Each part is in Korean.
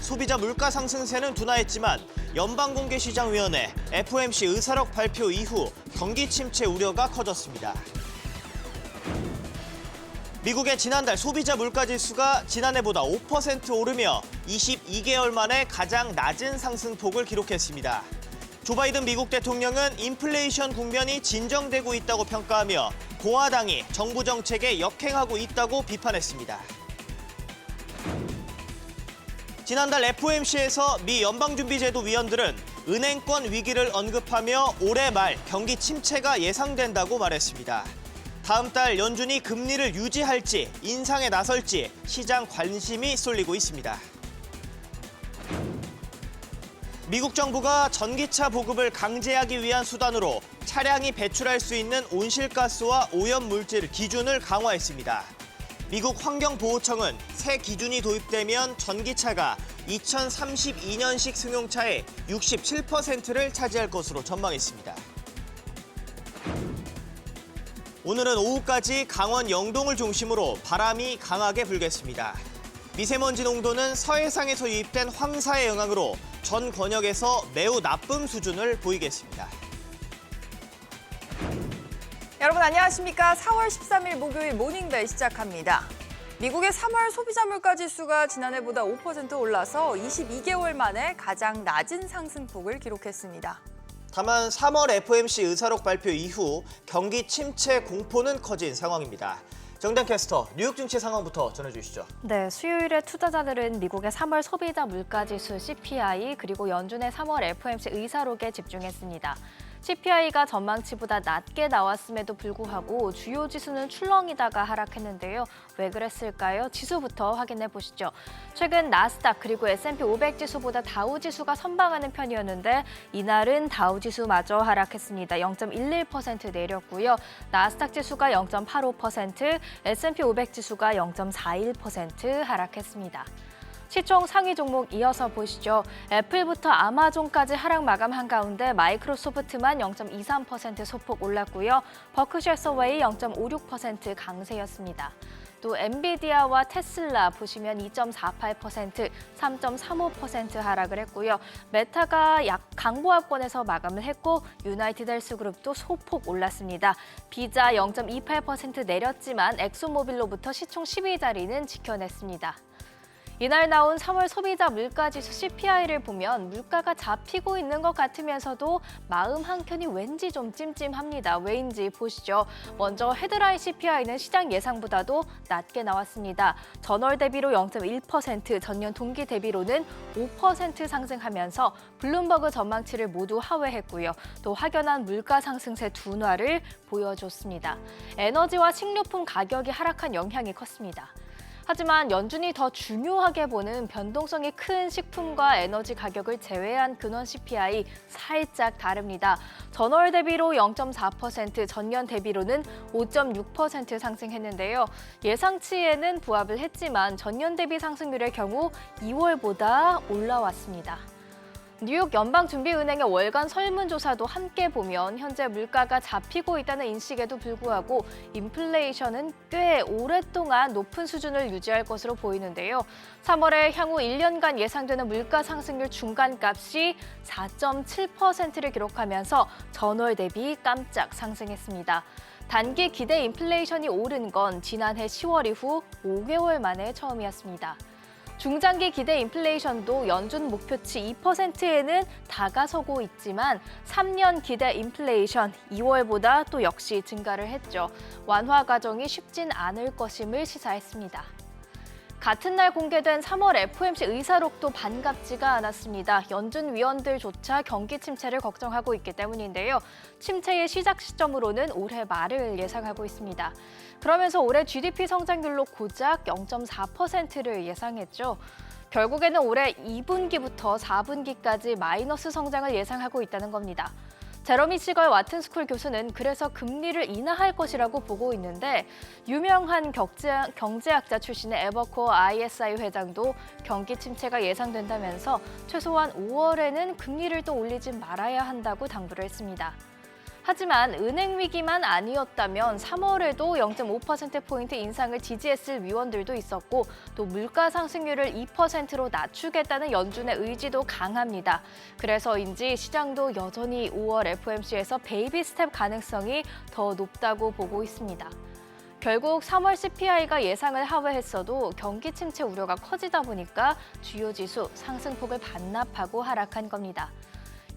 소비자 물가 상승세는 둔화했지만 연방공개시장위원회 FOMC 의사록 발표 이후 경기 침체 우려가 커졌습니다. 미국의 지난달 소비자 물가지수가 지난해보다 5% 오르며 22개월 만에 가장 낮은 상승폭을 기록했습니다. 조 바이든 미국 대통령은 인플레이션 국면이 진정되고 있다고 평가하며 공화당이 정부 정책에 역행하고 있다고 비판했습니다. 지난달 FOMC에서 미 연방준비제도 위원들은 은행권 위기를 언급하며 올해 말 경기 침체가 예상된다고 말했습니다. 다음 달 연준이 금리를 유지할지 인상에 나설지 시장 관심이 쏠리고 있습니다. 미국 정부가 전기차 보급을 강제하기 위한 수단으로 차량이 배출할 수 있는 온실가스와 오염물질 기준을 강화했습니다. 미국 환경보호청은 새 기준이 도입되면 전기차가 2032년식 승용차의 67%를 차지할 것으로 전망했습니다. 오늘은 오후까지 강원 영동을 중심으로 바람이 강하게 불겠습니다. 미세먼지 농도는 서해상에서 유입된 황사의 영향으로 전 권역에서 매우 나쁨 수준을 보이겠습니다. 여러분 안녕하십니까? 4월 13일 목요일 모닝벨 시작합니다. 미국의 3월 소비자 물가 지수가 지난해보다 5% 올라서 22개월 만에 가장 낮은 상승폭을 기록했습니다. 다만 3월 FOMC 의사록 발표 이후 경기 침체 공포는 커진 상황입니다. 정단 캐스터, 뉴욕 증시 상황부터 전해주시죠. 네, 수요일에 투자자들은 미국의 3월 소비자 물가지수 CPI 그리고 연준의 3월 FOMC 의사록에 집중했습니다. CPI가 전망치보다 낮게 나왔음에도 불구하고 주요 지수는 출렁이다가 하락했는데요. 왜 그랬을까요? 지수부터 확인해 보시죠. 최근 나스닥 그리고 S&P 500 지수보다 다우 지수가 선방하는 편이었는데 이날은 다우 지수마저 하락했습니다. 0.11% 내렸고요. 나스닥 지수가 0.85%, S&P 500 지수가 0.41% 하락했습니다. 시총 상위 종목 이어서 보시죠. 애플부터 아마존까지 하락 마감한 가운데 마이크로소프트만 0.23% 소폭 올랐고요. 버크셔 서웨이 0.56% 강세였습니다. 또 엔비디아와 테슬라 보시면 2.48%, 3.35% 하락을 했고요. 메타가 약 강보합권에서 마감을 했고 유나이티드 헬스그룹도 소폭 올랐습니다. 비자 0.28% 내렸지만 엑소모빌로부터 시총 10위 자리는 지켜냈습니다. 이날 나온 3월 소비자 물가지수 CPI를 보면 물가가 잡히고 있는 것 같으면서도 마음 한켠이 왠지 좀 찜찜합니다. 왜인지 보시죠. 먼저 헤드라인 CPI는 시장 예상보다도 낮게 나왔습니다. 전월 대비로 0.1%, 전년 동기 대비로는 5% 상승하면서 블룸버그 전망치를 모두 하회했고요. 또 확연한 물가 상승세 둔화를 보여줬습니다. 에너지와 식료품 가격이 하락한 영향이 컸습니다. 하지만 연준이 더 중요하게 보는 변동성이 큰 식품과 에너지 가격을 제외한 근원 CPI 살짝 다릅니다. 전월 대비로 0.4%, 전년 대비로는 5.6% 상승했는데요. 예상치에는 부합을 했지만 전년 대비 상승률의 경우 2월보다 올라왔습니다. 뉴욕 연방준비은행의 월간 설문조사도 함께 보면 현재 물가가 잡히고 있다는 인식에도 불구하고 인플레이션은 꽤 오랫동안 높은 수준을 유지할 것으로 보이는데요. 3월에 향후 1년간 예상되는 물가 상승률 중간값이 4.7%를 기록하면서 전월 대비 깜짝 상승했습니다. 단기 기대 인플레이션이 오른 건 지난해 10월 이후 5개월 만에 처음이었습니다. 중장기 기대 인플레이션도 연준 목표치 2%에는 다가서고 있지만 3년 기대 인플레이션 2월보다 또 역시 증가를 했죠. 완화 과정이 쉽진 않을 것임을 시사했습니다. 같은 날 공개된 3월 FOMC 의사록도 반갑지가 않았습니다. 연준 위원들조차 경기 침체를 걱정하고 있기 때문인데요. 침체의 시작 시점으로는 올해 말을 예상하고 있습니다. 그러면서 올해 GDP 성장률로 고작 0.4%를 예상했죠. 결국에는 올해 2분기부터 4분기까지 마이너스 성장을 예상하고 있다는 겁니다. 제러미 시걸 와튼스쿨 교수는 그래서 금리를 인하할 것이라고 보고 있는데 유명한 경제학자 출신의 에버코어 ISI 회장도 경기 침체가 예상된다면서 최소한 5월에는 금리를 또 올리지 말아야 한다고 당부를 했습니다. 하지만 은행 위기만 아니었다면 3월에도 0.5%포인트 인상을 지지했을 위원들도 있었고 또 물가 상승률을 2%로 낮추겠다는 연준의 의지도 강합니다. 그래서인지 시장도 여전히 5월 FOMC에서 베이비 스텝 가능성이 더 높다고 보고 있습니다. 결국 3월 CPI가 예상을 하회했어도 경기 침체 우려가 커지다 보니까 주요 지수 상승폭을 반납하고 하락한 겁니다.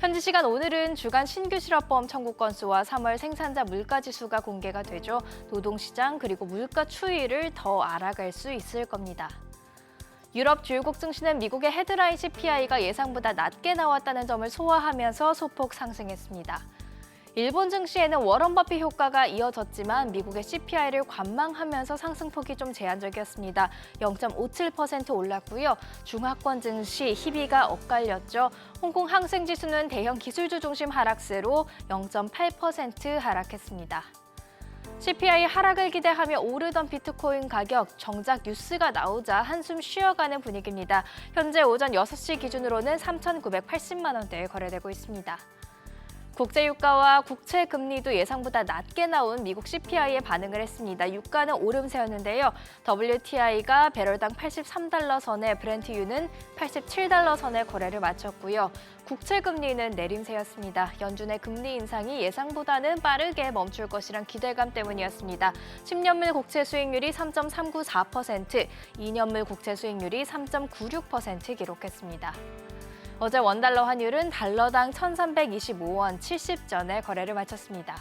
현지 시간 오늘은 주간 신규 실업보험 청구 건수와 3월 생산자 물가지수가 공개가 되죠. 노동시장 그리고 물가 추이를 더 알아갈 수 있을 겁니다. 유럽 주요국 증시는 미국의 헤드라인 CPI가 예상보다 낮게 나왔다는 점을 소화하면서 소폭 상승했습니다. 일본 증시에는 워런 버핏 효과가 이어졌지만 미국의 CPI를 관망하면서 상승폭이 좀 제한적이었습니다. 0.57% 올랐고요. 중하권 증시 희비가 엇갈렸죠. 홍콩 항생지수는 대형 기술주 중심 하락세로 0.8% 하락했습니다. CPI 하락을 기대하며 오르던 비트코인 가격, 정작 뉴스가 나오자 한숨 쉬어가는 분위기입니다. 현재 오전 6시 기준으로는 3,980만 원대에 거래되고 있습니다. 국제유가와 국채금리도 예상보다 낮게 나온 미국 CPI에 반응을 했습니다. 유가는 오름세였는데요. WTI가 배럴당 83달러 선에 브렌트유는 87달러 선에 거래를 마쳤고요. 국채금리는 내림세였습니다. 연준의 금리 인상이 예상보다는 빠르게 멈출 것이란 기대감 때문이었습니다. 10년물 국채 수익률이 3.394%, 2년물 국채 수익률이 3.96% 기록했습니다. 어제 원달러 환율은 달러당 1,325원 70전에 거래를 마쳤습니다.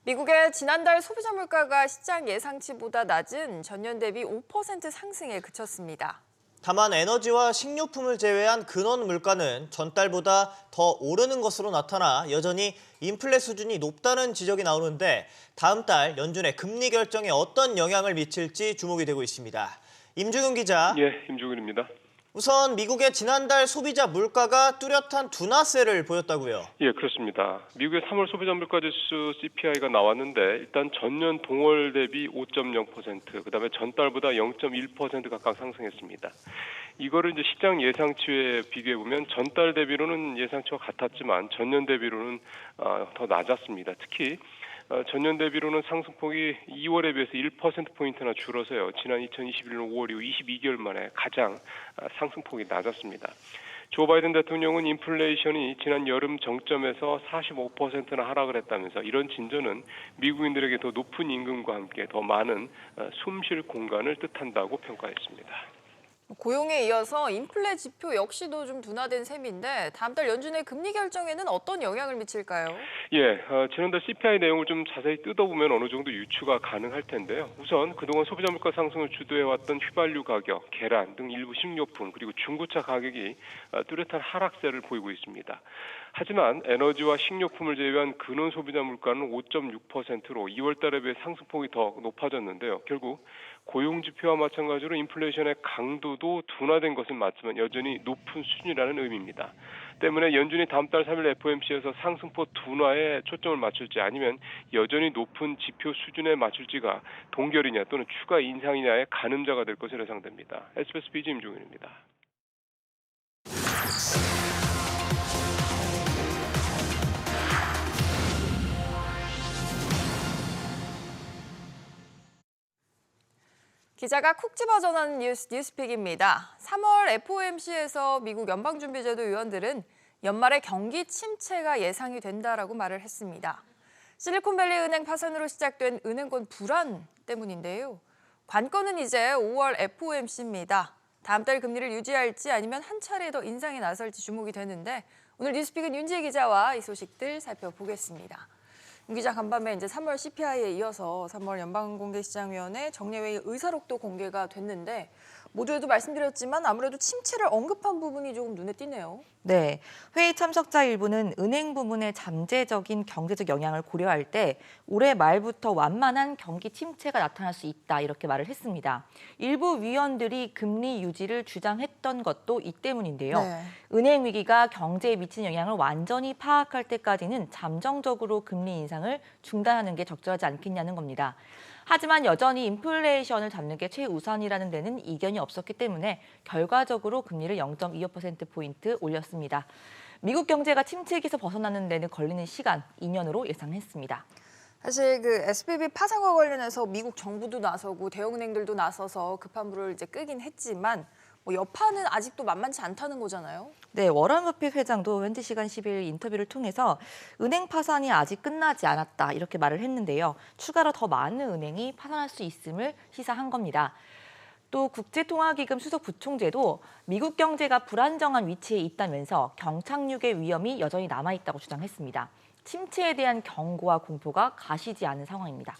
미국의 지난달 소비자 물가가 시장 예상치보다 낮은 전년 대비 5% 상승에 그쳤습니다. 다만 에너지와 식료품을 제외한 근원 물가는 전달보다 더 오르는 것으로 나타나 여전히 인플레 수준이 높다는 지적이 나오는데 다음 달 연준의 금리 결정에 어떤 영향을 미칠지 주목이 되고 있습니다. 임중훈 기자. 예, 임종윤입니다. 우선 미국의 지난달 소비자 물가가 뚜렷한 둔화세를 보였다고요. 예, 그렇습니다. 미국의 3월 소비자 물가지수 CPI가 나왔는데 일단 전년 동월 대비 5.0%, 그다음에 전달보다 0.1% 각각 상승했습니다. 이거를 이제 시장 예상치에 비교해 보면 전달 대비로는 예상치와 같았지만 전년 대비로는 더 낮았습니다. 특히 전년 대비로는 상승폭이 2월에 비해서 1%포인트나 줄어서요. 지난 2021년 5월 이후 22개월 만에 가장 상승폭이 낮았습니다. 조 바이든 대통령은 인플레이션이 지난 여름 정점에서 45%나 하락을 했다면서 이런 진전은 미국인들에게 더 높은 임금과 함께 더 많은 숨쉴 공간을 뜻한다고 평가했습니다. 고용에 이어서 인플레 지표 역시도 좀 둔화된 셈인데 다음 달 연준의 금리 결정에는 어떤 영향을 미칠까요? 예, 지난달 CPI 내용을 좀 자세히 뜯어보면 어느 정도 유추가 가능할 텐데요. 우선 그동안 소비자 물가 상승을 주도해왔던 휘발유 가격, 계란 등 일부 식료품 그리고 중고차 가격이 뚜렷한 하락세를 보이고 있습니다. 하지만 에너지와 식료품을 제외한 근원 소비자 물가는 5.6%로 2월 달에 비해 상승폭이 더 높아졌는데요. 결국 고용 지표와 마찬가지로 인플레이션의 강도도 둔화된 것은 맞지만 여전히 높은 수준이라는 의미입니다. 때문에 연준이 다음 달 3일 FOMC에서 상승폭 둔화에 초점을 맞출지 아니면 여전히 높은 지표 수준에 맞출지가 동결이냐 또는 추가 인상이냐의 가늠자가 될 것으로 예상됩니다. SBS BG 임종윤입니다. 기자가 콕 집어 전하는 뉴스픽입니다. 3월 FOMC에서 미국 연방준비제도 위원들은 연말에 경기 침체가 예상이 된다라고 말을 했습니다. 실리콘밸리 은행 파산으로 시작된 은행권 불안 때문인데요. 관건은 이제 5월 FOMC입니다. 다음 달 금리를 유지할지 아니면 한 차례 더 인상에 나설지 주목이 되는데 오늘 뉴스픽은 윤지혜 기자와 이 소식들 살펴보겠습니다. 윤 기자, 간밤에 이제 3월 CPI에 이어서 3월 연방공개시장위원회 정례회의 의사록도 공개가 됐는데 모두에도 말씀드렸지만 아무래도 침체를 언급한 부분이 조금 눈에 띄네요. 네, 회의 참석자 일부는 은행 부문의 잠재적인 경제적 영향을 고려할 때 올해 말부터 완만한 경기 침체가 나타날 수 있다 이렇게 말을 했습니다. 일부 위원들이 금리 유지를 주장했던 것도 이 때문인데요. 네. 은행 위기가 경제에 미친 영향을 완전히 파악할 때까지는 잠정적으로 금리 인상을 중단하는 게 적절하지 않겠냐는 겁니다. 하지만 여전히 인플레이션을 잡는 게 최우선이라는 데는 이견이 없었기 때문에 결과적으로 금리를 0.25%포인트 올렸습니다. 미국 경제가 침체기에서 벗어나는 데는 걸리는 시간 2년으로 예상했습니다. 사실 그 SVB 파산과 관련해서 미국 정부도 나서고 대형은행들도 나서서 급한 불을 이제 끄긴 했지만 뭐 여파는 아직도 만만치 않다는 거잖아요. 네, 워런 버핏 회장도 현지 시간 10일 인터뷰를 통해서 은행 파산이 아직 끝나지 않았다 이렇게 말을 했는데요. 추가로 더 많은 은행이 파산할 수 있음을 시사한 겁니다. 또 국제통화기금 수석 부총재도 미국 경제가 불안정한 위치에 있다면서 경착륙의 위험이 여전히 남아있다고 주장했습니다. 침체에 대한 경고와 공포가 가시지 않은 상황입니다.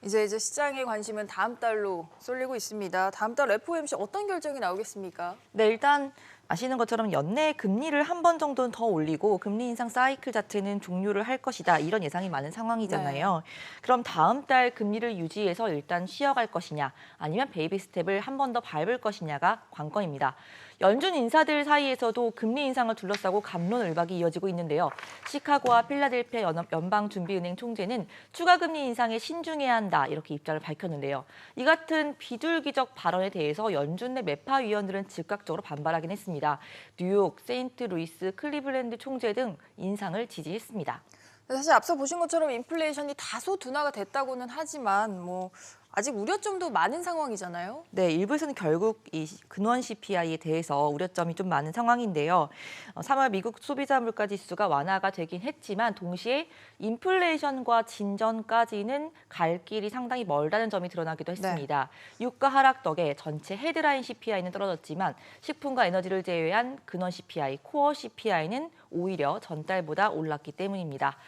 이제 시장의 관심은 다음 달로 쏠리고 있습니다. 다음 달 FOMC 어떤 결정이 나오겠습니까? 네, 일단 아시는 것처럼 연내 금리를 한 번 정도는 더 올리고 금리 인상 사이클 자체는 종료를 할 것이다. 이런 예상이 많은 상황이잖아요. 그럼 다음 달 금리를 유지해서 일단 쉬어갈 것이냐 아니면 베이비 스텝을 한 번 더 밟을 것이냐가 관건입니다. 연준 인사들 사이에서도 금리 인상을 둘러싸고 갑론을박이 이어지고 있는데요. 시카고와 필라델피아 연방준비은행 총재는 추가 금리 인상에 신중해야 한다 이렇게 입장을 밝혔는데요. 이 같은 비둘기적 발언에 대해서 연준 내 매파 위원들은 즉각적으로 반발하긴 했습니다. 뉴욕, 세인트루이스, 클리블랜드 총재 등 인상을 지지했습니다. 사실 앞서 보신 것처럼 인플레이션이 다소 둔화가 됐다고는 하지만 뭐 아직 우려점도 많은 상황이잖아요. 네, 일부에서는 결국 이 근원 CPI에 대해서 우려점이 좀 많은 상황인데요. 3월 미국 소비자 물가 지수가 완화가 되긴 했지만 동시에 인플레이션과 진전까지는 갈 길이 상당히 멀다는 점이 드러나기도 했습니다. 유가 하락 덕에 전체 헤드라인 CPI는 떨어졌지만 식품과 에너지를 제외한 근원 CPI, 코어 CPI는 오히려 전달보다 올랐기 때문입니다.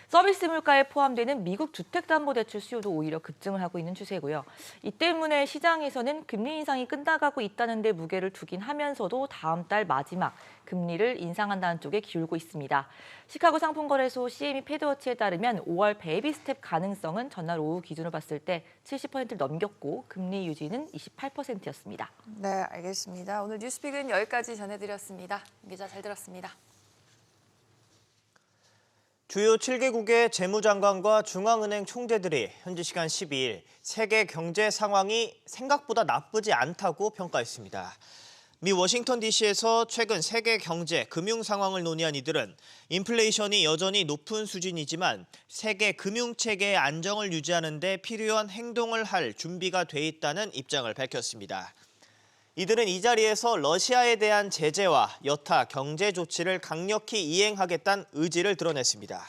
서비스 물가에 포함되는 미국 주택담보대출 수요도 오히려 급증을 하고 있는 추세고요. 이 때문에 시장에서는 금리 인상이 끝나가고 있다는 데 무게를 두긴 하면서도 다음 달 마지막 금리를 인상한다는 쪽에 기울고 있습니다. 시카고 상품거래소 CME 패드워치에 따르면 5월 베이비 스텝 가능성은 전날 오후 기준으로 봤을 때 70%를 넘겼고 금리 유지는 28%였습니다. 네, 알겠습니다. 오늘 뉴스픽은 여기까지 전해드렸습니다. 기자 잘 들었습니다. 주요 7개국의 재무장관과 중앙은행 총재들이 현지 시간 12일 세계 경제 상황이 생각보다 나쁘지 않다고 평가했습니다. 미 워싱턴 DC에서 최근 세계 경제, 금융 상황을 논의한 이들은 인플레이션이 여전히 높은 수준이지만 세계 금융체계의 안정을 유지하는 데 필요한 행동을 할 준비가 돼 있다는 입장을 밝혔습니다. 이들은 이 자리에서 러시아에 대한 제재와 여타 경제 조치를 강력히 이행하겠다는 의지를 드러냈습니다.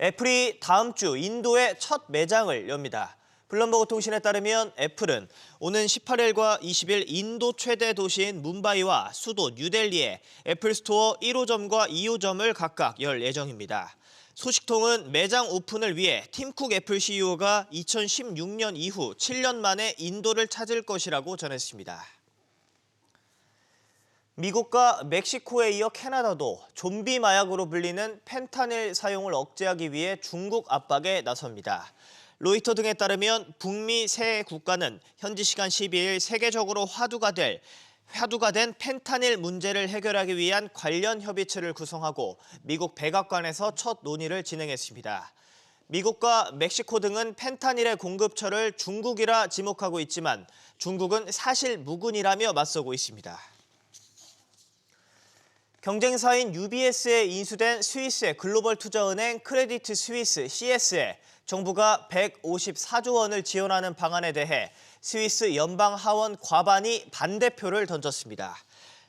애플이 다음 주 인도에 첫 매장을 엽니다. 블룸버그 통신에 따르면 애플은 오는 18일과 20일 인도 최대 도시인 뭄바이와 수도 뉴델리에 애플 스토어 1호점과 2호점을 각각 열 예정입니다. 소식통은 매장 오픈을 위해 팀 쿡 애플 CEO가 2016년 이후 7년 만에 인도를 찾을 것이라고 전했습니다. 미국과 멕시코에 이어 캐나다도 좀비 마약으로 불리는 펜타닐 사용을 억제하기 위해 중국 압박에 나섭니다. 로이터 등에 따르면 북미 세 국가는 현지 시간 12일 세계적으로 화두가 된 펜타닐 문제를 해결하기 위한 관련 협의체를 구성하고 미국 백악관에서 첫 논의를 진행했습니다. 미국과 멕시코 등은 펜타닐의 공급처를 중국이라 지목하고 있지만 중국은 사실 무근이라며 맞서고 있습니다. 경쟁사인 UBS에 인수된 스위스의 글로벌 투자은행 크레디트 스위스 CS에 정부가 154조 원을 지원하는 방안에 대해 스위스 연방하원 과반이 반대표를 던졌습니다.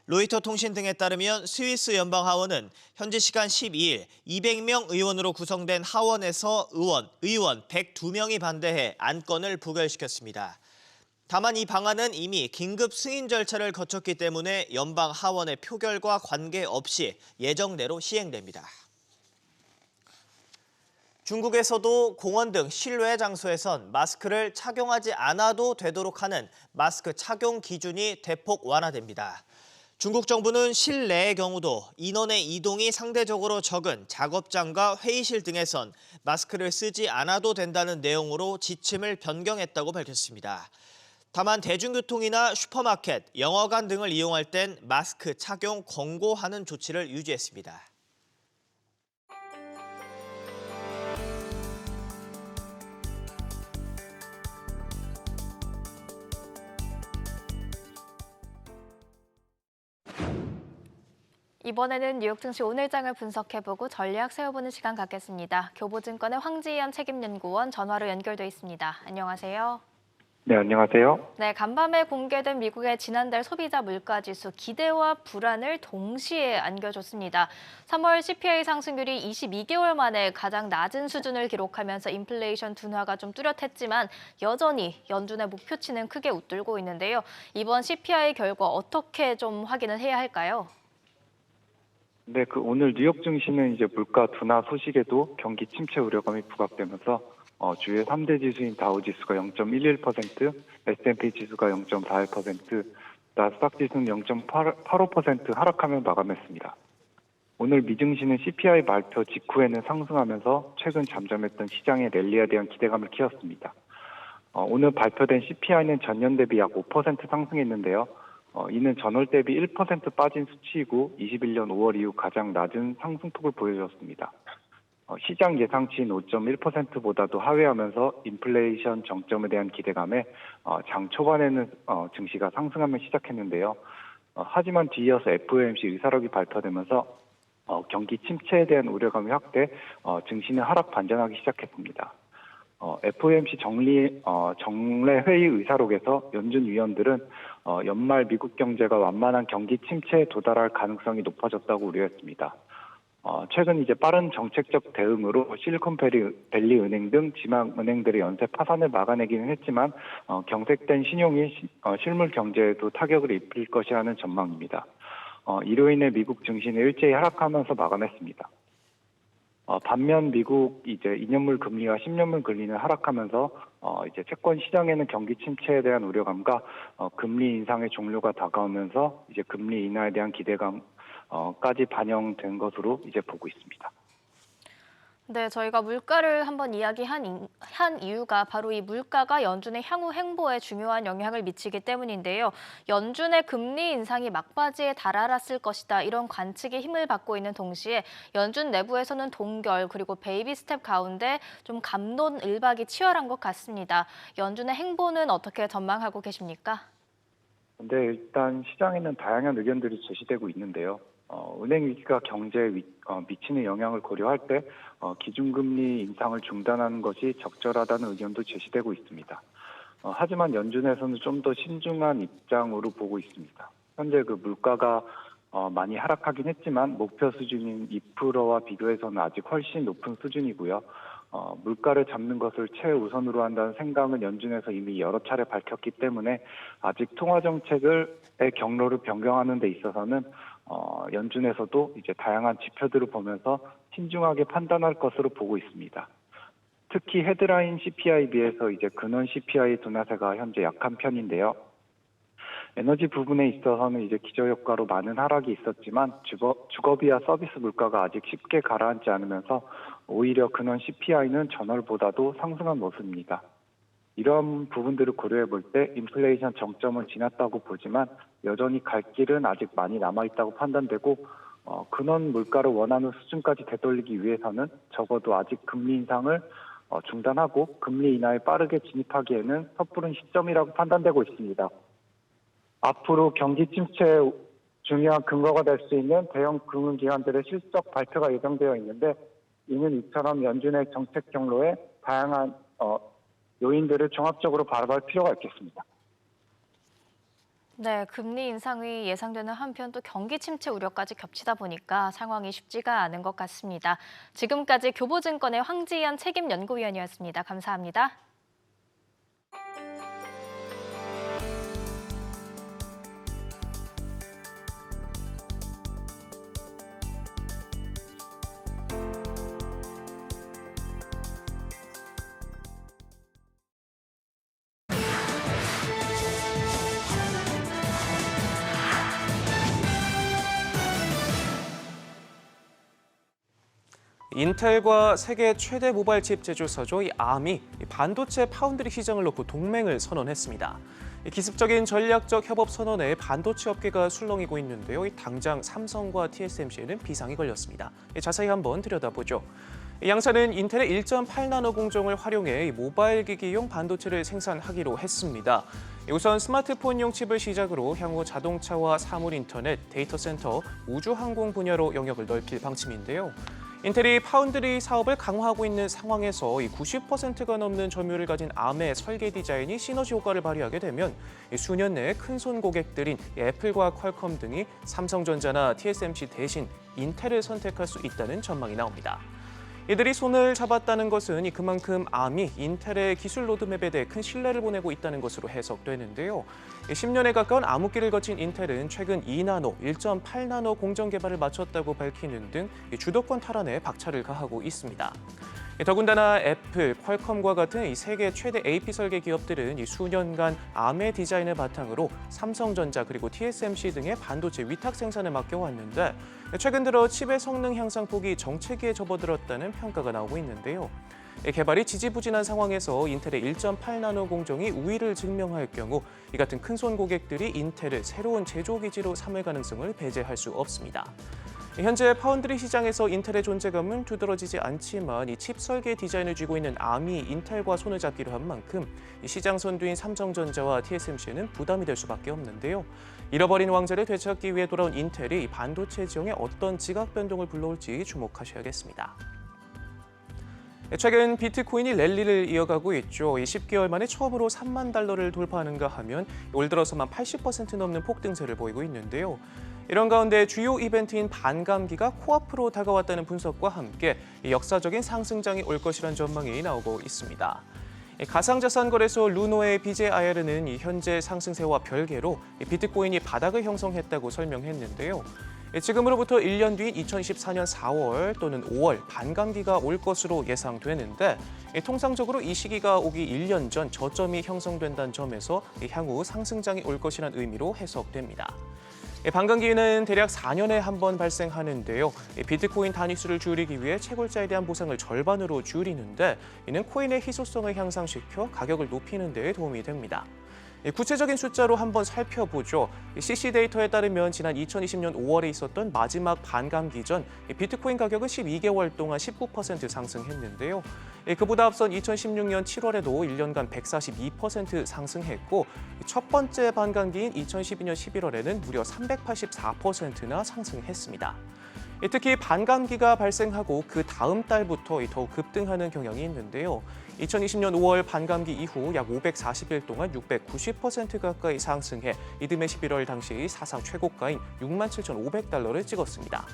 로이터 통신 등에 따르면 스위스 연방하원은 현지 시간 12일 200명 의원으로 구성된 하원에서 의원 102명이 반대해 안건을 부결시켰습니다. 다만 이 방안은 이미 긴급 승인 절차를 거쳤기 때문에 연방 하원의 표결과 관계없이 예정대로 시행됩니다. 중국에서도 공원 등 실외 장소에선 마스크를 착용하지 않아도 되도록 하는 마스크 착용 기준이 대폭 완화됩니다. 중국 정부는 실내의 경우도 인원의 이동이 상대적으로 적은 작업장과 회의실 등에선 마스크를 쓰지 않아도 된다는 내용으로 지침을 변경했다고 밝혔습니다. 다만 대중교통이나 슈퍼마켓, 영화관 등을 이용할 땐 마스크 착용 권고하는 조치를 유지했습니다. 이번에는 뉴욕 증시 오늘장을 분석해보고 전략 세워보는 시간 갖겠습니다. 교보증권의 황지연 책임연구원 전화로 연결돼 있습니다. 안녕하세요. 네, 안녕하세요. 네, 간밤에 공개된 미국의 지난달 소비자 물가지수 기대와 불안을 동시에 안겨줬습니다. 3월 CPI 상승률이 22개월 만에 가장 낮은 수준을 기록하면서 인플레이션 둔화가 좀 뚜렷했지만 여전히 연준의 목표치는 크게 웃돌고 있는데요. 이번 CPI 결과 어떻게 좀 확인을 해야 할까요? 네, 오늘 뉴욕 증시는 이제 물가 둔화 소식에도 경기 침체 우려감이 부각되면서 주요 3대 지수인 다우 지수가 0.11%, S&P 지수가 0.41%, 나스닥 지수는 0.85% 하락하며 마감했습니다. 오늘 미증시는 CPI 발표 직후에는 상승하면서 최근 잠잠했던 시장의 랠리에 대한 기대감을 키웠습니다. 오늘 발표된 CPI는 전년 대비 약 5% 상승했는데요. 이는 전월 대비 1% 빠진 수치이고 21년 5월 이후 가장 낮은 상승폭을 보여줬습니다. 시장 예상치인 5.1%보다도 하회하면서 인플레이션 정점에 대한 기대감에 장 초반에는 증시가 상승하며 시작했는데요. 하지만 뒤이어서 FOMC 의사록이 발표되면서 경기 침체에 대한 우려감이 확대, 증시는 하락 반전하기 시작했습니다. FOMC 정례 회의 의사록에서 연준 위원들은 연말 미국 경제가 완만한 경기 침체에 도달할 가능성이 높아졌다고 우려했습니다. 최근 이제 빠른 정책적 대응으로 실리콘밸리 은행 등 지방 은행들의 연쇄 파산을 막아내기는 했지만 경색된 신용이 실물 경제에도 타격을 입힐 것이라는 전망입니다. 이로 인해 미국 증시는 일제히 하락하면서 마감했습니다. 반면 미국 이제 2년물 금리와 10년물 금리는 하락하면서 이제 채권 시장에는 경기 침체에 대한 우려감과 금리 인상의 종료가 다가오면서 이제 금리 인하에 대한 기대감까지 반영된 것으로 이제 보고 있습니다. 네, 저희가 물가를 한번 이야기한 이유가 바로 이 물가가 연준의 향후 행보에 중요한 영향을 미치기 때문인데요. 연준의 금리 인상이 막바지에 달아났을 것이다. 이런 관측에 힘을 받고 있는 동시에 연준 내부에서는 동결 그리고 베이비 스텝 가운데 좀 갑론을박이 치열한 것 같습니다. 연준의 행보는 어떻게 전망하고 계십니까? 네, 일단 시장에는 다양한 의견들이 제시되고 있는데요. 은행 위기가 경제에 미치는 영향을 고려할 때 기준금리 인상을 중단하는 것이 적절하다는 의견도 제시되고 있습니다. 하지만 연준에서는 좀 더 신중한 입장으로 보고 있습니다. 현재 물가가 많이 하락하긴 했지만 목표 수준인 2%와 비교해서는 아직 훨씬 높은 수준이고요. 물가를 잡는 것을 최우선으로 한다는 생각은 연준에서 이미 여러 차례 밝혔기 때문에 아직 통화 정책의 경로를 변경하는 데 있어서는 연준에서도 이제 다양한 지표들을 보면서 신중하게 판단할 것으로 보고 있습니다. 특히 헤드라인 CPI에 비해서 이제 근원 CPI 둔화세가 현재 약한 편인데요. 에너지 부분에 있어서는 이제 기저효과로 많은 하락이 있었지만 주거비와 서비스 물가가 아직 쉽게 가라앉지 않으면서 오히려 근원 CPI는 전월보다도 상승한 모습입니다. 이런 부분들을 고려해 볼 때 인플레이션 정점은 지났다고 보지만 여전히 갈 길은 아직 많이 남아있다고 판단되고 근원 물가를 원하는 수준까지 되돌리기 위해서는 적어도 아직 금리 인상을 중단하고 금리 인하에 빠르게 진입하기에는 섣부른 시점이라고 판단되고 있습니다. 앞으로 경기 침체의 중요한 근거가 될 수 있는 대형 금융기관들의 실적 발표가 예정되어 있는데 이는 이처럼 연준의 정책 경로에 다양한 요인들을 종합적으로 바라볼 필요가 있겠습니다. 네, 금리 인상이 예상되는 한편 또 경기 침체 우려까지 겹치다 보니까 상황이 쉽지가 않은 것 같습니다. 지금까지 교보증권의 황지연 책임연구위원이었습니다. 감사합니다. 인텔과 세계 최대 모바일 칩 제조사죠. 이 Arm이 반도체 파운드리 시장을 놓고 동맹을 선언했습니다. 기습적인 전략적 협업 선언에 반도체 업계가 술렁이고 있는데요. 당장 삼성과 TSMC에는 비상이 걸렸습니다. 자세히 한번 들여다보죠. 양사는 인텔의 1.8나노 공정을 활용해 모바일 기기용 반도체를 생산하기로 했습니다. 우선 스마트폰용 칩을 시작으로 향후 자동차와 사물 인터넷, 데이터 센터, 우주 항공 분야로 영역을 넓힐 방침인데요. 인텔이 파운드리 사업을 강화하고 있는 상황에서 이 90%가 넘는 점유율을 가진 Arm의 설계 디자인이 시너지 효과를 발휘하게 되면 수년 내에 큰손 고객들인 애플과 퀄컴 등이 삼성전자나 TSMC 대신 인텔을 선택할 수 있다는 전망이 나옵니다. 이들이 손을 잡았다는 것은 그만큼 Arm이 인텔의 기술 로드맵에 대해 큰 신뢰를 보내고 있다는 것으로 해석되는데요. 10년에 가까운 암흑기를 거친 인텔은 최근 2나노, 1.8나노 공정 개발을 마쳤다고 밝히는 등 주도권 탈환에 박차를 가하고 있습니다. 더군다나 애플, 퀄컴과 같은 세계 최대 AP 설계 기업들은 수년간 Arm의 디자인을 바탕으로 삼성전자 그리고 TSMC 등의 반도체 위탁 생산을 맡겨왔는데 최근 들어 칩의 성능 향상폭이 정체기에 접어들었다는 평가가 나오고 있는데요. 개발이 지지부진한 상황에서 인텔의 1.8나노 공정이 우위를 증명할 경우 이 같은 큰손 고객들이 인텔을 새로운 제조 기지로 삼을 가능성을 배제할 수 없습니다. 현재 파운드리 시장에서 인텔의 존재감은 두드러지지 않지만 이 칩 설계 디자인을 쥐고 있는 Arm이 인텔과 손을 잡기로 한 만큼 시장 선두인 삼성전자와 TSMC는 부담이 될 수밖에 없는데요. 잃어버린 왕자를 되찾기 위해 돌아온 인텔이 반도체 지형에 어떤 지각 변동을 불러올지 주목하셔야겠습니다. 최근 비트코인이 랠리를 이어가고 있죠. 10개월 만에 처음으로 3만 달러를 돌파하는가 하면 올 들어서만 80% 넘는 폭등세를 보이고 있는데요. 이런 가운데 주요 이벤트인 반감기가 코앞으로 다가왔다는 분석과 함께 역사적인 상승장이 올 것이라는 전망이 나오고 있습니다. 가상자산 거래소 루노의 BJ IR는 현재 상승세와 별개로 비트코인이 바닥을 형성했다고 설명했는데요. 지금으로부터 1년 뒤인 2024년 4월 또는 5월 반감기가 올 것으로 예상되는데 통상적으로 이 시기가 오기 1년 전 저점이 형성된다는 점에서 향후 상승장이 올 것이라는 의미로 해석됩니다. 반감기는 대략 4년에 한 번 발생하는데요. 비트코인 단위수를 줄이기 위해 채굴자에 대한 보상을 절반으로 줄이는데 이는 코인의 희소성을 향상시켜 가격을 높이는 데 도움이 됩니다. 구체적인 숫자로 한번 살펴보죠. CC 데이터에 따르면 지난 2020년 5월에 있었던 마지막 반감기 전 비트코인 가격은 12개월 동안 19% 상승했는데요. 그보다 앞선 2016년 7월에도 1년간 142% 상승했고 첫 번째 반감기인 2012년 11월에는 무려 384%나 상승했습니다. 특히 반감기가 발생하고 그 다음 달부터 더욱 급등하는 경향이 있는데요. 2020년 5월 반감기 이후 약 540일 동안 690% 가까이 상승해 이듬해 11월 당시 사상 최고가인 67,500달러를 찍었습니다.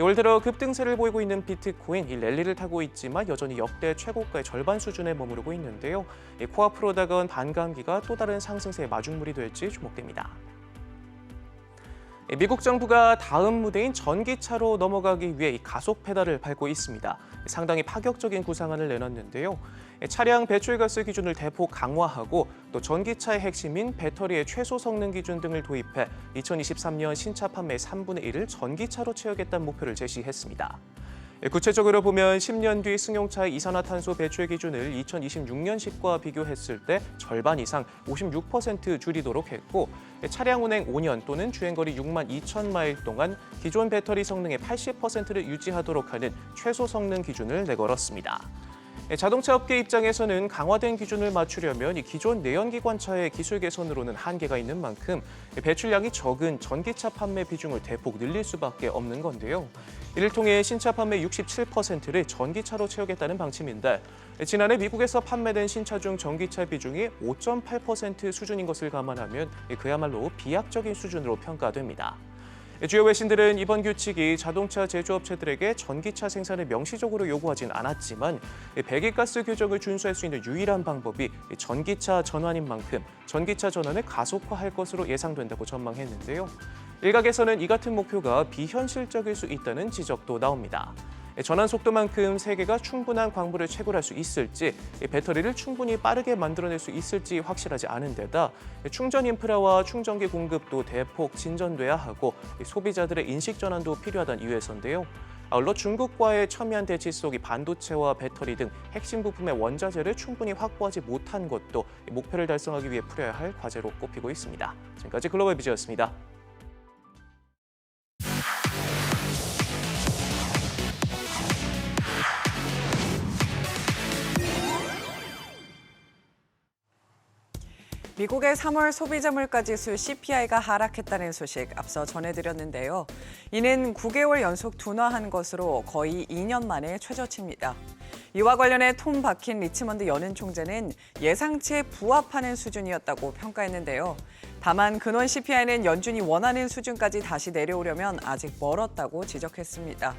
올 들어 급등세를 보이고 있는 비트코인, 이 랠리를 타고 있지만 여전히 역대 최고가의 절반 수준에 머무르고 있는데요. 코앞으로 다가온 반감기가 또 다른 상승세의 마중물이 될지 주목됩니다. 미국 정부가 다음 무대인 전기차로 넘어가기 위해 가속 페달을 밟고 있습니다. 상당히 파격적인 구상안을 내놨는데요. 차량 배출가스 기준을 대폭 강화하고 또 전기차의 핵심인 배터리의 최소 성능 기준 등을 도입해 2023년 신차 판매 3분의 1을 전기차로 채우겠다는 목표를 제시했습니다. 구체적으로 보면 10년 뒤 승용차의 이산화탄소 배출 기준을 2026년식과 비교했을 때 절반 이상 56% 줄이도록 했고 차량 운행 5년 또는 주행거리 6만 2천 마일 동안 기존 배터리 성능의 80%를 유지하도록 하는 최소 성능 기준을 내걸었습니다. 자동차 업계 입장에서는 강화된 기준을 맞추려면 이 기존 내연기관차의 기술 개선으로는 한계가 있는 만큼 배출량이 적은 전기차 판매 비중을 대폭 늘릴 수밖에 없는 건데요. 이를 통해 신차 판매 67%를 전기차로 채우겠다는 방침인데 지난해 미국에서 판매된 신차 중 전기차 비중이 5.8% 수준인 것을 감안하면 그야말로 비약적인 수준으로 평가됩니다. 주요 외신들은 이번 규칙이 자동차 제조업체들에게 전기차 생산을 명시적으로 요구하진 않았지만 배기가스 규정을 준수할 수 있는 유일한 방법이 전기차 전환인 만큼 전기차 전환을 가속화할 것으로 예상된다고 전망했는데요. 일각에서는 이 같은 목표가 비현실적일 수 있다는 지적도 나옵니다. 전환 속도만큼 세계가 충분한 광물을 채굴할 수 있을지, 배터리를 충분히 빠르게 만들어낼 수 있을지 확실하지 않은 데다 충전 인프라와 충전기 공급도 대폭 진전돼야 하고 소비자들의 인식 전환도 필요하다는 이유에서인데요. 아울러 중국과의 첨예한 대치 속 이 반도체와 배터리 등 핵심 부품의 원자재를 충분히 확보하지 못한 것도 목표를 달성하기 위해 풀어야 할 과제로 꼽히고 있습니다. 지금까지 글로벌 비즈였습니다. 미국의 3월 소비자 물가지수 CPI가 하락했다는 소식 앞서 전해드렸는데요. 이는 9개월 연속 둔화한 것으로 거의 2년 만에 최저치입니다. 이와 관련해 톰 바킨 리치먼드 연은 총재는 예상치에 부합하는 수준이었다고 평가했는데요. 다만 근원 CPI는 연준이 원하는 수준까지 다시 내려오려면 아직 멀었다고 지적했습니다.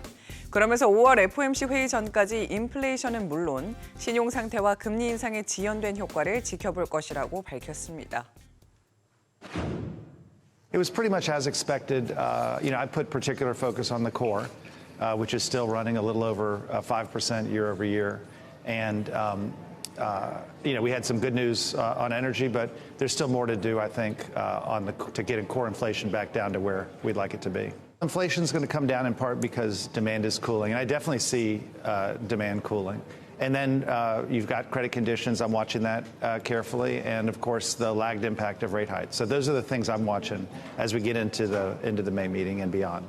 그러면서 5월 FOMC 회의 전까지 인플레이션은 물론 신용 상태와 금리 인상의 지연된 효과를 지켜볼 것이라고 밝혔습니다. It was pretty much as expected. I put particular focus on the core, which is still running a little over 5% year over year. And, we had some good news on energy, but there's still more to do, I think, to getting core inflation back down to where we'd like it to be. Inflation is going to come down in part because demand is cooling, and I definitely see demand cooling. And then you've got credit conditions. I'm watching that carefully, and of course the lagged impact of rate hikes. So those are the things I'm watching as we get into the May meeting and beyond.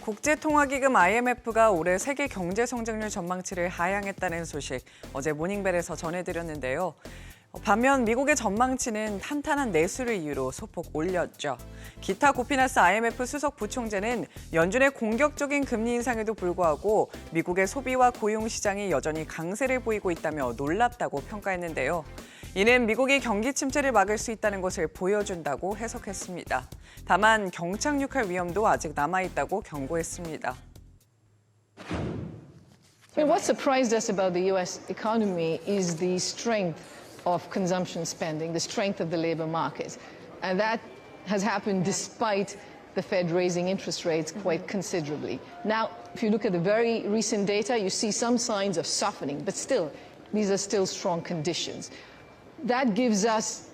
국제통화기금 IMF가 올해 세계 경제 성장률 전망치를 하향했다는 소식 어제 모닝벨에서 전해드렸는데요. 반면 미국의 전망치는 탄탄한 내수를 이유로 소폭 올렸죠. 기타 고피나스 IMF 수석 부총재는 연준의 공격적인 금리 인상에도 불구하고 미국의 소비와 고용 시장이 여전히 강세를 보이고 있다며 놀랍다고 평가했는데요. 이는 미국이 경기 침체를 막을 수 있다는 것을 보여준다고 해석했습니다. 다만 경착륙할 위험도 아직 남아있다고 경고했습니다. What surprised us about the U.S. economy is the strength of consumption spending, the strength of the labor market. And that has happened despite the Fed raising interest rates quite considerably. Now, if you look at the very recent data, you see some signs of softening, but still, these are still strong conditions. That gives us,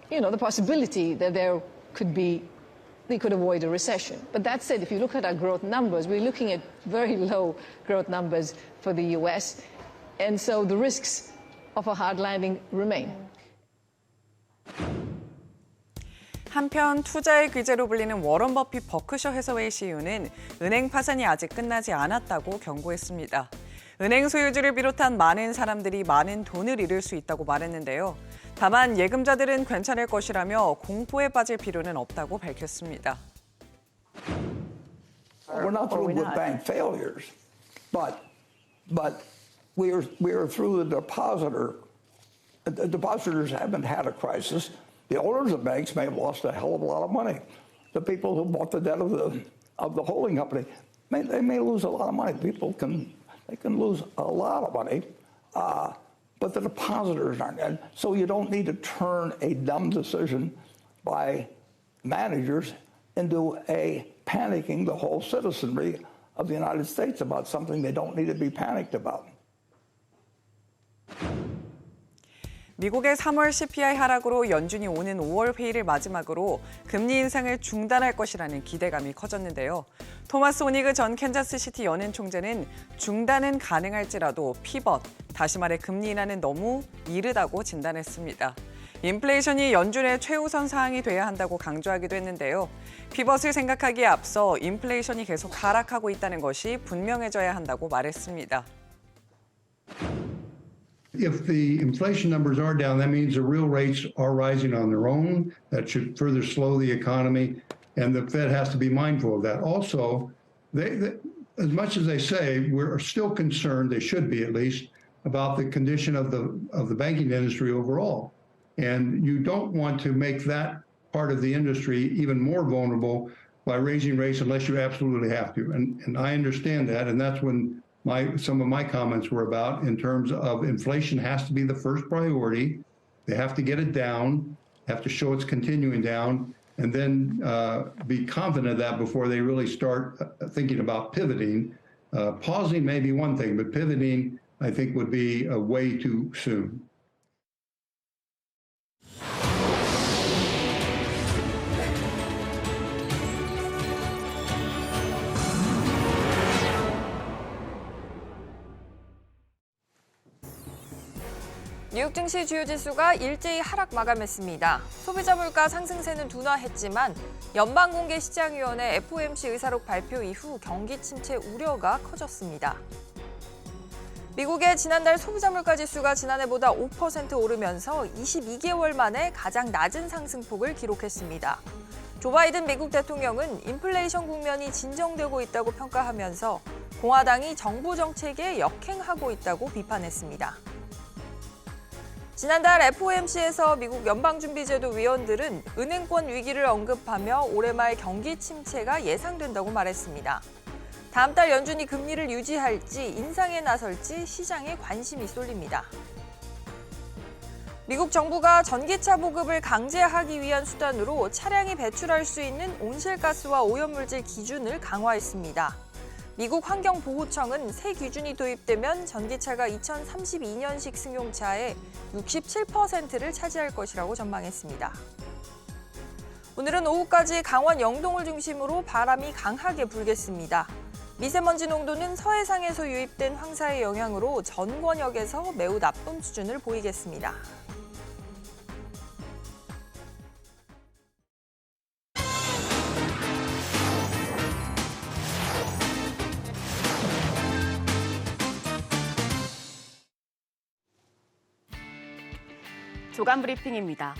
the possibility that they could avoid a recession. But that said, if you look at our growth numbers, we're looking at very low growth numbers for the U.S. And so the risks of a hard landing remain. 한편 투자의 귀재로 불리는 워런 버핏 버크셔 해서웨이 CEO는 은행 파산이 아직 끝나지 않았다고 경고했습니다. 은행 소유주를 비롯한 많은 사람들이 많은 돈을 잃을 수 있다고 말했는데요. 다만 예금자들은 괜찮을 것이라며 공포에 빠질 필요는 없다고 밝혔습니다. We're not through with bank failures, but we are through the depositor. The depositors haven't had a crisis. The owners of banks may have lost a hell of a lot of money. The people who bought the debt of the holding company, they may lose a lot of money. People can lose a lot of money, but the depositors aren't. And so you don't need to turn a dumb decision by managers into panicking the whole citizenry of the United States about something they don't need to be panicked about. 미국의 3월 CPI 하락으로 연준이 오는 5월 회의를 마지막으로 금리 인상을 중단할 것이라는 기대감이 커졌는데요. 토마스 오니그 전 캔자스시티 연은 총재는 중단은 가능할지라도 피벗, 다시 말해 금리 인하는 너무 이르다고 진단했습니다. 인플레이션이 연준의 최우선 사항이 돼야 한다고 강조하기도 했는데요. 피벗을 생각하기에 앞서 인플레이션이 계속 하락하고 있다는 것이 분명해져야 한다고 말했습니다. If the inflation numbers are down, that means the real rates are rising on their own. That should further slow the economy, and the Fed has to be mindful of that. Also, as much as they say, we're still concerned, they should be at least, about the condition of the banking industry overall. And you don't want to make that part of the industry even more vulnerable by raising rates unless you absolutely have to. And I understand that, and that's when some of my comments were about in terms of inflation has to be the first priority. They have to get it down, have to show it's continuing down, and then be confident of that before they really start thinking about pivoting. Pausing may be one thing, but pivoting, I think, would be way too soon. 뉴욕 증시 주요 지수가 일제히 하락 마감했습니다. 소비자 물가 상승세는 둔화했지만 연방공개시장위원회 FOMC 의사록 발표 이후 경기 침체 우려가 커졌습니다. 미국의 지난달 소비자 물가 지수가 지난해보다 5% 오르면서 22개월 만에 가장 낮은 상승폭을 기록했습니다. 조 바이든 미국 대통령은 인플레이션 국면이 진정되고 있다고 평가하면서 공화당이 정부 정책에 역행하고 있다고 비판했습니다. 지난달 FOMC에서 미국 연방준비제도 위원들은 은행권 위기를 언급하며 올해 말 경기 침체가 예상된다고 말했습니다. 다음 달 연준이 금리를 유지할지 인상에 나설지 시장에 관심이 쏠립니다. 미국 정부가 전기차 보급을 강제하기 위한 수단으로 차량이 배출할 수 있는 온실가스와 오염물질 기준을 강화했습니다. 미국 환경보호청은 새 기준이 도입되면 전기차가 2032년식 승용차의 67%를 차지할 것이라고 전망했습니다. 오늘은 오후까지 강원 영동을 중심으로 바람이 강하게 불겠습니다. 미세먼지 농도는 서해상에서 유입된 황사의 영향으로 전권역에서 매우 나쁨 수준을 보이겠습니다. 조간 브리핑입니다.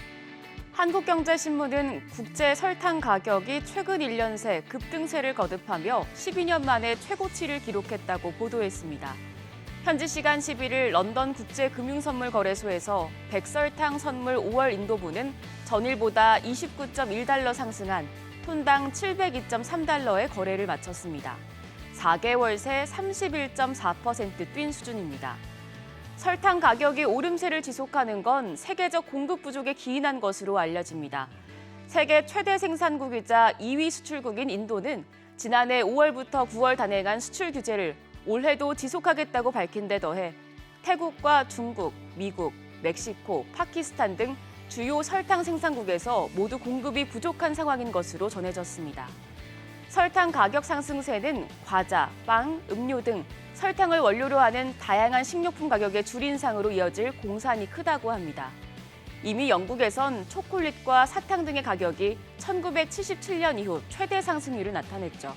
한국경제신문은 국제 설탕 가격이 최근 1년 새 급등세를 거듭하며 12년 만에 최고치를 기록했다고 보도했습니다. 현지 시간 11일 런던 국제금융선물거래소에서 백설탕 선물 5월 인도분은 전일보다 29.1달러 상승한 톤당 702.3달러의 거래를 마쳤습니다. 4개월 새 31.4% 뛴 수준입니다. 설탕 가격이 오름세를 지속하는 건 세계적 공급 부족에 기인한 것으로 알려집니다. 세계 최대 생산국이자 2위 수출국인 인도는 지난해 5월부터 9월 단행한 수출 규제를 올해도 지속하겠다고 밝힌 데 더해 태국과 중국, 미국, 멕시코, 파키스탄 등 주요 설탕 생산국에서 모두 공급이 부족한 상황인 것으로 전해졌습니다. 설탕 가격 상승세는 과자, 빵, 음료 등 설탕을 원료로 하는 다양한 식료품 가격의 줄인상으로 이어질 공산이 크다고 합니다. 이미 영국에선 초콜릿과 사탕 등의 가격이 1977년 이후 최대 상승률을 나타냈죠.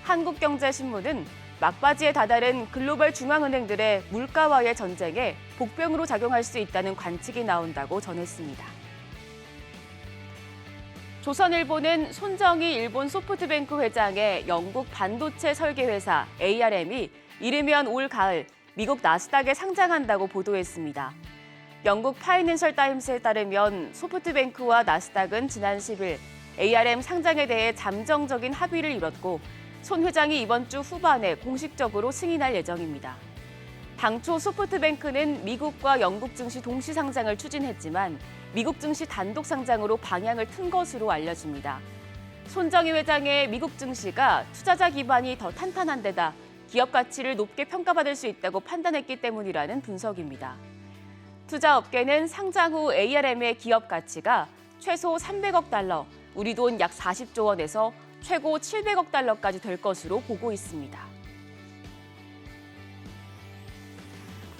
한국경제신문은 막바지에 다다른 글로벌 중앙은행들의 물가와의 전쟁에 복병으로 작용할 수 있다는 관측이 나온다고 전했습니다. 조선일보는 손정희 일본 소프트뱅크 회장의 영국 반도체 설계 회사 ARM이 이르면 올 가을 미국 나스닥에 상장한다고 보도했습니다. 영국 파이낸셜 타임스에 따르면 소프트뱅크와 나스닥은 지난 10일 ARM 상장에 대해 잠정적인 합의를 이뤘고 손 회장이 이번 주 후반에 공식적으로 승인할 예정입니다. 당초 소프트뱅크는 미국과 영국 증시 동시 상장을 추진했지만 미국 증시 단독 상장으로 방향을 튼 것으로 알려집니다. 손정희 회장의 미국 증시가 투자자 기반이 더 탄탄한 데다 기업 가치를 높게 평가받을 수 있다고 판단했기 때문이라는 분석입니다. 투자업계는 상장 후 ARM의 기업 가치가 최소 300억 달러, 우리 돈 약 40조 원에서 최고 700억 달러까지 될 것으로 보고 있습니다.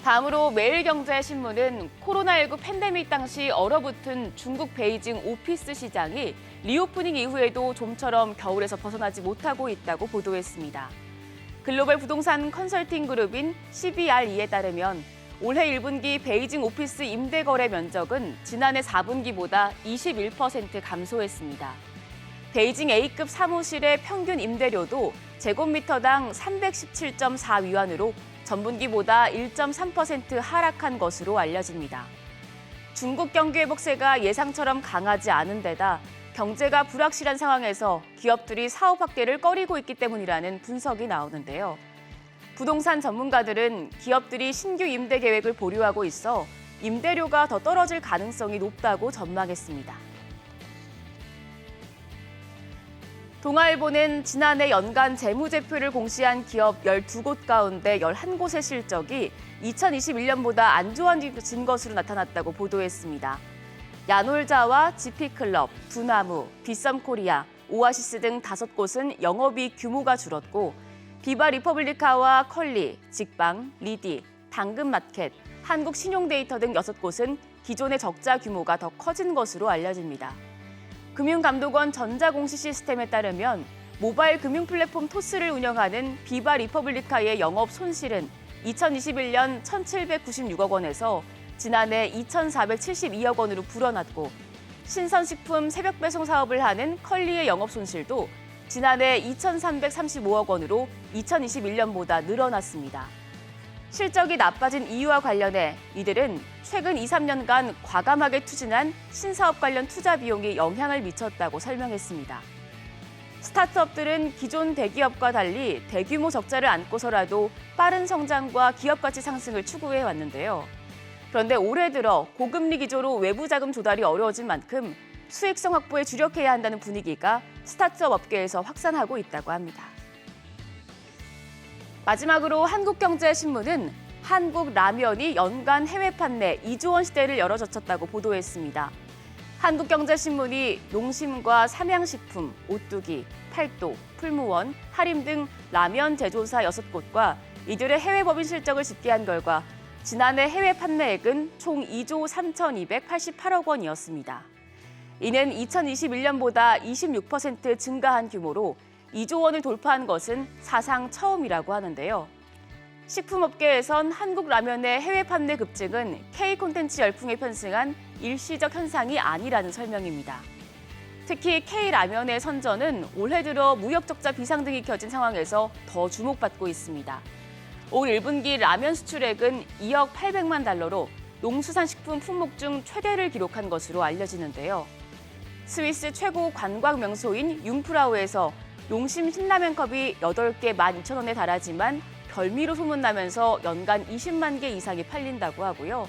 다음으로 매일경제신문은 코로나19 팬데믹 당시 얼어붙은 중국 베이징 오피스 시장이 리오프닝 이후에도 좀처럼 겨울에서 벗어나지 못하고 있다고 보도했습니다. 글로벌 부동산 컨설팅 그룹인 CBRE에 따르면 올해 1분기 베이징 오피스 임대 거래 면적은 지난해 4분기보다 21% 감소했습니다. 베이징 A급 사무실의 평균 임대료도 제곱미터당 317.4위안으로 전분기보다 1.3% 하락한 것으로 알려집니다. 중국 경기 회복세가 예상처럼 강하지 않은 데다 경제가 불확실한 상황에서 기업들이 사업 확대를 꺼리고 있기 때문이라는 분석이 나오는데요. 부동산 전문가들은 기업들이 신규 임대 계획을 보류하고 있어 임대료가 더 떨어질 가능성이 높다고 전망했습니다. 동아일보는 지난해 연간 재무제표를 공시한 기업 12곳 가운데 11곳의 실적이 2021년보다 안 좋아진 것으로 나타났다고 보도했습니다. 야놀자와 지피클럽, 두나무, 비썸코리아, 오아시스 등 5곳은 영업이익 규모가 줄었고 비바 리퍼블리카와 컬리, 직방, 리디, 당근마켓, 한국신용데이터 등 6곳은 기존의 적자 규모가 더 커진 것으로 알려집니다. 금융감독원 전자공시 시스템에 따르면 모바일 금융 플랫폼 토스를 운영하는 비바 리퍼블리카의 영업 손실은 2021년 1,796억 원에서 지난해 2,472억 원으로 불어났고, 신선식품 새벽 배송 사업을 하는 컬리의 영업 손실도 지난해 2,335억 원으로 2021년보다 늘어났습니다. 실적이 나빠진 이유와 관련해 이들은 최근 2, 3년간 과감하게 추진한 신사업 관련 투자 비용이 영향을 미쳤다고 설명했습니다. 스타트업들은 기존 대기업과 달리 대규모 적자를 안고서라도 빠른 성장과 기업 가치 상승을 추구해 왔는데요. 그런데 올해 들어 고금리 기조로 외부 자금 조달이 어려워진 만큼 수익성 확보에 주력해야 한다는 분위기가 스타트업 업계에서 확산하고 있다고 합니다. 마지막으로 한국경제신문은 한국 라면이 연간 해외 판매 2조 원 시대를 열어젖혔다고 보도했습니다. 한국경제신문이 농심과 삼양식품, 오뚜기, 팔도, 풀무원, 하림 등 라면 제조사 6곳과 이들의 해외 법인 실적을 집계한 결과 지난해 해외 판매액은 총 2조 3,288억 원이었습니다. 이는 2021년보다 26% 증가한 규모로 2조 원을 돌파한 것은 사상 처음이라고 하는데요. 식품업계에선 한국 라면의 해외 판매 급증은 K 콘텐츠 열풍에 편승한 일시적 현상이 아니라는 설명입니다. 특히 K라면의 선전은 올해 들어 무역 적자 비상 등이 켜진 상황에서 더 주목받고 있습니다. 올 1분기 라면 수출액은 2억 800만 달러로 농수산식품 품목 중 최대를 기록한 것으로 알려지는데요. 스위스 최고 관광 명소인 융프라우에서 농심 신라면컵이 8개 12,000원에 달하지만 별미로 소문나면서 연간 20만 개 이상이 팔린다고 하고요.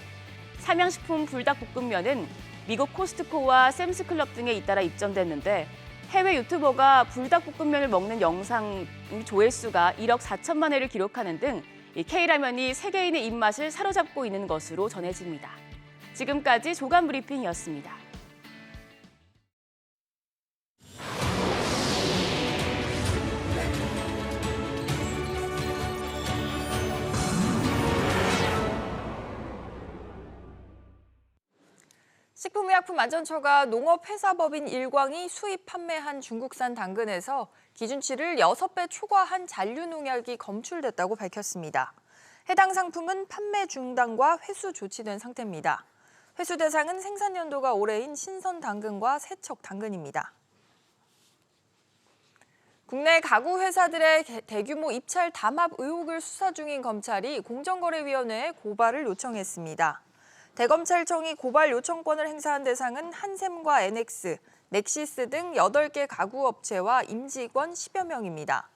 삼양식품 불닭볶음면은 미국 코스트코와 샘스클럽 등에 잇따라 입점됐는데 해외 유튜버가 불닭볶음면을 먹는 영상 조회수가 1억 4천만 회를 기록하는 등 K라면이 세계인의 입맛을 사로잡고 있는 것으로 전해집니다. 지금까지 조간 브리핑이었습니다. 식품의약품안전처가 농업회사법인 일광이 수입 판매한 중국산 당근에서 기준치를 6배 초과한 잔류농약이 검출됐다고 밝혔습니다. 해당 상품은 판매 중단과 회수 조치된 상태입니다. 회수 대상은 생산 연도가 올해인 신선 당근과 세척 당근입니다. 국내 가구 회사들의 대규모 입찰 담합 의혹을 수사 중인 검찰이 공정거래위원회에 고발을 요청했습니다. 대검찰청이 고발 요청권을 행사한 대상은 한샘과 NX, 넥시스 등 8개 가구업체와 임직원 10여 명입니다.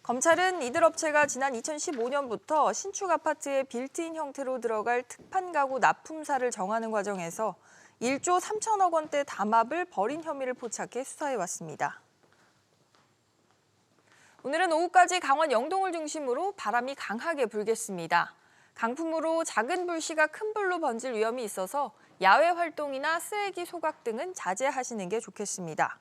검찰은 이들 업체가 지난 2015년부터 신축 아파트의 빌트인 형태로 들어갈 특판 가구 납품사를 정하는 과정에서 1조 3천억 원대 담합을 벌인 혐의를 포착해 수사해왔습니다. 오늘은 오후까지 강원 영동을 중심으로 바람이 강하게 불겠습니다. 강풍으로 작은 불씨가 큰 불로 번질 위험이 있어서 야외 활동이나 쓰레기 소각 등은 자제하시는 게 좋겠습니다.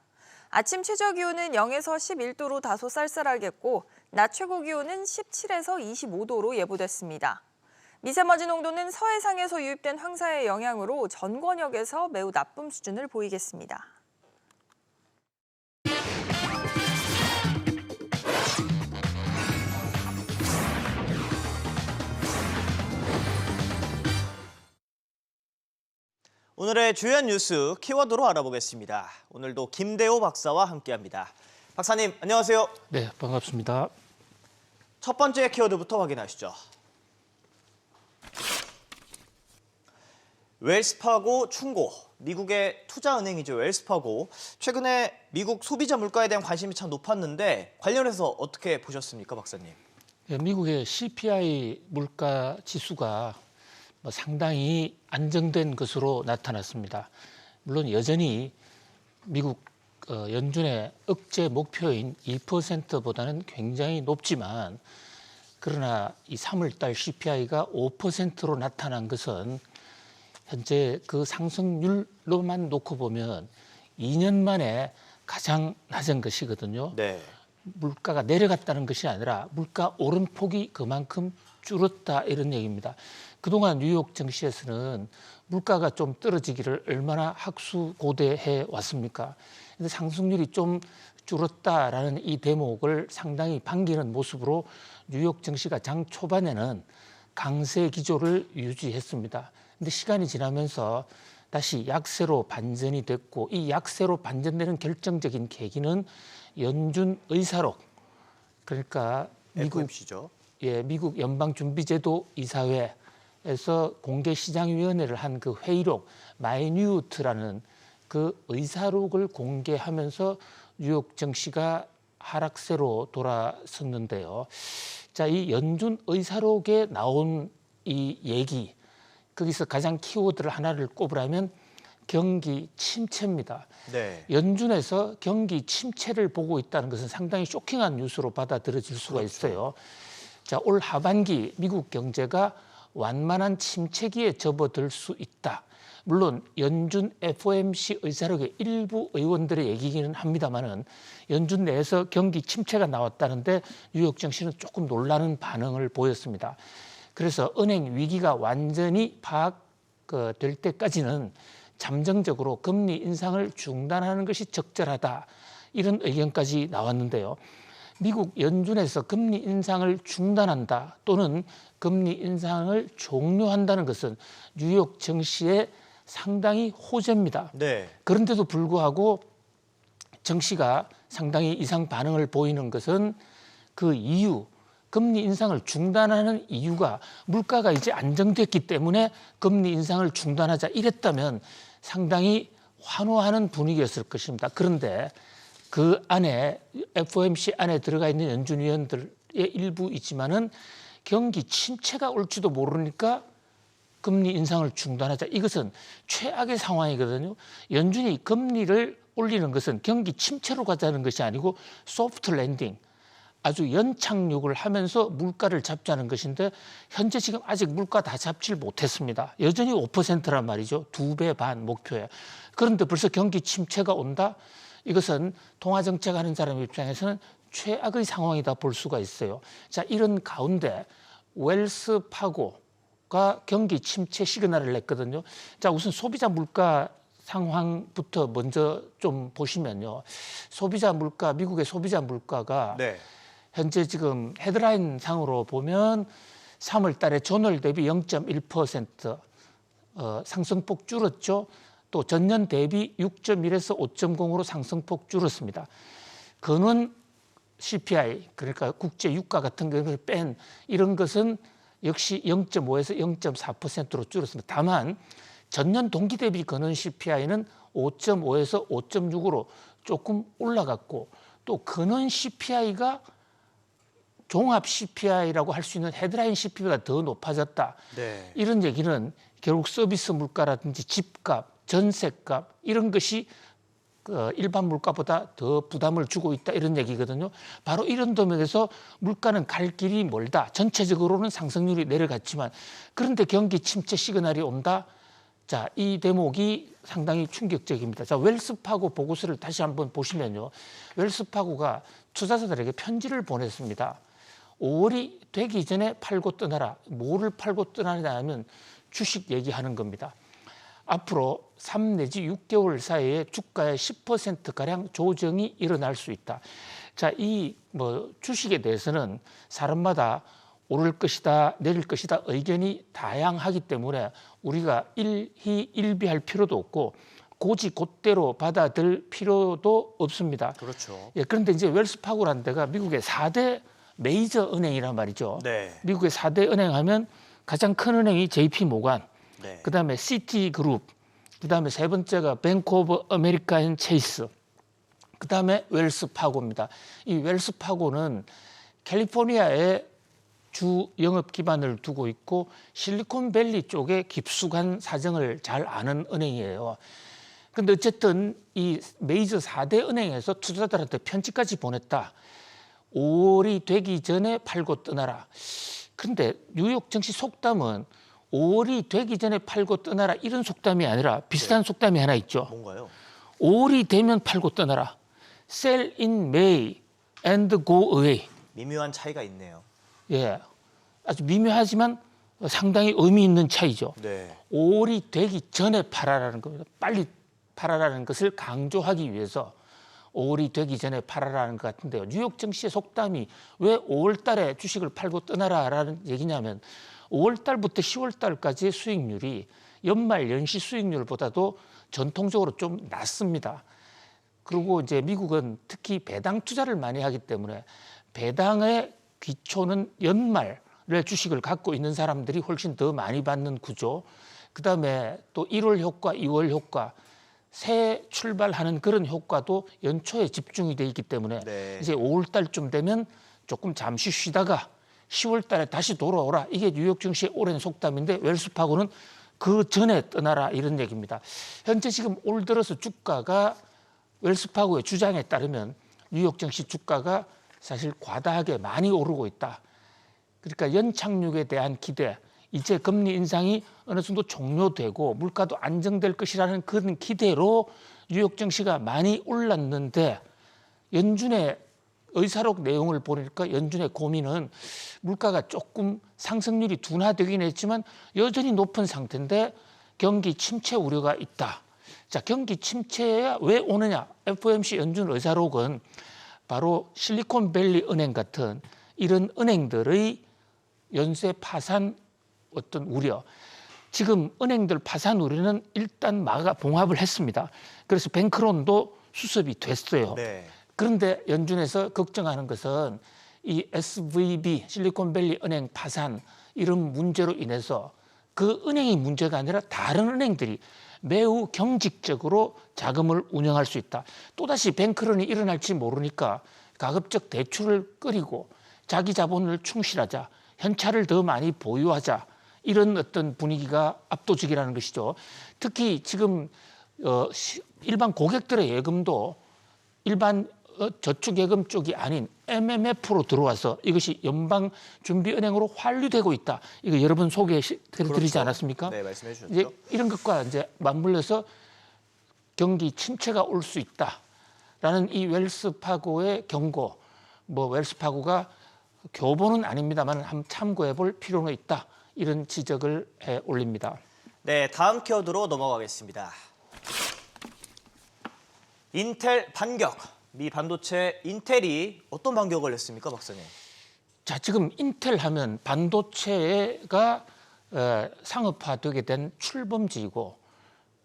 아침 최저 기온은 0에서 11도로 다소 쌀쌀하겠고 낮 최고 기온은 17에서 25도로 예보됐습니다. 미세먼지 농도는 서해상에서 유입된 황사의 영향으로 전권역에서 매우 나쁨 수준을 보이겠습니다. 오늘의 주요한 뉴스 키워드로 알아보겠습니다. 오늘도 김대호 박사와 함께합니다. 박사님, 안녕하세요. 네, 반갑습니다. 첫 번째 키워드부터 확인하시죠. 웰스파고 충고, 미국의 투자은행이죠. 웰스파고. 최근에 미국 소비자 물가에 대한 관심이 참 높았는데 관련해서 어떻게 보셨습니까, 박사님? 네, 미국의 CPI 물가 지수가 상당히 안정된 것으로 나타났습니다. 물론 여전히 미국 연준의 억제 목표인 2%보다는 굉장히 높지만 그러나 이 3월 달 CPI가 5%로 나타난 것은 현재 그 상승률로만 놓고 보면 2년 만에 가장 낮은 것이거든요. 네. 물가가 내려갔다는 것이 아니라 물가 오른 폭이 그만큼 줄었다 이런 얘기입니다. 그동안 뉴욕 증시에서는 물가가 좀 떨어지기를 얼마나 학수고대해 왔습니까? 근데 상승률이 좀 줄었다라는 이 대목을 상당히 반기는 모습으로 뉴욕 증시가 장 초반에는 강세 기조를 유지했습니다. 근데 시간이 지나면서 다시 약세로 반전이 됐고 이 약세로 반전되는 결정적인 계기는 연준 의사록, 그러니까 FOMC죠. 미국 연방준비제도 이사회에서 공개시장위원회를 한 그 회의록 마이뉴트라는 그 의사록을 공개하면서 뉴욕 증시가 하락세로 돌아섰는데요. 자, 이 연준 의사록에 나온 이 얘기, 거기서 가장 키워드를 하나를 꼽으라면 경기 침체입니다. 네. 연준에서 경기 침체를 보고 있다는 것은 상당히 쇼킹한 뉴스로 받아들여질 수가 있어요. 자, 올 하반기 미국 경제가 완만한 침체기에 접어들 수 있다. 물론 연준 FOMC 의사록의 일부 의원들의 얘기기는 합니다만은 연준 내에서 경기 침체가 나왔다는데 뉴욕 증시는 조금 놀라는 반응을 보였습니다. 그래서 은행 위기가 완전히 파악될 때까지는 잠정적으로 금리 인상을 중단하는 것이 적절하다. 이런 의견까지 나왔는데요. 미국 연준에서 금리 인상을 중단한다 또는 금리 인상을 종료한다는 것은 뉴욕 증시의 상당히 호재입니다. 네. 그런데도 불구하고 증시가 상당히 이상 반응을 보이는 것은 그 이유, 금리 인상을 중단하는 이유가 물가가 이제 안정됐기 때문에 금리 인상을 중단하자 이랬다면 상당히 환호하는 분위기였을 것입니다. 그런데 그 안에 FOMC 안에 들어가 있는 연준 위원들의 일부 있지만은 경기 침체가 올지도 모르니까 금리 인상을 중단하자. 이것은 최악의 상황이거든요. 연준이 금리를 올리는 것은 경기 침체로 가자는 것이 아니고 소프트 랜딩, 아주 연착륙을 하면서 물가를 잡자는 것인데 현재 지금 아직 물가 다 잡지를 못했습니다. 여전히 5%란 말이죠. 2배 반 목표에. 그런데 벌써 경기 침체가 온다? 이것은 통화정책하는 사람 입장에서는 최악의 상황이다 볼 수가 있어요. 자, 이런 가운데 웰스파고가 경기 침체 시그널을 냈거든요. 자, 우선 소비자 물가 상황부터 먼저 좀 보시면요. 소비자 물가, 미국의 소비자 물가가 네. 현재 지금 헤드라인 상으로 보면 3월 달에 전월 대비 0.1% 상승폭 줄었죠. 또 전년 대비 6.1에서 5.0으로 상승폭 줄었습니다. 근원 CPI, 그러니까 국제 유가 같은 것을 뺀 이런 것은 역시 0.5에서 0.4%로 줄었습니다. 다만 전년 동기 대비 근원 CPI는 5.5에서 5.6으로 조금 올라갔고 또 근원 CPI가 종합 CPI라고 할 수 있는 헤드라인 CPI보다 더 높아졌다. 네. 이런 얘기는 결국 서비스 물가라든지 집값, 전세값 이런 것이 일반 물가보다 더 부담을 주고 있다 이런 얘기거든요. 바로 이런 도면에서 물가는 갈 길이 멀다. 전체적으로는 상승률이 내려갔지만 그런데 경기 침체 시그널이 온다. 자, 이 대목이 상당히 충격적입니다. 자, 웰스파고 보고서를 다시 한번 보시면요. 웰스파고가 투자자들에게 편지를 보냈습니다. 5월이 되기 전에 팔고 떠나라. 뭐를 팔고 떠나냐 하면 주식 얘기하는 겁니다. 앞으로 3 내지 6개월 사이에 주가의 10%가량 조정이 일어날 수 있다. 자, 이 주식에 대해서는 사람마다 오를 것이다, 내릴 것이다 의견이 다양하기 때문에 우리가 일희일비할 필요도 없고 고지곧대로 받아들 필요도 없습니다. 그렇죠. 예, 그런데 이제 웰스파고라는 데가 미국의 4대 메이저 은행이란 말이죠. 네. 미국의 4대 은행 하면 가장 큰 은행이 JP 모간, 네. 그다음에 시티그룹, 그다음에 세 번째가 뱅크 오브 아메리카 앤 체이스, 그다음에 웰스파고입니다. 이 웰스파고는 캘리포니아에 주 영업 기반을 두고 있고 실리콘밸리 쪽에 깊숙한 사정을 잘 아는 은행이에요. 그런데 어쨌든 이 메이저 4대 은행에서 투자자들한테 편지까지 보냈다. 5월이 되기 전에 팔고 떠나라. 그런데 뉴욕 증시 속담은 5월이 되기 전에 팔고 떠나라 이런 속담이 아니라 비슷한 속담이 하나 있죠. 뭔가요? 5월이 되면 팔고 떠나라. Sell in May and go away. 미묘한 차이가 있네요. 예, 아주 미묘하지만 상당히 의미 있는 차이죠. 네. 5월이 되기 전에 팔아라는 겁니다. 빨리 팔아라는 것을 강조하기 위해서 5월이 되기 전에 팔아라는 것 같은데요. 뉴욕 증시의 속담이 왜 5월 달에 주식을 팔고 떠나라라는 얘기냐면 5월 달부터 10월 달까지의 수익률이 연말 연시 수익률보다도 전통적으로 좀 낮습니다. 그리고 이제 미국은 특히 배당 투자를 많이 하기 때문에 배당의 기초는 연말에 주식을 갖고 있는 사람들이 훨씬 더 많이 받는 구조. 그다음에 또 1월 효과, 2월 효과, 새 출발하는 그런 효과도 연초에 집중이 돼 있기 때문에 네. 이제 5월 달쯤 되면 조금 잠시 쉬다가 10월 달에 다시 돌아오라. 이게 뉴욕 증시의 오랜 속담인데 웰스파고는 그 전에 떠나라 이런 얘기입니다. 현재 지금 올 들어서 주가가 웰스파고의 주장에 따르면 뉴욕 증시 주가가 사실 과다하게 많이 오르고 있다. 그러니까 연착륙에 대한 기대, 이제 금리 인상이 어느 정도 종료되고 물가도 안정될 것이라는 그런 기대로 뉴욕 증시가 많이 올랐는데 연준의 의사록 내용을 보니까 연준의 고민은 물가가 조금 상승률이 둔화되긴 했지만 여전히 높은 상태인데 경기 침체 우려가 있다. 자, 경기 침체가 왜 오느냐? FOMC 연준 의사록은 바로 실리콘밸리 은행 같은 이런 은행들의 연쇄 파산 어떤 우려. 지금 은행들 파산 우려는 일단 봉합을 했습니다. 그래서 뱅크론도 수습이 됐어요. 네. 그런데 연준에서 걱정하는 것은 이 SVB, 실리콘밸리 은행 파산 이런 문제로 인해서 그 은행이 문제가 아니라 다른 은행들이 매우 경직적으로 자금을 운영할 수 있다. 또다시 뱅크런이 일어날지 모르니까 가급적 대출을 끌이고 자기 자본을 충실하자, 현찰을 더 많이 보유하자 이런 어떤 분위기가 압도적이라는 것이죠. 특히 지금 일반 고객들의 예금도 일반 저축예금 쪽이 아닌 MMF로 들어와서 이것이 연방준비은행으로 환류되고 있다. 이거 여러 번 소개해드리지 그렇죠. 않았습니까? 네, 말씀해 주셨죠. 이제 이런 것과 이제 맞물려서 경기 침체가 올 수 있다라는 이 웰스파고의 경고, 뭐 웰스파고가 교본은 아닙니다만 한번 참고해볼 필요는 있다. 이런 지적을 해 올립니다. 네, 다음 키워드로 넘어가겠습니다. 인텔 반격. 미 반도체 인텔이 어떤 반격을 했습니까, 박사님? 자, 지금 인텔 하면 반도체가 상업화되게 된 출범지이고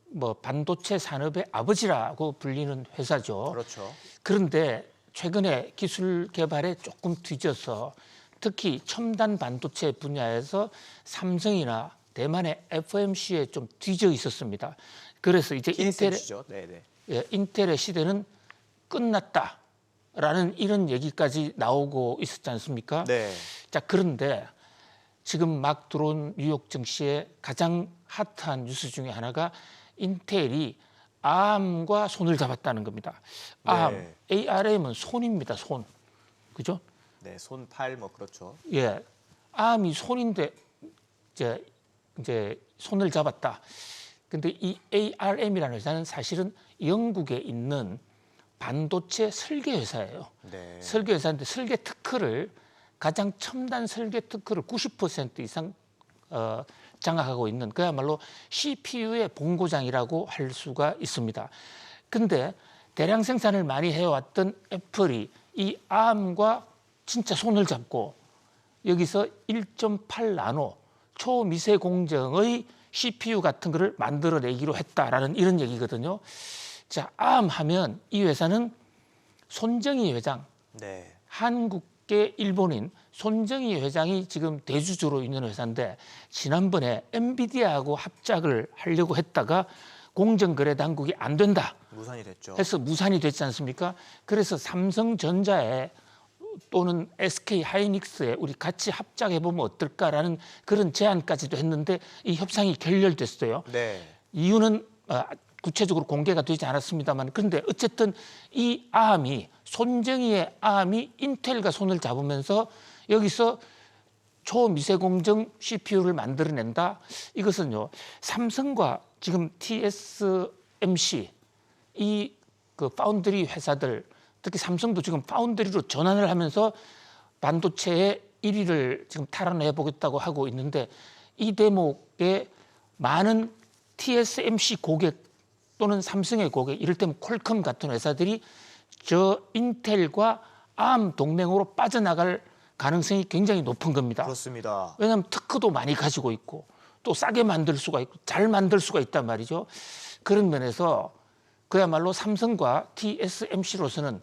뭐 반도체 산업의 아버지라고 불리는 회사죠. 그렇죠. 그런데 최근에 기술 개발에 조금 뒤져서 특히 첨단 반도체 분야에서 삼성이나 대만의 FOMC에 좀 뒤져 있었습니다. 그래서 이제 인텔의 시대는 끝났다라는 이런 얘기까지 나오고 있었지 않습니까? 네. 자, 그런데 지금 막 들어온 뉴욕 증시의 가장 핫한 뉴스 중에 하나가 인텔이 ARM과 손을 잡았다는 겁니다. ARM, 네. ARM은 손입니다. 손. 그죠? 네, 손, 팔, 뭐 그렇죠. 예. ARM이 손인데 이제 손을 잡았다. 근데 이 ARM이라는 회사는 사실은 영국에 있는 반도체 설계 회사예요. 네. 설계 회사인데 설계 특허를 가장 첨단 설계 특허를 90% 이상 장악하고 있는 그야말로 CPU의 본고장이라고 할 수가 있습니다. 근데 대량 생산을 많이 해왔던 애플이 이 ARM과 진짜 손을 잡고 여기서 1.8 나노 초미세 공정의 CPU 같은 거를 만들어내기로 했다라는 이런 얘기거든요. 자, ARM 하면 이 회사는 손정희 회장, 네. 한국계 일본인 손정희 회장이 지금 대주주로 있는 회사인데 지난번에 엔비디아하고 합작을 하려고 했다가 공정거래당국이 안 된다. 무산이 됐죠. 해서 무산이 됐지 않습니까? 그래서 삼성전자에 또는 SK 하이닉스에 우리 같이 합작해보면 어떨까라는 그런 제안까지도 했는데 이 협상이 결렬됐어요. 네. 이유는 구체적으로 공개가 되지 않았습니다만 그런데 어쨌든 이 ARM이 손정희의 ARM이 인텔과 손을 잡으면서 여기서 초미세공정 CPU를 만들어낸다. 이것은요 삼성과 지금 TSMC 이 그 파운드리 회사들 특히 삼성도 지금 파운드리로 전환을 하면서 반도체의 1위를 지금 탈환해 보겠다고 하고 있는데 이 대목에 많은 TSMC 고객 또는 삼성의 고객, 이를테면 퀄컴 같은 회사들이 저 인텔과 ARM 동맹으로 빠져나갈 가능성이 굉장히 높은 겁니다. 그렇습니다. 왜냐하면 특허도 많이 가지고 있고 또 싸게 만들 수가 있고 잘 만들 수가 있단 말이죠. 그런 면에서 그야말로 삼성과 TSMC로서는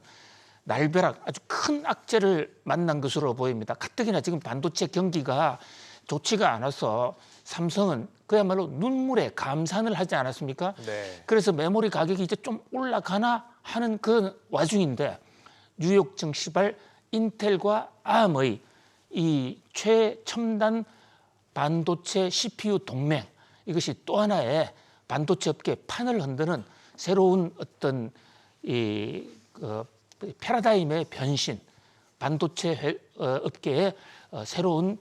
날벼락 아주 큰 악재를 만난 것으로 보입니다. 가뜩이나 지금 반도체 경기가 좋지가 않아서 삼성은 그야말로 눈물에 감산을 하지 않았습니까? 네. 그래서 메모리 가격이 이제 좀 올라가나 하는 그 와중인데 뉴욕 증시발 인텔과 ARM의 이 최첨단 반도체 CPU 동맹, 이것이 또 하나의 반도체 업계 판을 흔드는 새로운 어떤 패러다임의 변신, 반도체 업계의 새로운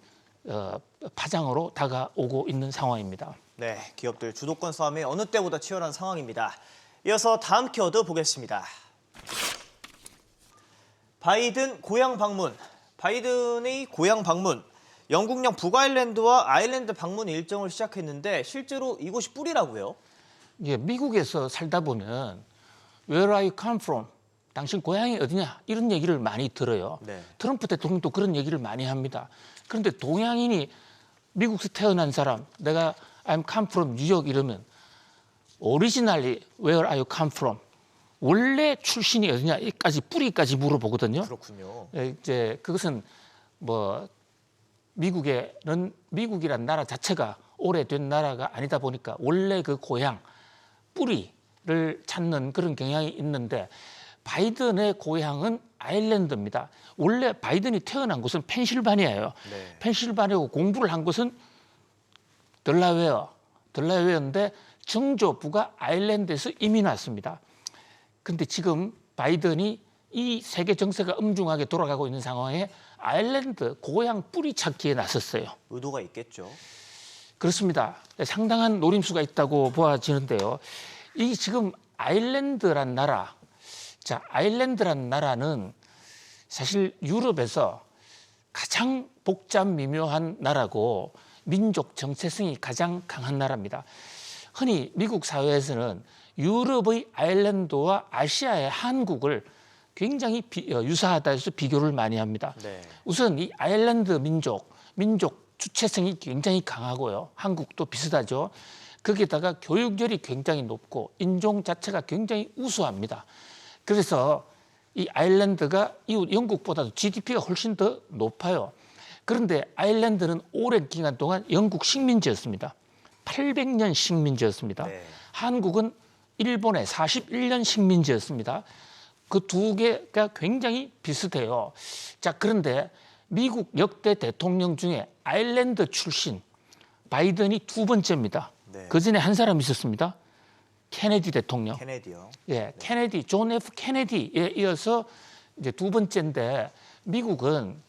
파장으로 다가오고 있는 상황입니다. 네, 기업들 주도권 싸움이 어느 때보다 치열한 상황입니다. 이어서 다음 키워드 보겠습니다. 바이든 고향 방문. 바이든의 고향 방문. 영국령 북아일랜드와 아일랜드 방문 일정을 시작했는데 실제로 이곳이 뿌리라고요? 예, 미국에서 살다 보면 Where are you come from? 당신 고향이 어디냐? 이런 얘기를 많이 들어요. 네. 트럼프 대통령도 그런 얘기를 많이 합니다. 그런데 동양인이 미국에서 태어난 사람, 내가 I'm come from 뉴욕 이러면 Originally where are you come from? 원래 출신이 어디냐까지 뿌리까지 물어보거든요. 그렇군요. 예, 이제 그것은 뭐 미국이란 나라 자체가 오래된 나라가 아니다 보니까 원래 그 고향 뿌리를 찾는 그런 경향이 있는데 바이든의 고향은 아일랜드입니다. 원래 바이든이 태어난 곳은 펜실바니아예요. 네. 펜실바니아고 공부를 한 곳은 델라웨어인데 정조부가 아일랜드에서 이민 왔습니다. 그런데 지금 바이든이 이 세계 정세가 엄중하게 돌아가고 있는 상황에 아일랜드 고향 뿌리 찾기에 나섰어요. 의도가 있겠죠. 그렇습니다. 상당한 노림수가 있다고 보아지는데요. 이 지금 아일랜드란 나라, 자, 아일랜드란 나라는 사실 유럽에서 가장 복잡 미묘한 나라고 민족 정체성이 가장 강한 나라입니다. 흔히 미국 사회에서는 유럽의 아일랜드와 아시아의 한국을 굉장히 유사하다 해서 비교를 많이 합니다. 네. 우선 이 아일랜드 민족 주체성이 굉장히 강하고요. 한국도 비슷하죠. 거기에다가 교육열이 굉장히 높고 인종 자체가 굉장히 우수합니다. 그래서 이 아일랜드가 이웃 영국보다도 GDP가 훨씬 더 높아요. 그런데 아일랜드는 오랜 기간 동안 영국 식민지였습니다. 800년 식민지였습니다. 네. 한국은 일본의 41년 식민지였습니다. 그 두 개가 굉장히 비슷해요. 자, 그런데 미국 역대 대통령 중에 아일랜드 출신 바이든이 두 번째입니다. 네. 그 전에 한 사람 있었습니다. 케네디 대통령. 케네디요. 예, 케네디, 존 F. 케네디에 이어서 이제 두 번째인데 미국은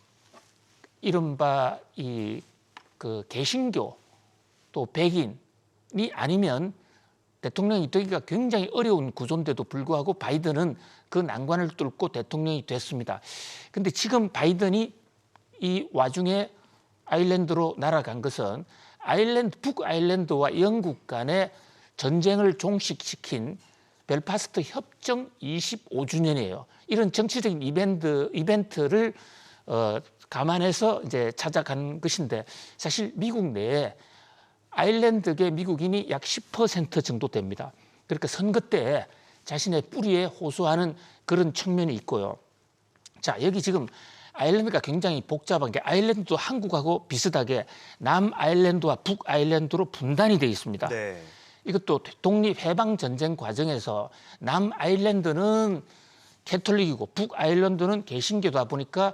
이른바 그 개신교 또 백인이 아니면 대통령이 되기가 굉장히 어려운 구조인데도 불구하고 바이든은 그 난관을 뚫고 대통령이 됐습니다. 근데 지금 바이든이 이 와중에 아일랜드로 날아간 것은 북아일랜드와 영국 간의 전쟁을 종식시킨 벨파스트 협정 25주년이에요. 이런 정치적인 이벤트를 감안해서 이제 찾아간 것인데 사실 미국 내에 아일랜드계 미국인이 약 10% 정도 됩니다. 그러니까 선거 때 자신의 뿌리에 호소하는 그런 측면이 있고요. 자, 여기 지금 아일랜드가 굉장히 복잡한 게 아일랜드도 한국하고 비슷하게 남아일랜드와 북아일랜드로 분단이 되어 있습니다. 네. 이것도 독립해방전쟁 과정에서 남아일랜드는 캐톨릭이고 북아일랜드는 개신교다 보니까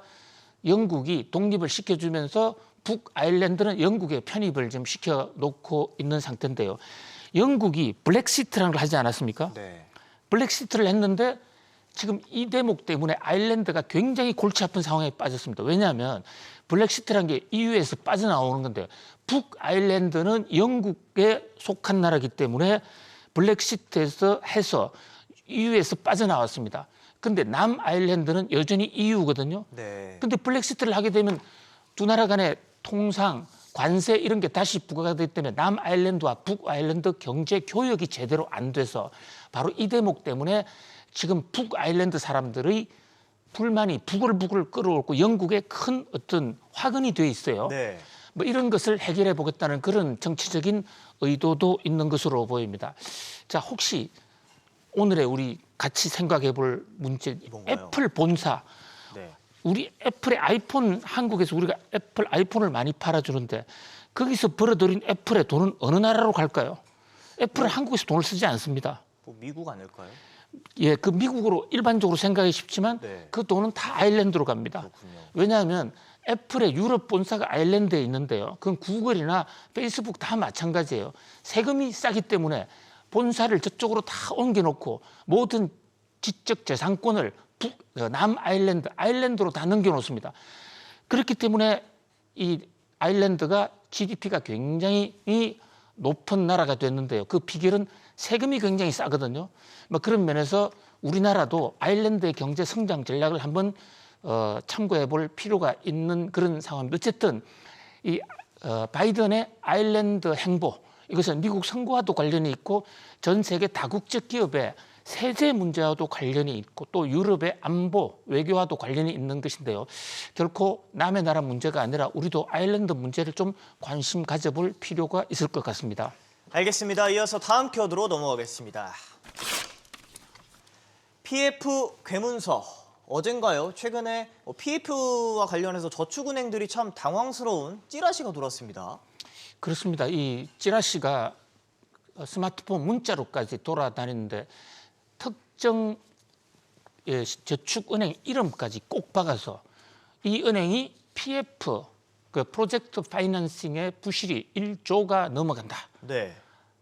영국이 독립을 시켜주면서 북아일랜드는 영국에 편입을 좀 시켜놓고 있는 상태인데요. 영국이 블랙시트라는 걸 하지 않았습니까? 네. 블랙시트를 했는데 지금 이 대목 때문에 아일랜드가 굉장히 골치 아픈 상황에 빠졌습니다. 왜냐하면 블랙시트라는 게 EU에서 빠져나오는 건데 북아일랜드는 영국에 속한 나라이기 때문에 블랙시트에서 해서 EU에서 빠져나왔습니다. 근데 남아일랜드는 여전히 EU거든요. 네. 근데 블랙시트를 하게 되면 두 나라 간의 통상 관세 이런 게 다시 부과가 되기 때문에 남아일랜드와 북아일랜드 경제 교역이 제대로 안 돼서 바로 이 대목 때문에 지금 북아일랜드 사람들의 불만이 부글부글 끓어오고 영국에 큰 어떤 화근이 돼 있어요. 네. 뭐 이런 것을 해결해 보겠다는 그런 정치적인 의도도 있는 것으로 보입니다. 자, 혹시 오늘의 우리 같이 생각해 볼 문제, 뭔가요? 애플 본사. 네. 우리 애플의 아이폰, 한국에서 우리가 애플 아이폰을 많이 팔아주는데 거기서 벌어들인 애플의 돈은 어느 나라로 갈까요? 애플은 한국에서 돈을 쓰지 않습니다. 뭐 미국 아닐까요? 예, 그 미국으로 일반적으로 생각이 쉽지만 네. 그 돈은 다 아일랜드로 갑니다. 그렇군요. 왜냐하면 애플의 유럽 본사가 아일랜드에 있는데요. 그건 구글이나 페이스북 다 마찬가지예요. 세금이 싸기 때문에 본사를 저쪽으로 다 옮겨놓고 모든 지적 재산권을 남아일랜드, 아일랜드로 다 넘겨놓습니다. 그렇기 때문에 이 아일랜드가 GDP가 굉장히 높은 나라가 됐는데요. 그 비결은 세금이 굉장히 싸거든요. 뭐 그런 면에서 우리나라도 아일랜드의 경제 성장 전략을 한번 참고해 볼 필요가 있는 그런 상황입니다. 어쨌든 이 바이든의 아일랜드 행보, 이것은 미국 선거와도 관련이 있고 전 세계 다국적 기업의 세제 문제와도 관련이 있고 또 유럽의 안보, 외교와도 관련이 있는 것인데요. 결코 남의 나라 문제가 아니라 우리도 아일랜드 문제를 좀 관심 가져볼 필요가 있을 것 같습니다. 알겠습니다. 이어서 다음 키워드로 넘어가겠습니다. PF 괴문서. 어젠가요? 최근에 PF와 관련해서 저축은행들이 참 당황스러운 찌라시가 돌았습니다. 그렇습니다. 이 찌라시가 스마트폰 문자로까지 돌아다니는데 특정 저축은행 이름까지 꼭 박아서 이 은행이 PF, 그 프로젝트 파이낸싱의 부실이 1조가 넘어간다. 네.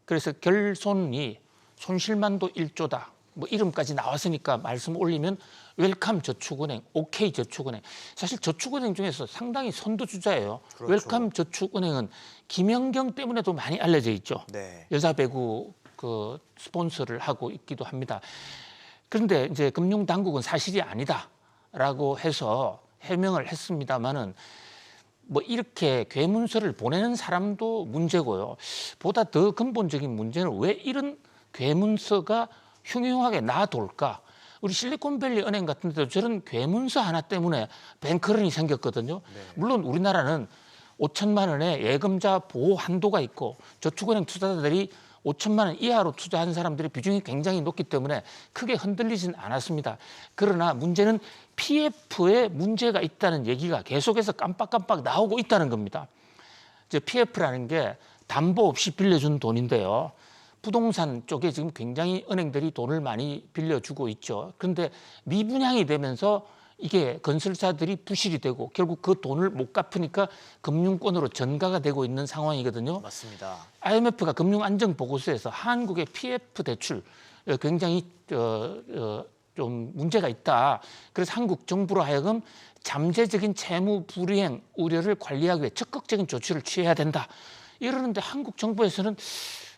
그래서 결손이 손실만도 1조다. 뭐 이름까지 나왔으니까 말씀 올리면 웰컴 저축은행, OK 저축은행. 사실 저축은행 중에서 상당히 선두주자예요. 그렇죠. 웰컴 저축은행은 김연경 때문에도 많이 알려져 있죠. 네. 여자 배구 그 스폰서를 하고 있기도 합니다. 그런데 이제 금융당국은 사실이 아니다라고 해서 해명을 했습니다마는 뭐 이렇게 괴문서를 보내는 사람도 문제고요. 보다 더 근본적인 문제는 왜 이런 괴문서가 흉흉하게 나돌까? 우리 실리콘밸리 은행 같은 데도 저런 괴문서 하나 때문에 뱅크런이 생겼거든요. 네. 물론 우리나라는 5천만 원의 예금자 보호 한도가 있고 저축은행 투자자들이 5천만 원 이하로 투자한 사람들의 비중이 굉장히 높기 때문에 크게 흔들리진 않았습니다. 그러나 문제는 PF에 문제가 있다는 얘기가 계속해서 깜빡깜빡 나오고 있다는 겁니다. 이제 PF라는 게 담보 없이 빌려준 돈인데요. 부동산 쪽에 지금 굉장히 은행들이 돈을 많이 빌려주고 있죠. 그런데 미분양이 되면서 이게 건설사들이 부실이 되고 결국 그 돈을 못 갚으니까 금융권으로 전가가 되고 있는 상황이거든요. 맞습니다. IMF가 금융안정보고서에서 한국의 PF 대출 굉장히 좀 문제가 있다. 그래서 한국 정부로 하여금 잠재적인 채무 불이행 우려를 관리하기 위해 적극적인 조치를 취해야 된다. 이러는데 한국 정부에서는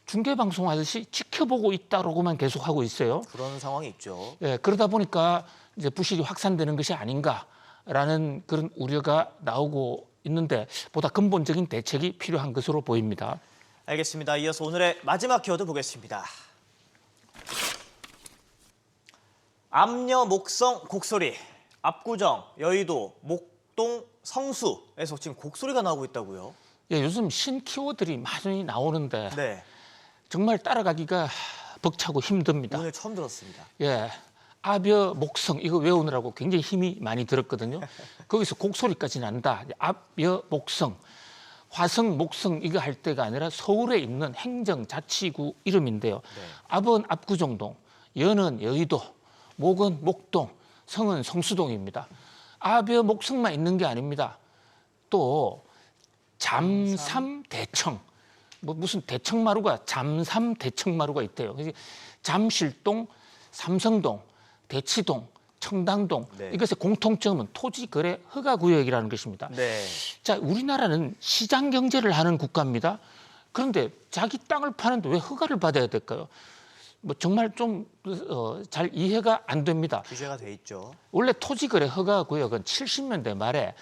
중계방송하듯이 지켜보고 있다라고만 계속하고 있어요. 그런 상황이 있죠. 예, 그러다 보니까 이제 부실이 확산되는 것이 아닌가라는 그런 우려가 나오고 있는데 보다 근본적인 대책이 필요한 것으로 보입니다. 알겠습니다. 이어서 오늘의 마지막 키워드 보겠습니다. 압려 목성 곡소리. 압구정, 여의도, 목동, 성수에서 지금 곡소리가 나오고 있다고요? 예, 요즘 신키워드들이 많이 나오는데 네. 정말 따라가기가 벅차고 힘듭니다. 오늘 처음 들었습니다. 예, 압여 목성 이거 외우느라고 굉장히 힘이 많이 들었거든요. 거기서 곡소리까지 난다. 압여 목성, 화성, 목성 이거 할 때가 아니라 서울에 있는 행정자치구 이름인데요. 네. 압은 압구정동, 여는 여의도, 목은 목동, 성은 성수동입니다. 압여 목성만 있는 게 아닙니다. 또 잠삼 대청, 뭐 무슨 대청마루가 잠삼 대청마루가 있대요. 잠실동, 삼성동, 대치동, 청담동 네. 이것의 공통점은 토지거래 허가구역이라는 것입니다. 네. 자, 우리나라는 시장 경제를 하는 국가입니다. 그런데 자기 땅을 파는데 왜 허가를 받아야 될까요? 뭐 정말 좀 잘 이해가 안 됩니다. 규제가 돼 있죠. 원래 토지거래 허가구역은 70년대 말에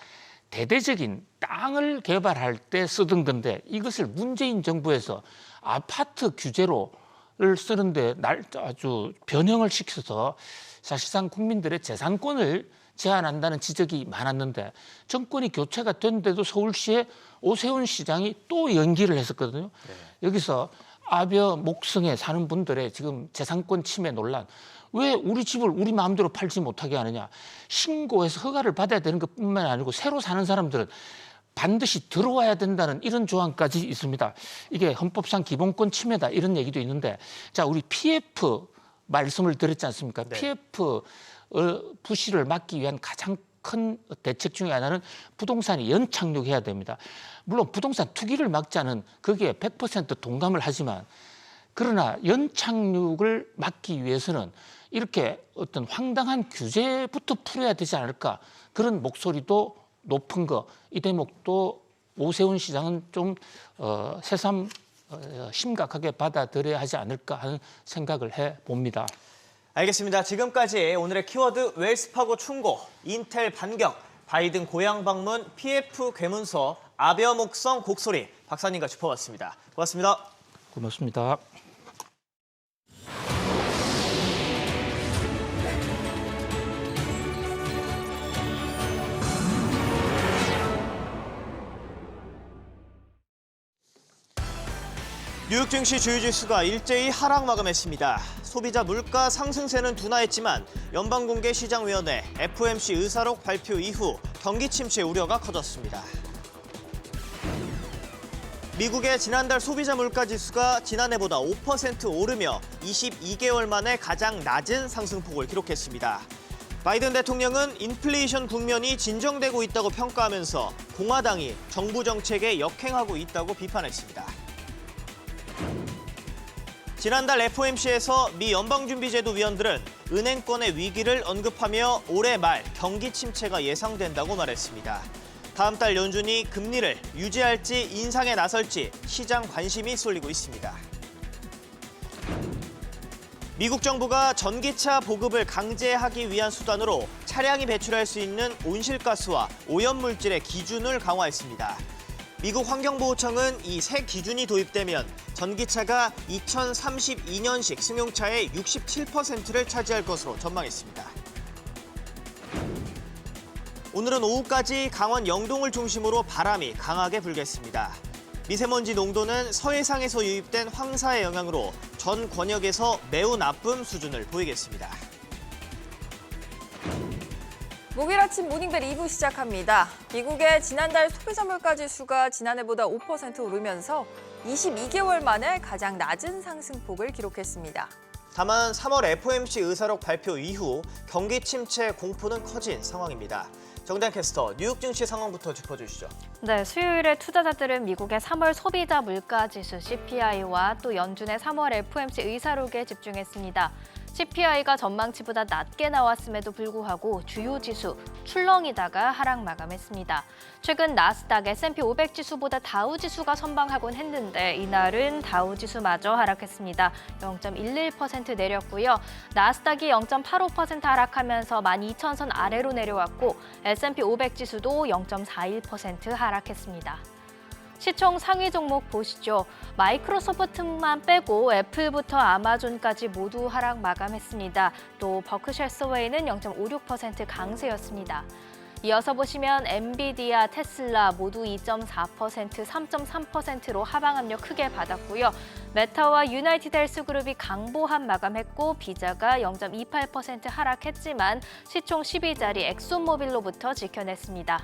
대대적인 땅을 개발할 때 쓰던 건데 이것을 문재인 정부에서 아파트 규제로를 쓰는데 아주 변형을 시켜서 사실상 국민들의 재산권을 제한한다는 지적이 많았는데 정권이 교체가 됐는데도 서울시의 오세훈 시장이 또 연기를 했었거든요. 여기서 아벼 목성에 사는 분들의 지금 재산권 침해 논란, 왜 우리 집을 우리 마음대로 팔지 못하게 하느냐. 신고해서 허가를 받아야 되는 것뿐만 아니고 새로 사는 사람들은 반드시 들어와야 된다는 이런 조항까지 있습니다. 이게 헌법상 기본권 침해다 이런 얘기도 있는데, 자, 우리 PF 말씀을 드렸지 않습니까? 네. PF 부실을 막기 위한 가장 큰 대책 중에 하나는 부동산이 연착륙해야 됩니다. 물론 부동산 투기를 막자는 거기에 100% 동감을 하지만, 그러나 연착륙을 막기 위해서는 이렇게 어떤 황당한 규제부터 풀어야 되지 않을까, 그런 목소리도 높은 거. 이 대목도 오세훈 시장은 좀 새삼 심각하게 받아들여야 하지 않을까 하는 생각을 해봅니다. 알겠습니다. 지금까지 오늘의 키워드 웰스파고 충고, 인텔 반격, 바이든 고향 방문, PF 괴문서, 아벼 목성 곡소리 박사님과 짚어봤습니다. 고맙습니다. 고맙습니다. 뉴욕 증시 주요 지수가 일제히 하락 마감했습니다. 소비자 물가 상승세는 둔화했지만 연방공개시장위원회 FOMC 의사록 발표 이후 경기 침체 우려가 커졌습니다. 미국의 지난달 소비자 물가 지수가 지난해보다 5% 오르며 22개월 만에 가장 낮은 상승폭을 기록했습니다. 바이든 대통령은 인플레이션 국면이 진정되고 있다고 평가하면서 공화당이 정부 정책에 역행하고 있다고 비판했습니다. 지난달 FOMC에서 미 연방준비제도 위원들은 은행권의 위기를 언급하며 올해 말 경기 침체가 예상된다고 말했습니다. 다음 달 연준이 금리를 유지할지 인상에 나설지 시장 관심이 쏠리고 있습니다. 미국 정부가 전기차 보급을 강제하기 위한 수단으로 차량이 배출할 수 있는 온실가스와 오염물질의 기준을 강화했습니다. 미국 환경보호청은 이 새 기준이 도입되면 전기차가 2032년식 승용차의 67%를 차지할 것으로 전망했습니다. 오늘은 오후까지 강원 영동을 중심으로 바람이 강하게 불겠습니다. 미세먼지 농도는 서해상에서 유입된 황사의 영향으로 전 권역에서 매우 나쁨 수준을 보이겠습니다. 목요일 아침 모닝벨 2부 시작합니다. 미국의 지난달 소비자 물가 지수가 지난해보다 5% 오르면서 22개월 만에 가장 낮은 상승폭을 기록했습니다. 다만 3월 FOMC 의사록 발표 이후 경기 침체 공포는 커진 상황입니다. 정단 캐스터, 뉴욕 증시 상황부터 짚어주시죠. 네, 수요일에 투자자들은 미국의 3월 소비자 물가 지수 CPI와 또 연준의 3월 FOMC 의사록에 집중했습니다. CPI가 전망치보다 낮게 나왔음에도 불구하고 주요 지수 출렁이다가 하락 마감했습니다. 최근 나스닥, S&P 500 지수보다 다우 지수가 선방하곤 했는데 이날은 다우 지수마저 하락했습니다. 0.11% 내렸고요. 나스닥이 0.85% 하락하면서 12,000선 아래로 내려왔고 S&P 500 지수도 0.41% 하락했습니다. 시총 상위 종목 보시죠. 마이크로소프트만 빼고 애플부터 아마존까지 모두 하락 마감했습니다. 또 버크셔 서웨이는 0.56% 강세였습니다. 이어서 보시면 엔비디아, 테슬라 모두 2.4%, 3.3%로 하방 압력 크게 받았고요. 메타와 유나이티드 헬스그룹이 강보합 마감했고 비자가 0.28% 하락했지만 시총 10위짜리 엑소모빌로부터 지켜냈습니다.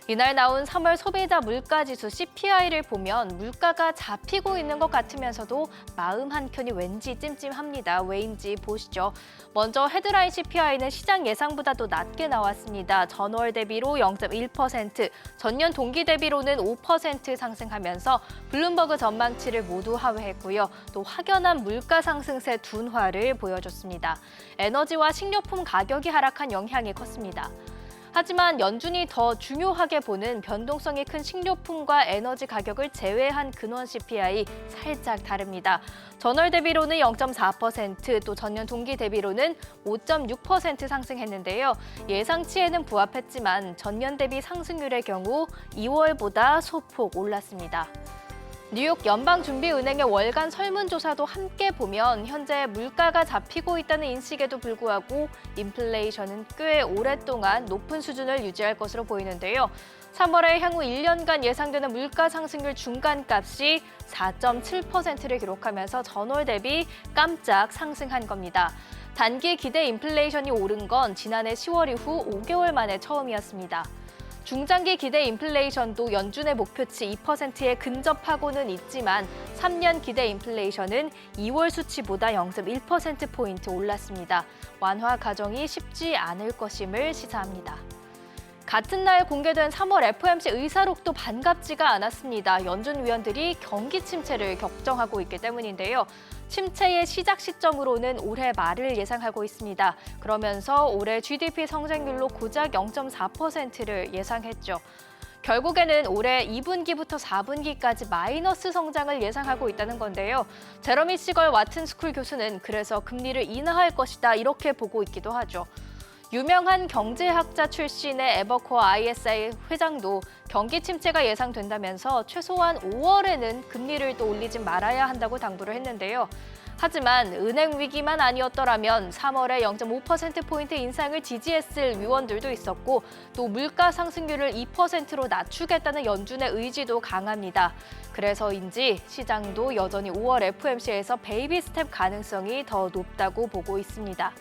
이날 나온 3월 소비자 물가지수 CPI를 보면 물가가 잡히고 있는 것 같으면서도 마음 한켠이 왠지 찜찜합니다. 왜인지 보시죠. 먼저 헤드라인 CPI는 시장 예상보다도 낮게 나왔습니다. 전월 대비로 0.1%, 전년 동기 대비로는 5% 상승하면서 블룸버그 전망치를 모두 하회했고요. 또 확연한 물가 상승세 둔화를 보여줬습니다. 에너지와 식료품 가격이 하락한 영향이 컸습니다. 하지만 연준이 더 중요하게 보는 변동성이 큰 식료품과 에너지 가격을 제외한 근원 CPI 살짝 다릅니다. 전월 대비로는 0.4%, 또 전년 동기 대비로는 5.6% 상승했는데요. 예상치에는 부합했지만 전년 대비 상승률의 경우 2월보다 소폭 올랐습니다. 뉴욕 연방준비은행의 월간 설문조사도 함께 보면 현재 물가가 잡히고 있다는 인식에도 불구하고 인플레이션은 꽤 오랫동안 높은 수준을 유지할 것으로 보이는데요. 3월에 향후 1년간 예상되는 물가 상승률 중간값이 4.7%를 기록하면서 전월 대비 깜짝 상승한 겁니다. 단기 기대 인플레이션이 오른 건 지난해 10월 이후 5개월 만에 처음이었습니다. 중장기 기대 인플레이션도 연준의 목표치 2%에 근접하고는 있지만 3년 기대 인플레이션은 2월 수치보다 0.1%포인트 올랐습니다. 완화 과정이 쉽지 않을 것임을 시사합니다. 같은 날 공개된 3월 FOMC 의사록도 반갑지가 않았습니다. 연준 위원들이 경기 침체를 걱정하고 있기 때문인데요. 침체의 시작 시점으로는 올해 말을 예상하고 있습니다. 그러면서 올해 GDP 성장률로 고작 0.4%를 예상했죠. 결국에는 올해 2분기부터 4분기까지 마이너스 성장을 예상하고 있다는 건데요. 제러미 시걸 와튼스쿨 교수는 그래서 금리를 인하할 것이다 이렇게 보고 있기도 하죠. 유명한 경제학자 출신의 에버코어 ISI 회장도 경기 침체가 예상된다면서 최소한 5월에는 금리를 또 올리지 말아야 한다고 당부를 했는데요. 하지만 은행 위기만 아니었더라면 3월에 0.5%포인트 인상을 지지했을 위원들도 있었고 또 물가 상승률을 2%로 낮추겠다는 연준의 의지도 강합니다. 그래서인지 시장도 여전히 5월 FOMC에서 베이비 스텝 가능성이 더 높다고 보고 있습니다.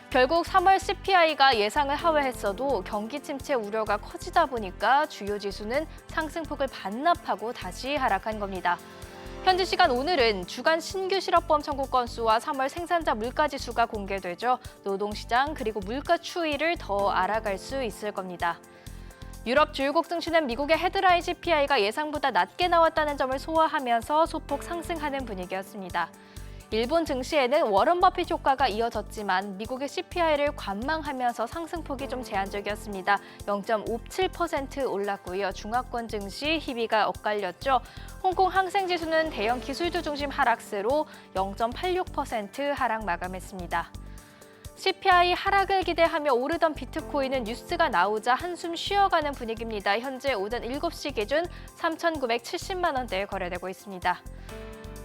결국 3월 CPI가 예상을 하회했어도 경기 침체 우려가 커지다 보니까 주요 지수는 상승폭을 반납하고 다시 하락한 겁니다. 현지 시간 오늘은 주간 신규 실업보험 청구 건수와 3월 생산자 물가지수가 공개되죠. 노동시장 그리고 물가 추이를 더 알아갈 수 있을 겁니다. 유럽 주요국 증시는 미국의 헤드라인 CPI가 예상보다 낮게 나왔다는 점을 소화하면서 소폭 상승하는 분위기였습니다. 일본 증시에는 워런 버핏 효과가 이어졌지만 미국의 CPI를 관망하면서 상승폭이 좀 제한적이었습니다. 0.57% 올랐고요. 중화권 증시 희비가 엇갈렸죠. 홍콩 항생지수는 대형 기술주 중심 하락세로 0.86% 하락 마감했습니다. CPI 하락을 기대하며 오르던 비트코인은 뉴스가 나오자 한숨 쉬어가는 분위기입니다. 현재 오전 7시 기준 3,970만 원대에 거래되고 있습니다.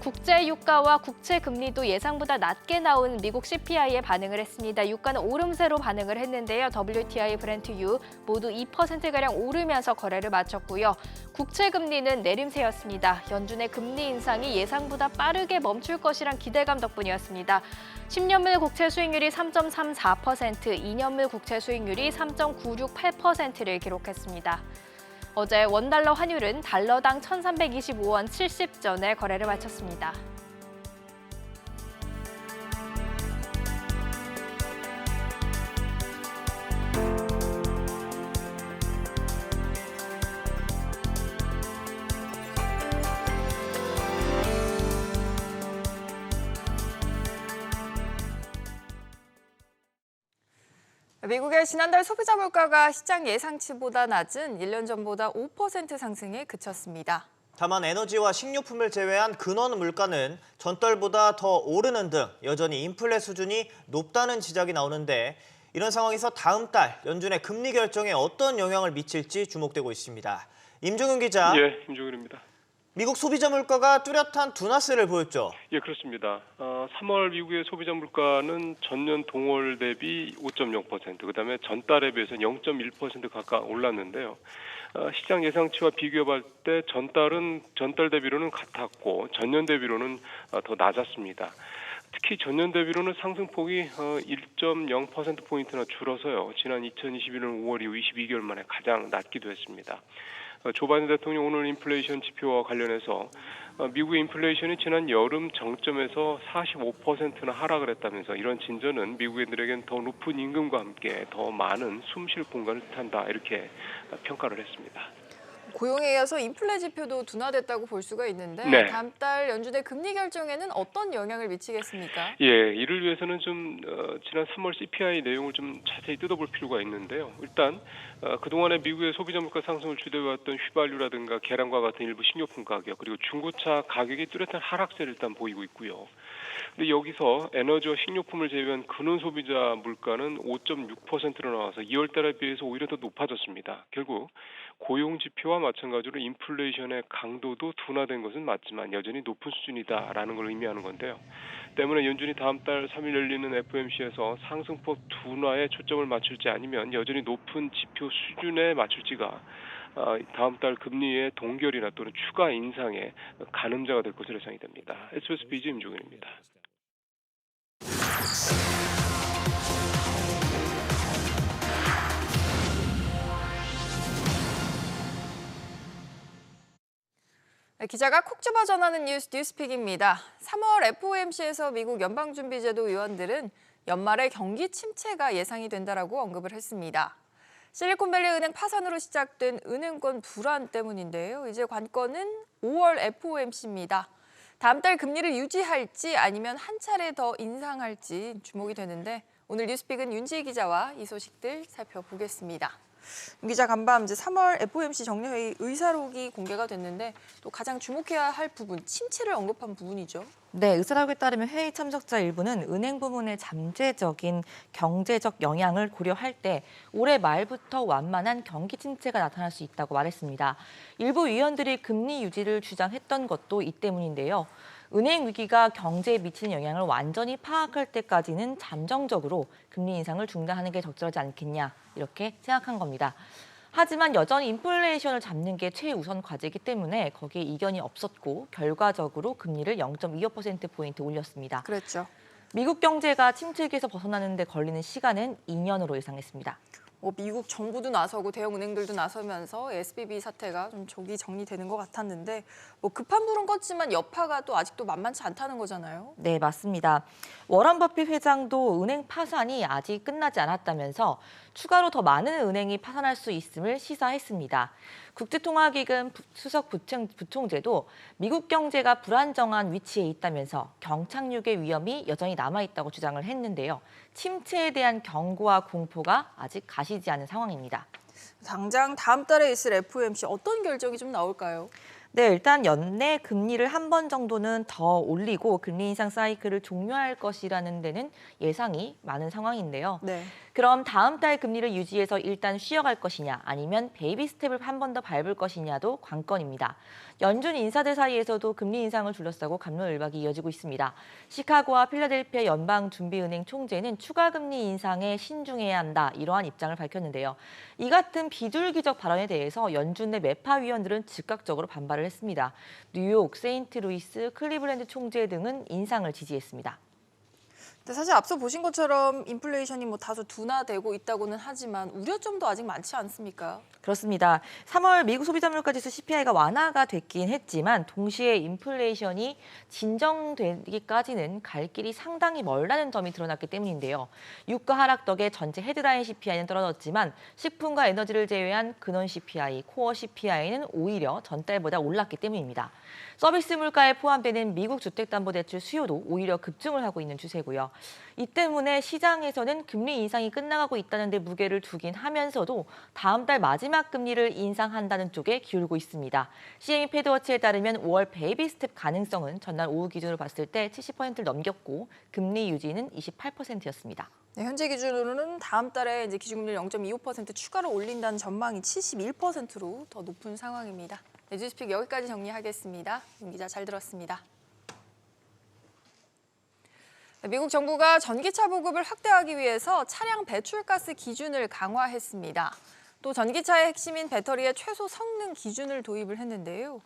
국제 유가와 국채 금리도 예상보다 낮게 나온 미국 CPI에 반응을 했습니다. 유가는 오름세로 반응을 했는데요. WTI, 브렌트유 모두 2%가량 오르면서 거래를 마쳤고요. 국채 금리는 내림세였습니다. 연준의 금리 인상이 예상보다 빠르게 멈출 것이란 기대감 덕분이었습니다. 10년물 국채 수익률이 3.34%, 2년물 국채 수익률이 3.968%를 기록했습니다. 어제 원달러 환율은 달러당 1,325원 70전에 거래를 마쳤습니다. 미국의 지난달 소비자 물가가 시장 예상치보다 낮은 1년 전보다 5% 상승에 그쳤습니다. 다만 에너지와 식료품을 제외한 근원 물가는 전달보다 더 오르는 등 여전히 인플레 수준이 높다는 지적이 나오는데 이런 상황에서 다음 달 연준의 금리 결정에 어떤 영향을 미칠지 주목되고 있습니다. 임종윤 기자. 예, 임종윤입니다. 미국 소비자 물가가 뚜렷한 둔화세를 보였죠. 예, 그렇습니다. 3월 미국의 소비자 물가는 전년 동월 대비 5.0%, 그다음에 전달에 비해서 0.1% 가까이 올랐는데요. 시장 예상치와 비교해볼 때 전달 대비로는 같았고 전년 대비로는 더 낮았습니다. 특히 전년 대비로는 상승폭이 1.0%포인트나 줄어서요. 지난 2021년 5월 이후 22개월 만에 가장 낮기도 했습니다. 조 바이든 대통령 오늘 인플레이션 지표와 관련해서 미국의 인플레이션이 지난 여름 정점에서 45%나 하락을 했다면서 이런 진전은 미국인들에겐 더 높은 임금과 함께 더 많은 숨 쉴 공간을 뜻한다 이렇게 평가를 했습니다. 고용에 이어서 인플레 지표도 둔화됐다고 볼 수가 있는데 네. 다음 달 연준의 금리 결정에는 어떤 영향을 미치겠습니까? 예, 이를 위해서는 좀 지난 3월 CPI 내용을 좀 자세히 뜯어볼 필요가 있는데요. 일단 그동안에 미국의 소비자 물가 상승을 주도해왔던 휘발유라든가 계란과 같은 일부 식료품 가격 그리고 중고차 가격이 뚜렷한 하락세를 일단 보이고 있고요. 근데 여기서 에너지와 식료품을 제외한 근원 소비자 물가는 5.6%로 나와서 2월 달에 비해서 오히려 더 높아졌습니다. 결국 고용 지표와 마찬가지로 인플레이션의 강도도 둔화된 것은 맞지만 여전히 높은 수준이다라는 걸 의미하는 건데요. 때문에 연준이 다음 달 3일 열리는 FOMC에서 상승폭 둔화에 초점을 맞출지 아니면 여전히 높은 지표 수준에 맞출지가 다음 달 금리의 동결이나 또는 추가 인상의 가늠자가 될 것으로 예상이 됩니다. SBS BJ 임종현입니다. 기자가 콕 집어 전하는 뉴스픽입니다. 3월 FOMC에서 미국 연방준비제도 의원들은 연말에 경기 침체가 예상이 된다라고 언급을 했습니다. 실리콘밸리 은행 파산으로 시작된 은행권 불안 때문인데요. 이제 관건은 5월 FOMC입니다. 다음 달 금리를 유지할지 아니면 한 차례 더 인상할지 주목이 되는데 오늘 뉴스픽은 윤지희 기자와 이 소식들 살펴보겠습니다. 윤 기자, 간밤 이제 3월 FOMC 정례회의 의사록이 공개가 됐는데 또 가장 주목해야 할 부분, 침체를 언급한 부분이죠. 네, 의사록에 따르면 회의 참석자 일부는 은행 부문의 잠재적인 경제적 영향을 고려할 때 올해 말부터 완만한 경기 침체가 나타날 수 있다고 말했습니다. 일부 위원들이 금리 유지를 주장했던 것도 이 때문인데요. 은행 위기가 경제에 미치는 영향을 완전히 파악할 때까지는 잠정적으로 금리 인상을 중단하는 게 적절하지 않겠냐 이렇게 생각한 겁니다. 하지만 여전히 인플레이션을 잡는 게 최우선 과제이기 때문에 거기에 이견이 없었고 결과적으로 금리를 0.25%포인트 올렸습니다. 그랬죠. 미국 경제가 침체기에서 벗어나는 데 걸리는 시간은 2년으로 예상했습니다. 미국 정부도 나서고 대형 은행들도 나서면서 SVB 사태가 좀 조기 정리되는 것 같았는데 급한 불은 껐지만 여파가 또 아직도 만만치 않다는 거잖아요. 네, 맞습니다. 워런 버핏 회장도 은행 파산이 아직 끝나지 않았다면서 추가로 더 많은 은행이 파산할 수 있음을 시사했습니다. 국제통화기금 수석 부총재도 미국 경제가 불안정한 위치에 있다면서 경착륙의 위험이 여전히 남아있다고 주장을 했는데요. 침체에 대한 경고와 공포가 아직 가시지 않은 상황입니다. 당장 다음 달에 있을 FOMC 어떤 결정이 좀 나올까요? 네, 일단 연내 금리를 한 번 정도는 더 올리고 금리 인상 사이클을 종료할 것이라는 데는 예상이 많은 상황인데요. 네. 그럼 다음 달 금리를 유지해서 일단 쉬어갈 것이냐 아니면 베이비 스텝을 한 번 더 밟을 것이냐도 관건입니다. 연준 인사들 사이에서도 금리 인상을 둘러싸고 갑론을박이 이어지고 있습니다. 시카고와 필라델피아 연방준비은행 총재는 추가 금리 인상에 신중해야 한다 이러한 입장을 밝혔는데요. 이 같은 비둘기적 발언에 대해서 연준 내 매파 위원들은 즉각적으로 반발을 했습니다. 뉴욕, 세인트루이스, 클리블랜드 총재 등은 인상을 지지했습니다. 근데 사실 앞서 보신 것처럼 인플레이션이 다소 둔화되고 있다고는 하지만 우려점도 아직 많지 않습니까? 그렇습니다. 3월 미국 소비자 물가지수 CPI가 완화가 됐긴 했지만 동시에 인플레이션이 진정되기까지는 갈 길이 상당히 멀다는 점이 드러났기 때문인데요. 유가 하락 덕에 전체 헤드라인 CPI는 떨어졌지만 식품과 에너지를 제외한 근원 CPI, 코어 CPI는 오히려 전달보다 올랐기 때문입니다. 서비스 물가에 포함되는 미국 주택담보대출 수요도 오히려 급증을 하고 있는 추세고요. 이 때문에 시장에서는 금리 인상이 끝나가고 있다는 데 무게를 두긴 하면서도 다음 달 마지막 금리를 인상한다는 쪽에 기울고 있습니다. CME 패드워치에 따르면 5월 베이비 스텝 가능성은 전날 오후 기준으로 봤을 때 70%를 넘겼고 금리 유지는 28%였습니다. 네, 현재 기준으로는 다음 달에 이제 기준금리를 0.25% 추가로 올린다는 전망이 71%로 더 높은 상황입니다. 네, 뉴스픽 여기까지 정리하겠습니다. 윤 기자 잘 들었습니다. 미국 정부가 전기차 보급을 확대하기 위해서 차량 배출가스 기준을 강화했습니다. 또 전기차의 핵심인 배터리의 최소 성능 기준을 도입을 했는데요.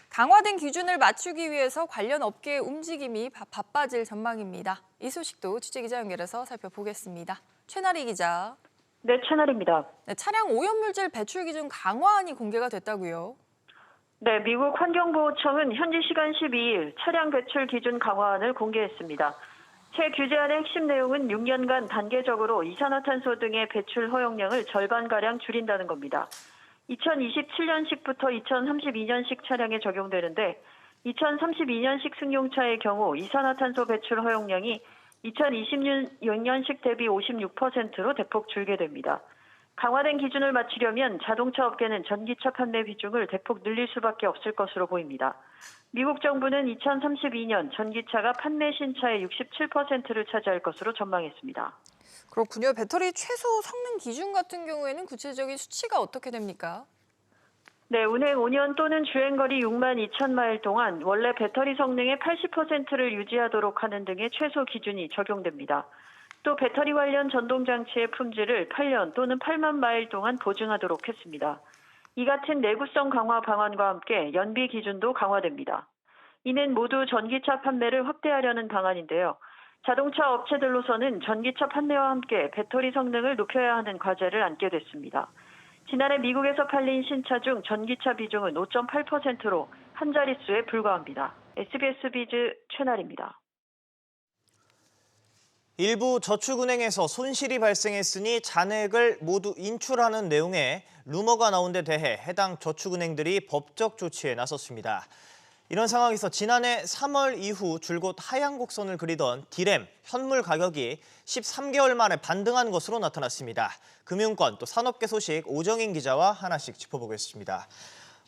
강화된 기준을 맞추기 위해서 관련 업계의 움직임이 바빠질 전망입니다. 이 소식도 취재기자 연결해서 살펴보겠습니다. 최나리 기자. 네, 최나리입니다. 네, 차량 오염물질 배출 기준 강화안이 공개가 됐다고요? 네, 미국 환경보호청은 현지 시간 12일 차량 배출 기준 강화안을 공개했습니다. 새 규제안의 핵심 내용은 6년간 단계적으로 이산화탄소 등의 배출 허용량을 절반가량 줄인다는 겁니다. 2027년식부터 2032년식 차량에 적용되는데 2032년식 승용차의 경우 이산화탄소 배출 허용량이 2026년식 대비 56%로 대폭 줄게 됩니다. 강화된 기준을 맞추려면 자동차 업계는 전기차 판매 비중을 대폭 늘릴 수밖에 없을 것으로 보입니다. 미국 정부는 2032년 전기차가 판매 신차의 67%를 차지할 것으로 전망했습니다. 그렇군요. 배터리 최소 성능 기준 같은 경우에는 구체적인 수치가 어떻게 됩니까? 네, 운행 5년 또는 주행거리 6만 2천 마일 동안 원래 배터리 성능의 80%를 유지하도록 하는 등의 최소 기준이 적용됩니다. 또 배터리 관련 전동장치의 품질을 8년 또는 8만 마일 동안 보증하도록 했습니다. 이 같은 내구성 강화 방안과 함께 연비 기준도 강화됩니다. 이는 모두 전기차 판매를 확대하려는 방안인데요. 자동차 업체들로서는 전기차 판매와 함께 배터리 성능을 높여야 하는 과제를 안게 됐습니다. 지난해 미국에서 팔린 신차 중 전기차 비중은 5.8%로 한 자릿수에 불과합니다. SBS 비즈 최나리입니다. 일부 저축은행에서 손실이 발생했으니 잔액을 모두 인출하는 내용의 루머가 나온 데 대해 해당 저축은행들이 법적 조치에 나섰습니다. 이런 상황에서 지난해 3월 이후 줄곧 하향 곡선을 그리던 디램, 현물 가격이 13개월 만에 반등한 것으로 나타났습니다. 금융권 또 산업계 소식 오정인 기자와 하나씩 짚어보겠습니다.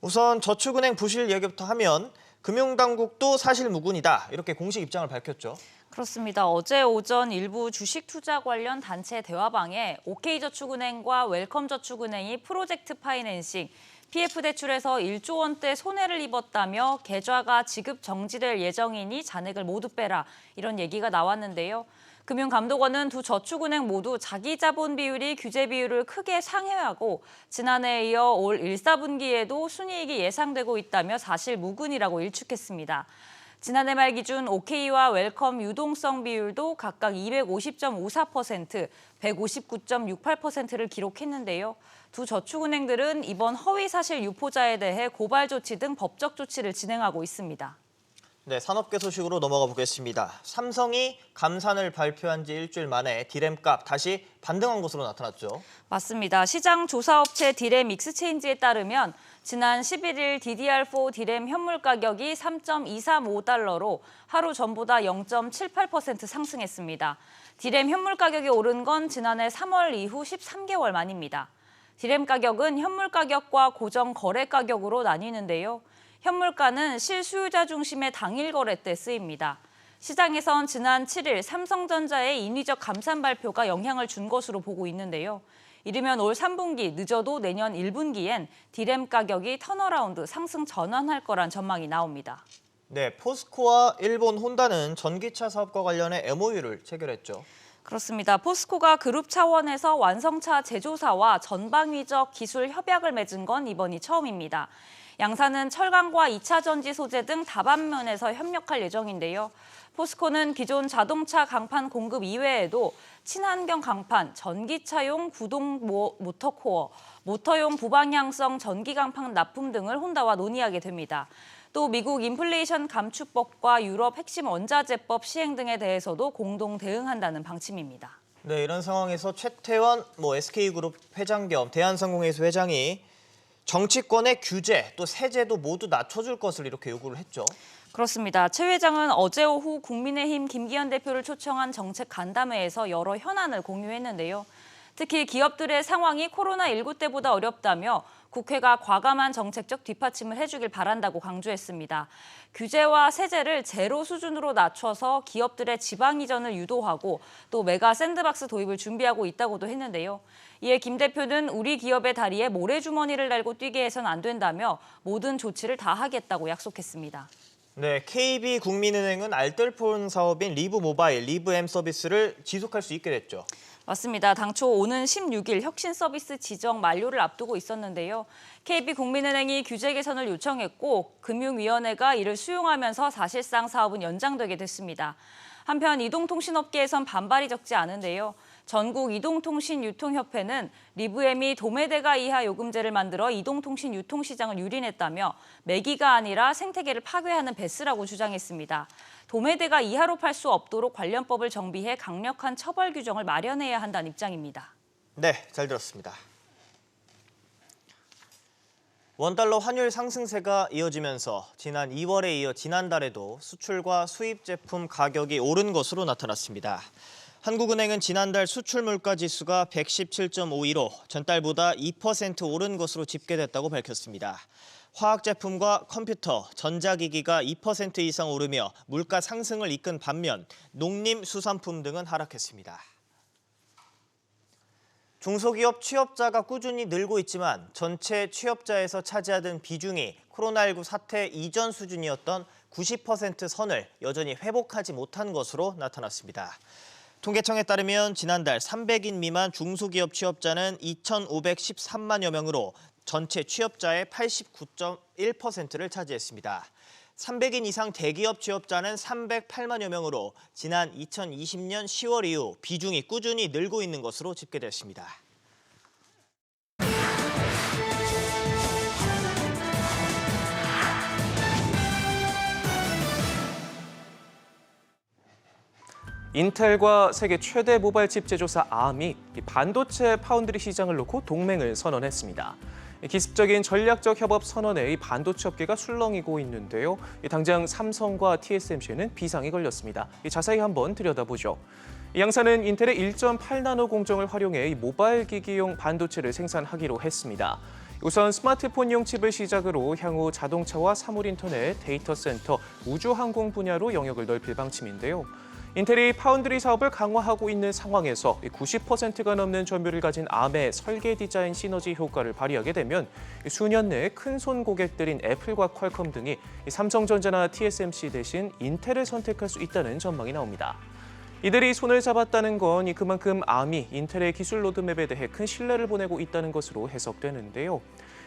우선 저축은행 부실 얘기부터 하면 금융당국도 사실 무근이다 이렇게 공식 입장을 밝혔죠. 그렇습니다. 어제 오전 일부 주식 투자 관련 단체 대화방에 OK저축은행과 웰컴저축은행이 프로젝트 파이낸싱, PF 대출에서 1조 원대 손해를 입었다며 계좌가 지급 정지될 예정이니 잔액을 모두 빼라 이런 얘기가 나왔는데요. 금융감독원은 두 저축은행 모두 자기 자본 비율이 규제 비율을 크게 상회하고 지난해에 이어 올 1, 4분기에도 순이익이 예상되고 있다며 사실 무근이라고 일축했습니다. 지난해 말 기준 OK와 웰컴 유동성 비율도 각각 250.54%, 159.68%를 기록했는데요. 두 저축은행들은 이번 허위 사실 유포자에 대해 고발 조치 등 법적 조치를 진행하고 있습니다. 네, 산업계 소식으로 넘어가 보겠습니다. 삼성이 감산을 발표한 지 일주일 만에 디램값 다시 반등한 것으로 나타났죠. 맞습니다. 시장 조사업체 디램 익스체인지에 따르면 지난 11일 DDR4 디램 현물 가격이 3.235달러로 하루 전보다 0.78% 상승했습니다. 디램 현물 가격이 오른 건 지난해 3월 이후 13개월 만입니다. 디램 가격은 현물 가격과 고정 거래 가격으로 나뉘는데요. 현물가는 실수요자 중심의 당일 거래 때 쓰입니다. 시장에선 지난 7일 삼성전자의 인위적 감산 발표가 영향을 준 것으로 보고 있는데요. 이르면 올 3분기, 늦어도 내년 1분기엔 디램 가격이 턴어라운드 상승 전환할 거란 전망이 나옵니다. 네, 포스코와 일본 혼다는 전기차 사업과 관련해 MOU를 체결했죠. 그렇습니다. 포스코가 그룹 차원에서 완성차 제조사와 전방위적 기술 협약을 맺은 건 이번이 처음입니다. 양사는 철강과 2차 전지 소재 등 다반면에서 협력할 예정인데요. 포스코는 기존 자동차 강판 공급 이외에도 친환경 강판, 전기차용 구동 모터코어, 모터용 부방향성 전기 강판 납품 등을 혼다와 논의하게 됩니다. 또 미국 인플레이션 감축법과 유럽 핵심 원자재법 시행 등에 대해서도 공동 대응한다는 방침입니다. 네, 이런 상황에서 최태원 SK그룹 회장 겸 대한상공회의소 회장이 정치권의 규제 또 세제도 모두 낮춰줄 것을 이렇게 요구를 했죠. 그렇습니다. 최 회장은 어제 오후 국민의힘 김기현 대표를 초청한 정책 간담회에서 여러 현안을 공유했는데요. 특히 기업들의 상황이 코로나19 때보다 어렵다며 국회가 과감한 정책적 뒷받침을 해주길 바란다고 강조했습니다. 규제와 세제를 제로 수준으로 낮춰서 기업들의 지방 이전을 유도하고 또 메가 샌드박스 도입을 준비하고 있다고도 했는데요. 이에 김 대표는 우리 기업의 다리에 모래주머니를 달고 뛰게 해선 안 된다며 모든 조치를 다 하겠다고 약속했습니다. 네, KB국민은행은 알뜰폰 사업인 리브모바일, 리브M 서비스를 지속할 수 있게 됐죠. 맞습니다. 당초 오는 16일 혁신 서비스 지정 만료를 앞두고 있었는데요. KB국민은행이 규제 개선을 요청했고 금융위원회가 이를 수용하면서 사실상 사업은 연장되게 됐습니다. 한편 이동통신업계에선 반발이 적지 않은데요. 전국 이동통신유통협회는 리브엠이 도매대가 이하 요금제를 만들어 이동통신 유통시장을 유린했다며 매기가 아니라 생태계를 파괴하는 배스라고 주장했습니다. 도매대가 이하로 팔 수 없도록 관련법을 정비해 강력한 처벌 규정을 마련해야 한다는 입장입니다. 네, 잘 들었습니다. 원달러 환율 상승세가 이어지면서 지난 2월에 이어 지난달에도 수출과 수입 제품 가격이 오른 것으로 나타났습니다. 한국은행은 지난달 수출 물가 지수가 117.52로 전달보다 2% 오른 것으로 집계됐다고 밝혔습니다. 화학 제품과 컴퓨터, 전자기기가 2% 이상 오르며 물가 상승을 이끈 반면 농림수산품 등은 하락했습니다. 중소기업 취업자가 꾸준히 늘고 있지만 전체 취업자에서 차지하던 비중이 코로나19 사태 이전 수준이었던 90% 선을 여전히 회복하지 못한 것으로 나타났습니다. 통계청에 따르면 지난달 300인 미만 중소기업 취업자는 2,513만여 명으로 전체 취업자의 89.1%를 차지했습니다. 300인 이상 대기업 취업자는 308만여 명으로 지난 2020년 10월 이후 비중이 꾸준히 늘고 있는 것으로 집계됐습니다. 인텔과 세계 최대 모바일 칩 제조사 Arm이 반도체 파운드리 시장을 놓고 동맹을 선언했습니다. 기습적인 전략적 협업 선언에 이 반도체 업계가 술렁이고 있는데요. 당장 삼성과 TSMC는 비상이 걸렸습니다. 자세히 한번 들여다보죠. 양사는 인텔의 1.8나노 공정을 활용해 모바일 기기용 반도체를 생산하기로 했습니다. 우선 스마트폰용 칩을 시작으로 향후 자동차와 사물인터넷, 데이터 센터, 우주항공 분야로 영역을 넓힐 방침인데요. 인텔이 파운드리 사업을 강화하고 있는 상황에서 90%가 넘는 점유율을 가진 Arm의 설계 디자인 시너지 효과를 발휘하게 되면 수년 내에 큰손 고객들인 애플과 퀄컴 등이 삼성전자나 TSMC 대신 인텔을 선택할 수 있다는 전망이 나옵니다. 이들이 손을 잡았다는 건 그만큼 Arm이 인텔의 기술 로드맵에 대해 큰 신뢰를 보내고 있다는 것으로 해석되는데요.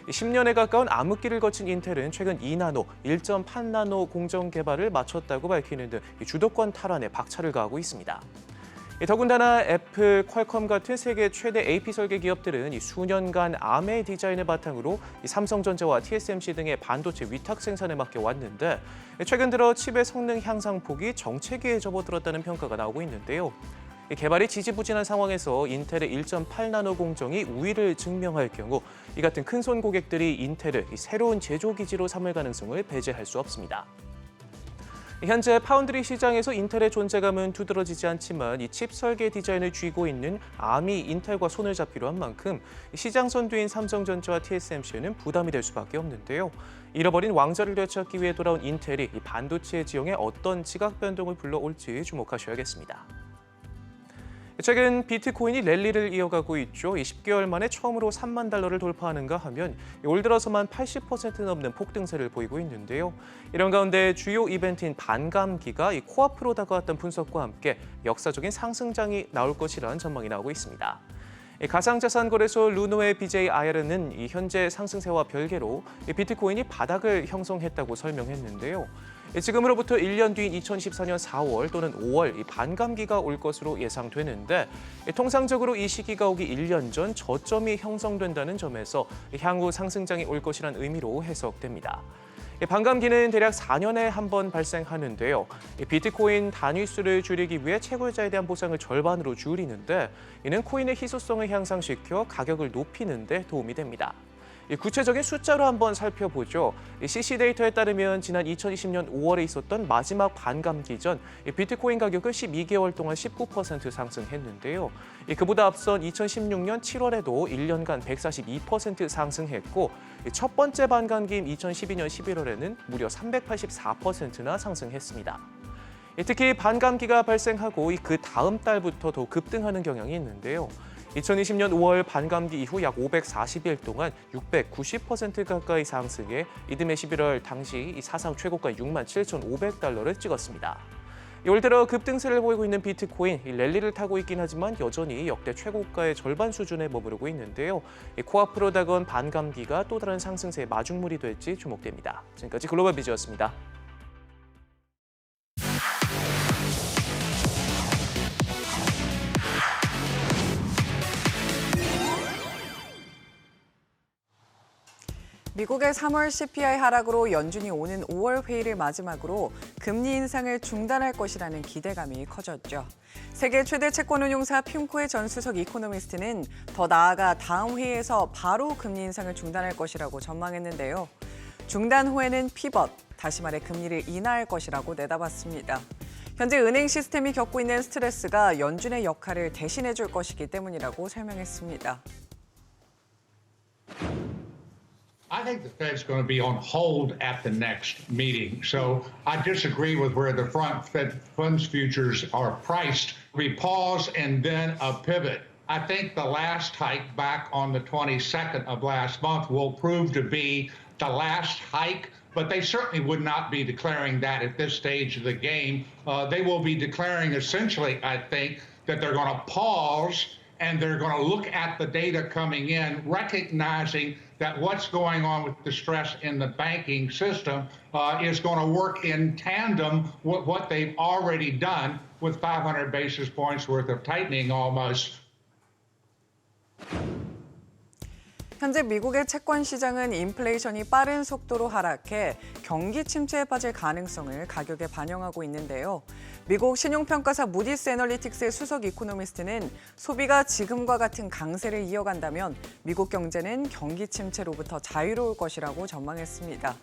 10년에 가까운 암흑기를 거친 인텔은 최근 2나노, 1.8나노 공정 개발을 마쳤다고 밝히는 등 주도권 탈환에 박차를 가하고 있습니다. 더군다나 애플, 퀄컴 같은 세계 최대 AP 설계 기업들은 수년간 Arm의 디자인을 바탕으로 삼성전자와 TSMC 등의 반도체 위탁 생산에 맡겨왔는데 최근 들어 칩의 성능 향상폭이 정체기에 접어들었다는 평가가 나오고 있는데요. 개발이 지지부진한 상황에서 인텔의 1.8나노 공정이 우위를 증명할 경우 이 같은 큰손 고객들이 인텔을 새로운 제조 기지로 삼을 가능성을 배제할 수 없습니다. 현재 파운드리 시장에서 인텔의 존재감은 두드러지지 않지만 이 칩 설계 디자인을 쥐고 있는 Arm이 인텔과 손을 잡기로 한 만큼 시장 선두인 삼성전자와 TSMC는 부담이 될 수밖에 없는데요. 잃어버린 왕좌를 되찾기 위해 돌아온 인텔이 이 반도체 지형에 어떤 지각 변동을 불러올지 주목하셔야겠습니다. 최근 비트코인이 랠리를 이어가고 있죠. 10개월 만에 처음으로 3만 달러를 돌파하는가 하면 올 들어서만 80% 넘는 폭등세를 보이고 있는데요. 이런 가운데 주요 이벤트인 반감기가 코앞으로 다가왔던 분석과 함께 역사적인 상승장이 나올 것이라는 전망이 나오고 있습니다. 가상자산 거래소 루노의 BJIR은 현재 상승세와 별개로 비트코인이 바닥을 형성했다고 설명했는데요. 지금으로부터 1년 뒤인 2024년 4월 또는 5월 반감기가 올 것으로 예상되는데 통상적으로 이 시기가 오기 1년 전 저점이 형성된다는 점에서 향후 상승장이 올 것이란 의미로 해석됩니다. 반감기는 대략 4년에 한 번 발생하는데요. 비트코인 단위수를 줄이기 위해 채굴자에 대한 보상을 절반으로 줄이는데 이는 코인의 희소성을 향상시켜 가격을 높이는 데 도움이 됩니다. 구체적인 숫자로 한번 살펴보죠. CC 데이터에 따르면 지난 2020년 5월에 있었던 마지막 반감기 전 비트코인 가격은 12개월 동안 19% 상승했는데요. 그보다 앞선 2016년 7월에도 1년간 142% 상승했고 첫 번째 반감기인 2012년 11월에는 무려 384%나 상승했습니다. 특히 반감기가 발생하고 그 다음 달부터 더 급등하는 경향이 있는데요. 2020년 5월 반감기 이후 약 540일 동안 690% 가까이 상승해 이듬해 11월 당시 사상 최고가 67,500달러를 찍었습니다. 올 들어 급등세를 보이고 있는 비트코인, 랠리를 타고 있긴 하지만 여전히 역대 최고가의 절반 수준에 머무르고 있는데요. 코앞으로 다가온 반감기가 또 다른 상승세의 마중물이 될지 주목됩니다. 지금까지 글로벌 비즈였습니다. 미국의 3월 CPI 하락으로 연준이 오는 5월 회의를 마지막으로 금리 인상을 중단할 것이라는 기대감이 커졌죠. 세계 최대 채권운용사 핌코의 전 수석 이코노미스트는 더 나아가 다음 회의에서 바로 금리 인상을 중단할 것이라고 전망했는데요. 중단 후에는 피벗, 다시 말해 금리를 인하할 것이라고 내다봤습니다. 현재 은행 시스템이 겪고 있는 스트레스가 연준의 역할을 대신해 줄 것이기 때문이라고 설명했습니다. I think the Fed's going to be on hold at the next meeting. So I disagree with where the front Fed funds futures are priced. We pause and then a pivot. I think the last hike back on the 22nd of last month will prove to be the last hike, but they certainly would not be declaring that at this stage of the game. They will be declaring essentially, I think, that they're going to pause and they're going to look at the data coming in, recognizing that what's going on with the stress in the banking system is going to work in tandem with what they've already done with 500 basis points worth of tightening almost. 현재 미국의 채권 시장은 인플레이션이 빠른 속도로 하락해 경기 침체에 빠질 가능성을 가격에 반영하고 있는데요. 미국 신용평가사 무디스 애널리틱스의 수석 이코노미스트는 소비가 지금과 같은 강세를 이어간다면 미국 경제는 경기 침체로부터 자유로울 것이라고 전망했습니다.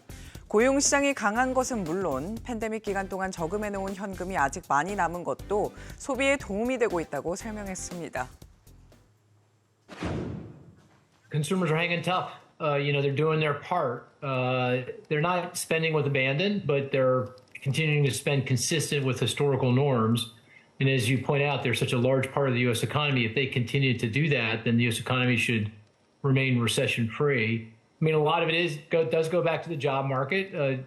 고용 시장이 강한 것은 물론 팬데믹 기간 동안 저금해놓은 현금이 아직 많이 남은 것도 소비에 도움이 되고 있다고 설명했습니다. Consumers are hanging tough. They're doing their part. They're not spending with abandon, but they're continuing to spend consistent with historical norms. And as you point out, they're such a large part of the U.S. economy. If they continue to do that, then the U.S. economy should remain recession-free. I mean, a lot of it does go back to the job market. A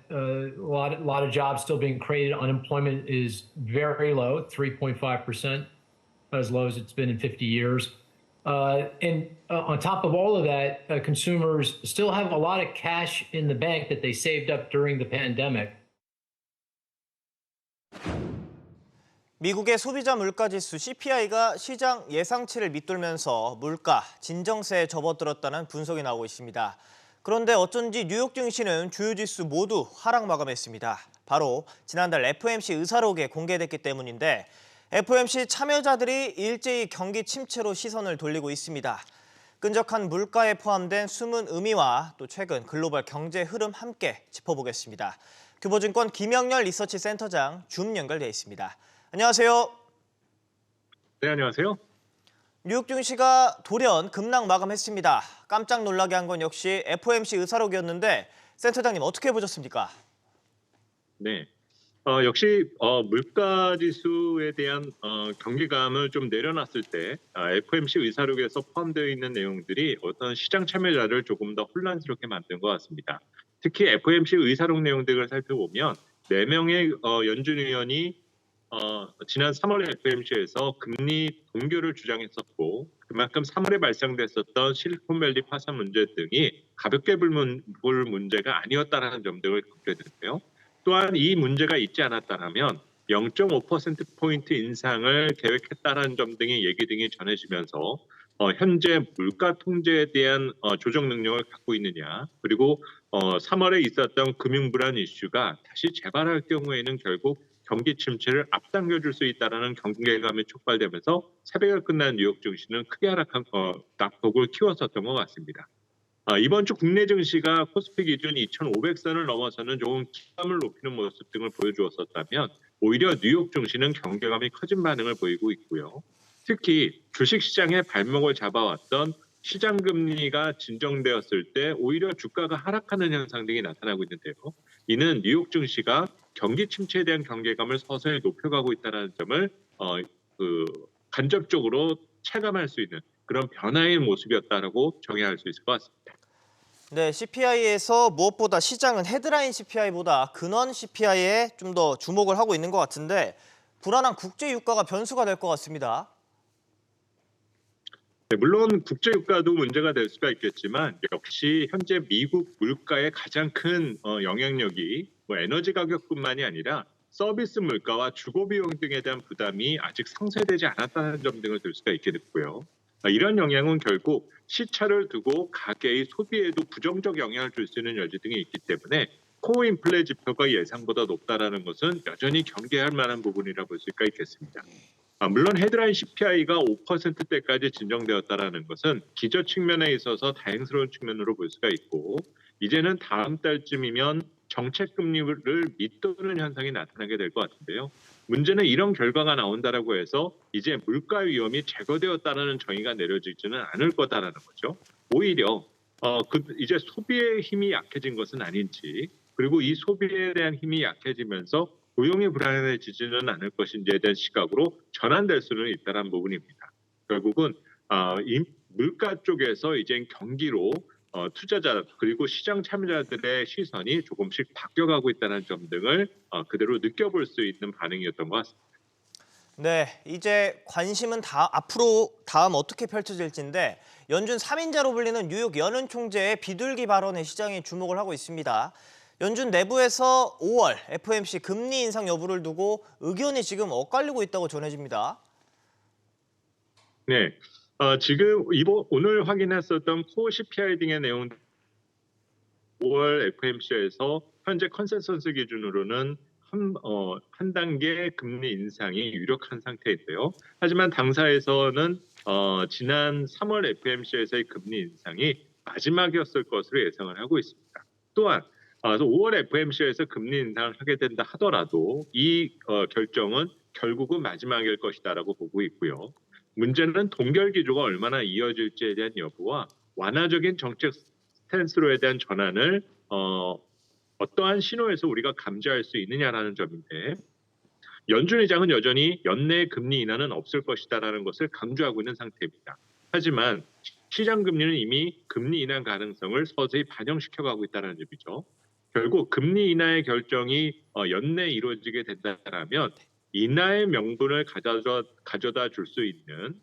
lot of jobs still being created. Unemployment is very low, 3.5%, as low as it's been in 50 years. And on top of all of that, consumers still have a lot of cash in the bank that they saved up during the pandemic. 미국의 소비자 물가지수 CPI가 시장 예상치를 밑돌면서 물가, 진정세에 접어들었다는 분석이 나오고 있습니다. 그런데 어쩐지 뉴욕 증시는 주요 지수 모두 하락 마감했습니다. 바로 지난달 FOMC 의사록에 공개됐기 때문인데 FOMC 참여자들이 일제히 경기 침체로 시선을 돌리고 있습니다. 끈적한 물가에 포함된 숨은 의미와 또 최근 글로벌 경제 흐름 함께 짚어보겠습니다. 규보증권 김영렬 리서치 센터장 줌 연결돼 있습니다. 안녕하세요. 네, 안녕하세요. 뉴욕 증시가 돌연 급락 마감했습니다. 깜짝 놀라게 한 건 역시 FOMC 의사록이었는데 센터장님 어떻게 보셨습니까? 네. 역시 물가 지수에 대한 경계감을 좀 내려놨을 때 FOMC 의사록에서 포함되어 있는 내용들이 어떤 시장 참여자를 조금 더 혼란스럽게 만든 것 같습니다. 특히 FOMC 의사록 내용들을 살펴보면 4명의 연준 의원이 지난 3월 FOMC에서 금리 동결을 주장했었고 그만큼 3월에 발생됐었던 실리콘밸리 파산 문제 등이 가볍게 볼 문제가 아니었다는 점들을 겪게 되는데요. 또한 이 문제가 있지 않았다면 0.5%포인트 인상을 계획했다는 점 등의 얘기 등이 전해지면서 현재 물가 통제에 대한 조정 능력을 갖고 있느냐, 그리고 3월에 있었던 금융 불안 이슈가 다시 재발할 경우에는 결국 경기 침체를 앞당겨줄 수 있다는 경계감이 촉발되면서 새벽에 끝난 뉴욕 증시는 크게 하락한 낙폭을 키웠었던 것 같습니다. 이번 주 국내 증시가 코스피 기준 2,500선을 넘어서는 조금 기감을 높이는 모습 등을 보여주었었다면 오히려 뉴욕 증시는 경계감이 커진 반응을 보이고 있고요. 특히 주식시장의 발목을 잡아왔던 시장 금리가 진정되었을 때 오히려 주가가 하락하는 현상 등이 나타나고 있는데요. 이는 뉴욕 증시가 경기 침체에 대한 경계감을 서서히 높여가고 있다는 점을 간접적으로 체감할 수 있는 그런 변화의 모습이었다라고 정의할 수 있을 것 같습니다. 네, CPI에서 무엇보다 시장은 헤드라인 CPI보다 근원 CPI에 좀 더 주목을 하고 있는 것 같은데 불안한 국제 유가가 변수가 될 것 같습니다. 네, 물론 국제 유가도 문제가 될 수가 있겠지만 역시 현재 미국 물가의 가장 큰 영향력이 에너지 가격뿐만이 아니라 서비스 물가와 주거 비용 등에 대한 부담이 아직 상쇄되지 않았다는 점 등을 들 수가 있게 됐고요. 이런 영향은 결국 시차를 두고 가계의 소비에도 부정적 영향을 줄 수 있는 여지 등이 있기 때문에 코어 인플레 지표가 예상보다 높다라는 것은 여전히 경계할 만한 부분이라 볼 수가 있겠습니다. 물론 헤드라인 CPI가 5%대까지 진정되었다라는 것은 기저 측면에 있어서 다행스러운 측면으로 볼 수가 있고 이제는 다음 달쯤이면 정책 금리를 밑도는 현상이 나타나게 될 것 같은데요. 문제는 이런 결과가 나온다라고 해서 이제 물가 위험이 제거되었다는 정의가 내려지지는 않을 거다라는 거죠. 오히려 이제 소비의 힘이 약해진 것은 아닌지 그리고 이 소비에 대한 힘이 약해지면서 고용이 불안해지지는 않을 것인지에 대한 시각으로 전환될 수는 있다는 부분입니다. 결국은 이 물가 쪽에서 이제 경기로 투자자 그리고 시장 참여자들의 시선이 조금씩 바뀌어가고 있다는 점 등을 그대로 느껴볼 수 있는 반응이었던 것 같습니다. 네, 이제 관심은 앞으로 다음 어떻게 펼쳐질지인데 연준 3인자로 불리는 뉴욕 연은 총재의 비둘기 발언에 시장이 주목을 하고 있습니다. 연준 내부에서 5월 FOMC 금리 인상 여부를 두고 의견이 지금 엇갈리고 있다고 전해집니다. 네, 지금 오늘 확인했었던 코어 CPI 등의 내용 5월 FOMC에서 현재 컨센서스 기준으로는 한 단계 금리 인상이 유력한 상태인데요. 하지만 당사에서는 지난 3월 FOMC에서의 금리 인상이 마지막이었을 것으로 예상을 하고 있습니다. 또한 5월 FOMC에서 금리 인상을 하게 된다 하더라도 이 결정은 결국은 마지막일 것이다라고 보고 있고요. 문제는 동결 기조가 얼마나 이어질지에 대한 여부와 완화적인 정책 스탠스로에 대한 전환을 어떠한 신호에서 우리가 감지할 수 있느냐라는 점인데 연준 의장은 여전히 연내 금리 인하는 없을 것이다라는 것을 강조하고 있는 상태입니다. 하지만 시장 금리는 이미 금리 인하 가능성을 서서히 반영시켜가고 있다는 점이죠. 결국 금리 인하의 결정이 연내에 이루어지게 된다면 인하의 명분을 가져다 줄 수 있는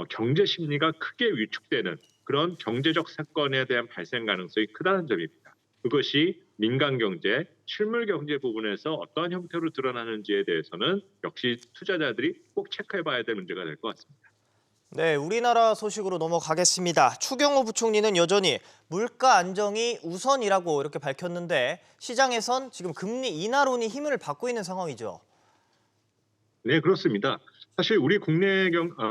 경제 심리가 크게 위축되는 그런 경제적 사건에 대한 발생 가능성이 크다는 점입니다. 그것이 민간 경제, 실물 경제 부분에서 어떠한 형태로 드러나는지에 대해서는 역시 투자자들이 꼭 체크해봐야 될 문제가 될 것 같습니다. 네, 우리나라 소식으로 넘어가겠습니다. 추경호 부총리는 여전히 물가 안정이 우선이라고 이렇게 밝혔는데 시장에선 지금 금리 인하론이 힘을 받고 있는 상황이죠. 네, 그렇습니다. 사실 우리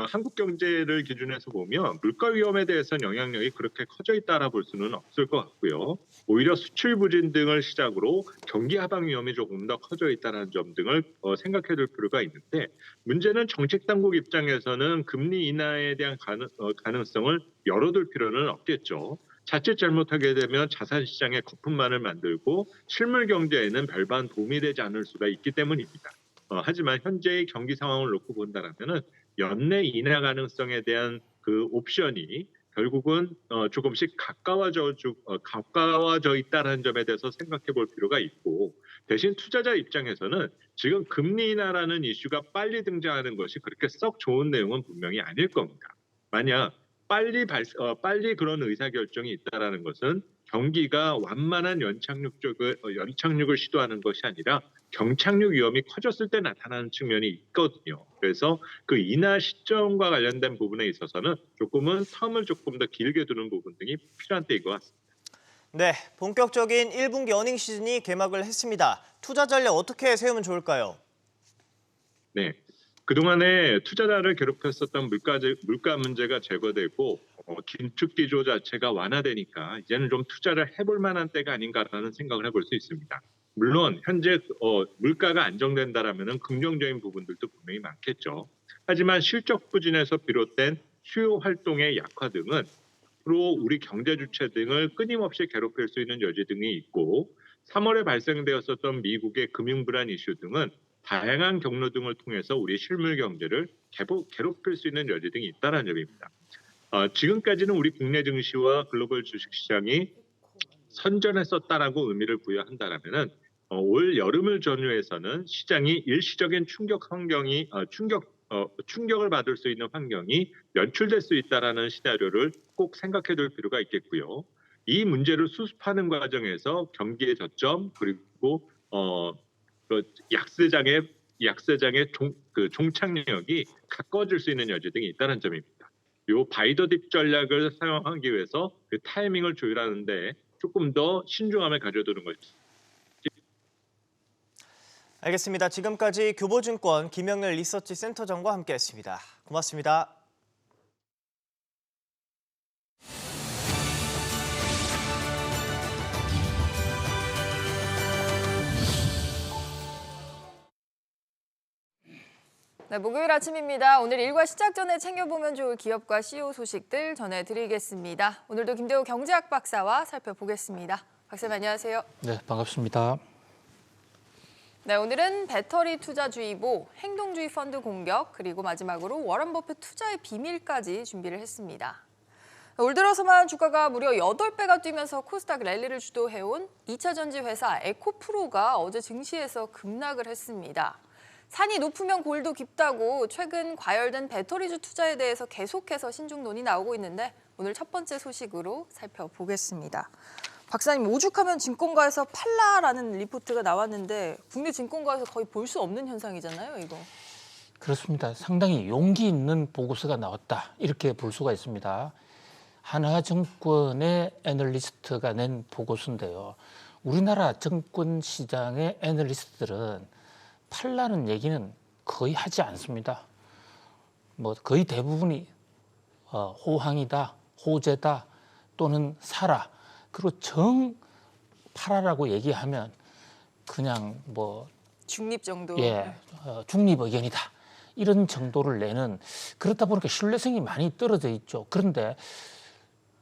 한국 경제를 기준해서 보면 물가 위험에 대해서는 영향력이 그렇게 커져 있다라 볼 수는 없을 것 같고요. 오히려 수출 부진 등을 시작으로 경기 하방 위험이 조금 더 커져 있다는 점 등을 생각해 둘 필요가 있는데 문제는 정책 당국 입장에서는 금리 인하에 대한 가능성을 열어둘 필요는 없겠죠. 자칫 잘못하게 되면 자산 시장에 거품만을 만들고 실물 경제에는 별반 도움이 되지 않을 수가 있기 때문입니다. 하지만 현재의 경기 상황을 놓고 본다라면은 연내 인하 가능성에 대한 그 옵션이 결국은 조금씩 가까워져 있다는 점에 대해서 생각해 볼 필요가 있고 대신 투자자 입장에서는 지금 금리 인하라는 이슈가 빨리 등장하는 것이 그렇게 썩 좋은 내용은 분명히 아닐 겁니다. 만약 빨리 그런 의사결정이 있다라는 것은 경기가 완만한 연착륙을 시도하는 것이 아니라 경착륙 위험이 커졌을 때 나타나는 측면이 있거든요. 그래서 그 인하 시점과 관련된 부분에 있어서는 조금은 텀을 조금 더 길게 두는 부분 등이 필요한 때인 것 같습니다. 네, 본격적인 1분기 어닝 시즌이 개막을 했습니다. 투자 전략 어떻게 세우면 좋을까요? 네, 그동안에 투자자를 괴롭혔었던 물가 문제가 제거되고 긴축 기조 자체가 완화되니까 이제는 좀 투자를 해볼 만한 때가 아닌가라는 생각을 해볼 수 있습니다. 물론 현재 물가가 안정된다라면 긍정적인 부분들도 분명히 많겠죠. 하지만 실적 부진에서 비롯된 수요 활동의 약화 등은 앞으로 우리 경제 주체 등을 끊임없이 괴롭힐 수 있는 여지 등이 있고 3월에 발생되었었던 미국의 금융 불안 이슈 등은 다양한 경로 등을 통해서 우리 실물 경제를 괴롭힐 수 있는 여지 등이 있다는 점입니다. 지금까지는 우리 국내 증시와 글로벌 주식시장이 선전했었다라고 의미를 부여한다라면은 올 여름을 전후해서는 시장이 일시적인 충격을 받을 수 있는 환경이 연출될 수 있다라는 시나리오를 꼭 생각해둘 필요가 있겠고요. 이 문제를 수습하는 과정에서 경기의 저점 그리고 약세장의 종착역이 가까워질 수 있는 여지 등이 있다는 점입니다. 요 바이 더 딥 전략을 사용하기 위해서 그 타이밍을 조율하는데 조금 더 신중함을 가져두는 것이. 알겠습니다. 지금까지 교보증권 김영렬 리서치 센터장과 함께했습니다. 고맙습니다. 네, 목요일 아침입니다. 오늘 일과 시작 전에 챙겨보면 좋을 기업과 CEO 소식들 전해드리겠습니다. 오늘도 김대호 경제학 박사와 살펴보겠습니다. 박사님 안녕하세요. 네, 반갑습니다. 네, 오늘은 배터리 투자주의보, 행동주의 펀드 공격, 그리고 마지막으로 워런 버핏 투자의 비밀까지 준비를 했습니다. 올 들어서만 주가가 무려 8배가 뛰면서 코스닥 랠리를 주도해온 2차 전지 회사 에코프로가 어제 증시에서 급락을 했습니다. 산이 높으면 골도 깊다고 최근 과열된 배터리주 투자에 대해서 계속해서 신중론이 나오고 있는데 오늘 첫 번째 소식으로 살펴보겠습니다. 박사님, 오죽하면 증권가에서 팔라라는 리포트가 나왔는데 국내 증권가에서 거의 볼 수 없는 현상이잖아요, 이거. 그렇습니다. 상당히 용기 있는 보고서가 나왔다. 이렇게 볼 수가 있습니다. 하나증권의 애널리스트가 낸 보고서인데요. 우리나라 증권 시장의 애널리스트들은 팔라는 얘기는 거의 하지 않습니다. 뭐 거의 대부분이 호황이다, 호재다 또는 사라. 그리고 정 팔아라고 얘기하면 그냥 뭐 중립 정도. 예, 중립 의견이다. 이런 정도를 내는, 그렇다 보니까 신뢰성이 많이 떨어져 있죠. 그런데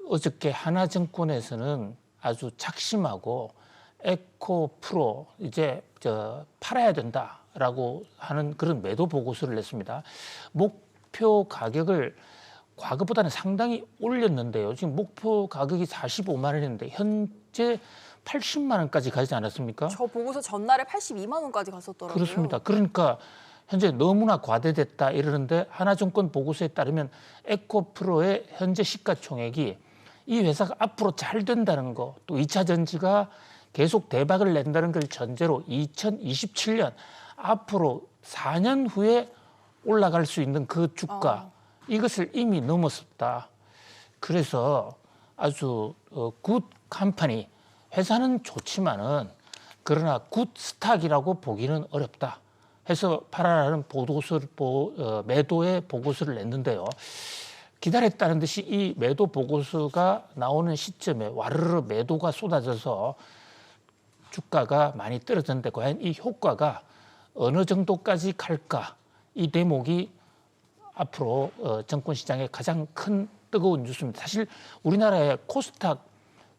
어저께 하나증권에서는 아주 작심하고 에코프로 이제 팔아야 된다라고 하는 그런 매도 보고서를 냈습니다. 목표 가격을 과거보다는 상당히 올렸는데요. 지금 목표 가격이 45만 원인데 현재 80만 원까지 가지 않았습니까? 저 보고서 전날에 82만 원까지 갔었더라고요. 그렇습니다. 그러니까 현재 너무나 과대됐다 이러는데 하나증권 보고서에 따르면 에코프로의 현재 시가총액이 이 회사가 앞으로 잘 된다는 거, 또 2차 전지가 계속 대박을 낸다는 걸 전제로 2027년 앞으로 4년 후에 올라갈 수 있는 그 주가, 이것을 이미 넘었었다. 그래서 아주 굿 컴퍼니, 회사는 좋지만은 그러나 굿 스탁이라고 보기는 어렵다 해서 팔아라는 매도의 보고서를 냈는데요. 기다렸다는 듯이 이 매도 보고서가 나오는 시점에 와르르 매도가 쏟아져서 주가가 많이 떨어졌는데 과연 이 효과가 어느 정도까지 갈까? 이 대목이 앞으로 증권시장의 가장 큰 뜨거운 뉴스입니다. 사실 우리나라의 코스닥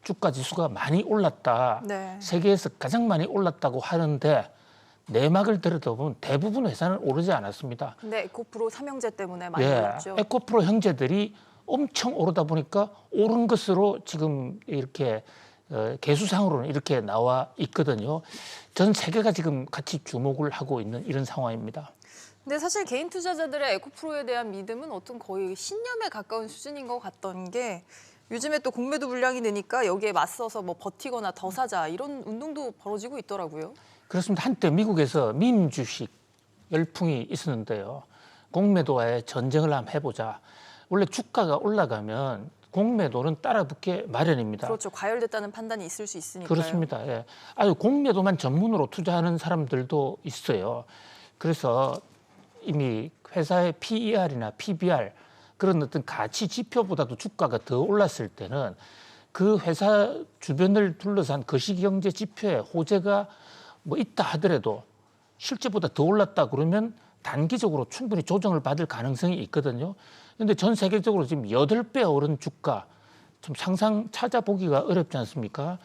주가 지수가 많이 올랐다. 네. 세계에서 가장 많이 올랐다고 하는데 내막을 들여다보면 대부분 회사는 오르지 않았습니다. 근데 에코프로 삼형제 때문에 많이 올랐죠. 에코프로 형제들이 엄청 오르다 보니까 오른 것으로 지금 이렇게 개수상으로는 이렇게 나와 있거든요. 전 세계가 지금 같이 주목을 하고 있는 이런 상황입니다. 근데 사실 개인 투자자들의 에코프로에 대한 믿음은 어떤 거의 신념에 가까운 수준인 것 같던 게 요즘에 또 공매도 물량이 느니까 여기에 맞서서 뭐 버티거나 더 사자 이런 운동도 벌어지고 있더라고요. 그렇습니다. 한때 미국에서 밈 주식 열풍이 있었는데요. 공매도와의 전쟁을 한번 해보자. 원래 주가가 올라가면 공매도는 따라붙게 마련입니다. 그렇죠. 과열됐다는 판단이 있을 수 있으니까요. 그렇습니다. 예. 아주 공매도만 전문으로 투자하는 사람들도 있어요. 그래서 이미 회사의 PER이나 PBR 그런 어떤 가치 지표보다도 주가가 더 올랐을 때는 그 회사 주변을 둘러싼 거시경제 지표에 호재가 뭐 있다 하더라도 실제보다 더 올랐다 그러면 단기적으로 충분히 조정을 받을 가능성이 있거든요. 그런데 전 세계적으로 지금 8배 오른 주가 좀 상상 찾아보기가 어렵지 않습니까?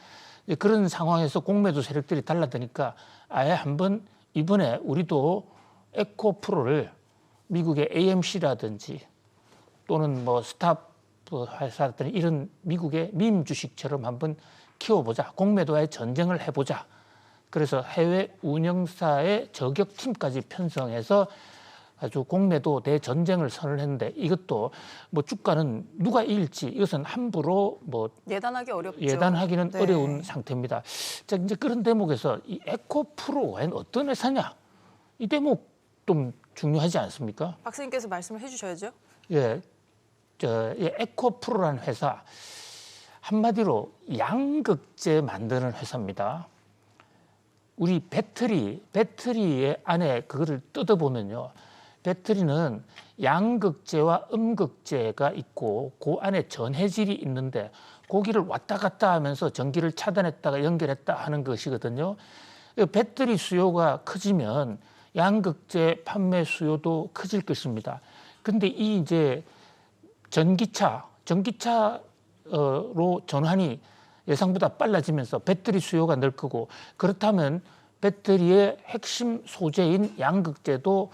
그런 상황에서 공매도 세력들이 달라드니까 아예 한번 이번에 우리도 에코프로를 미국의 AMC라든지 또는 뭐 스탑 회사라든지 이런 미국의 밈 주식처럼 한번 키워보자. 공매도와의 전쟁을 해보자. 그래서 해외 운영사의 저격팀까지 편성해서 아주 공매도 대전쟁을 선언했는데 이것도 뭐 주가는 누가 이길지 이것은 함부로 뭐 예단하기 어렵죠. 예단하기는 어려운 상태입니다. 자, 이제 그런 대목에서 이 에코프로가 어떤 회사냐? 이 대목 좀 중요하지 않습니까? 박사님께서 말씀을 해주셔야죠. 예, 이 에코프로라는 회사 한마디로 양극재 만드는 회사입니다. 우리 배터리의 안에 그거를 뜯어보면요. 배터리는 양극재와 음극재가 있고 그 안에 전해질이 있는데 거기를 왔다 갔다 하면서 전기를 차단했다가 연결했다 하는 것이거든요. 배터리 수요가 커지면 양극재 판매 수요도 커질 것입니다. 근데 이 이제 전기차로 전환이 예상보다 빨라지면서 배터리 수요가 늘 거고 그렇다면 배터리의 핵심 소재인 양극재도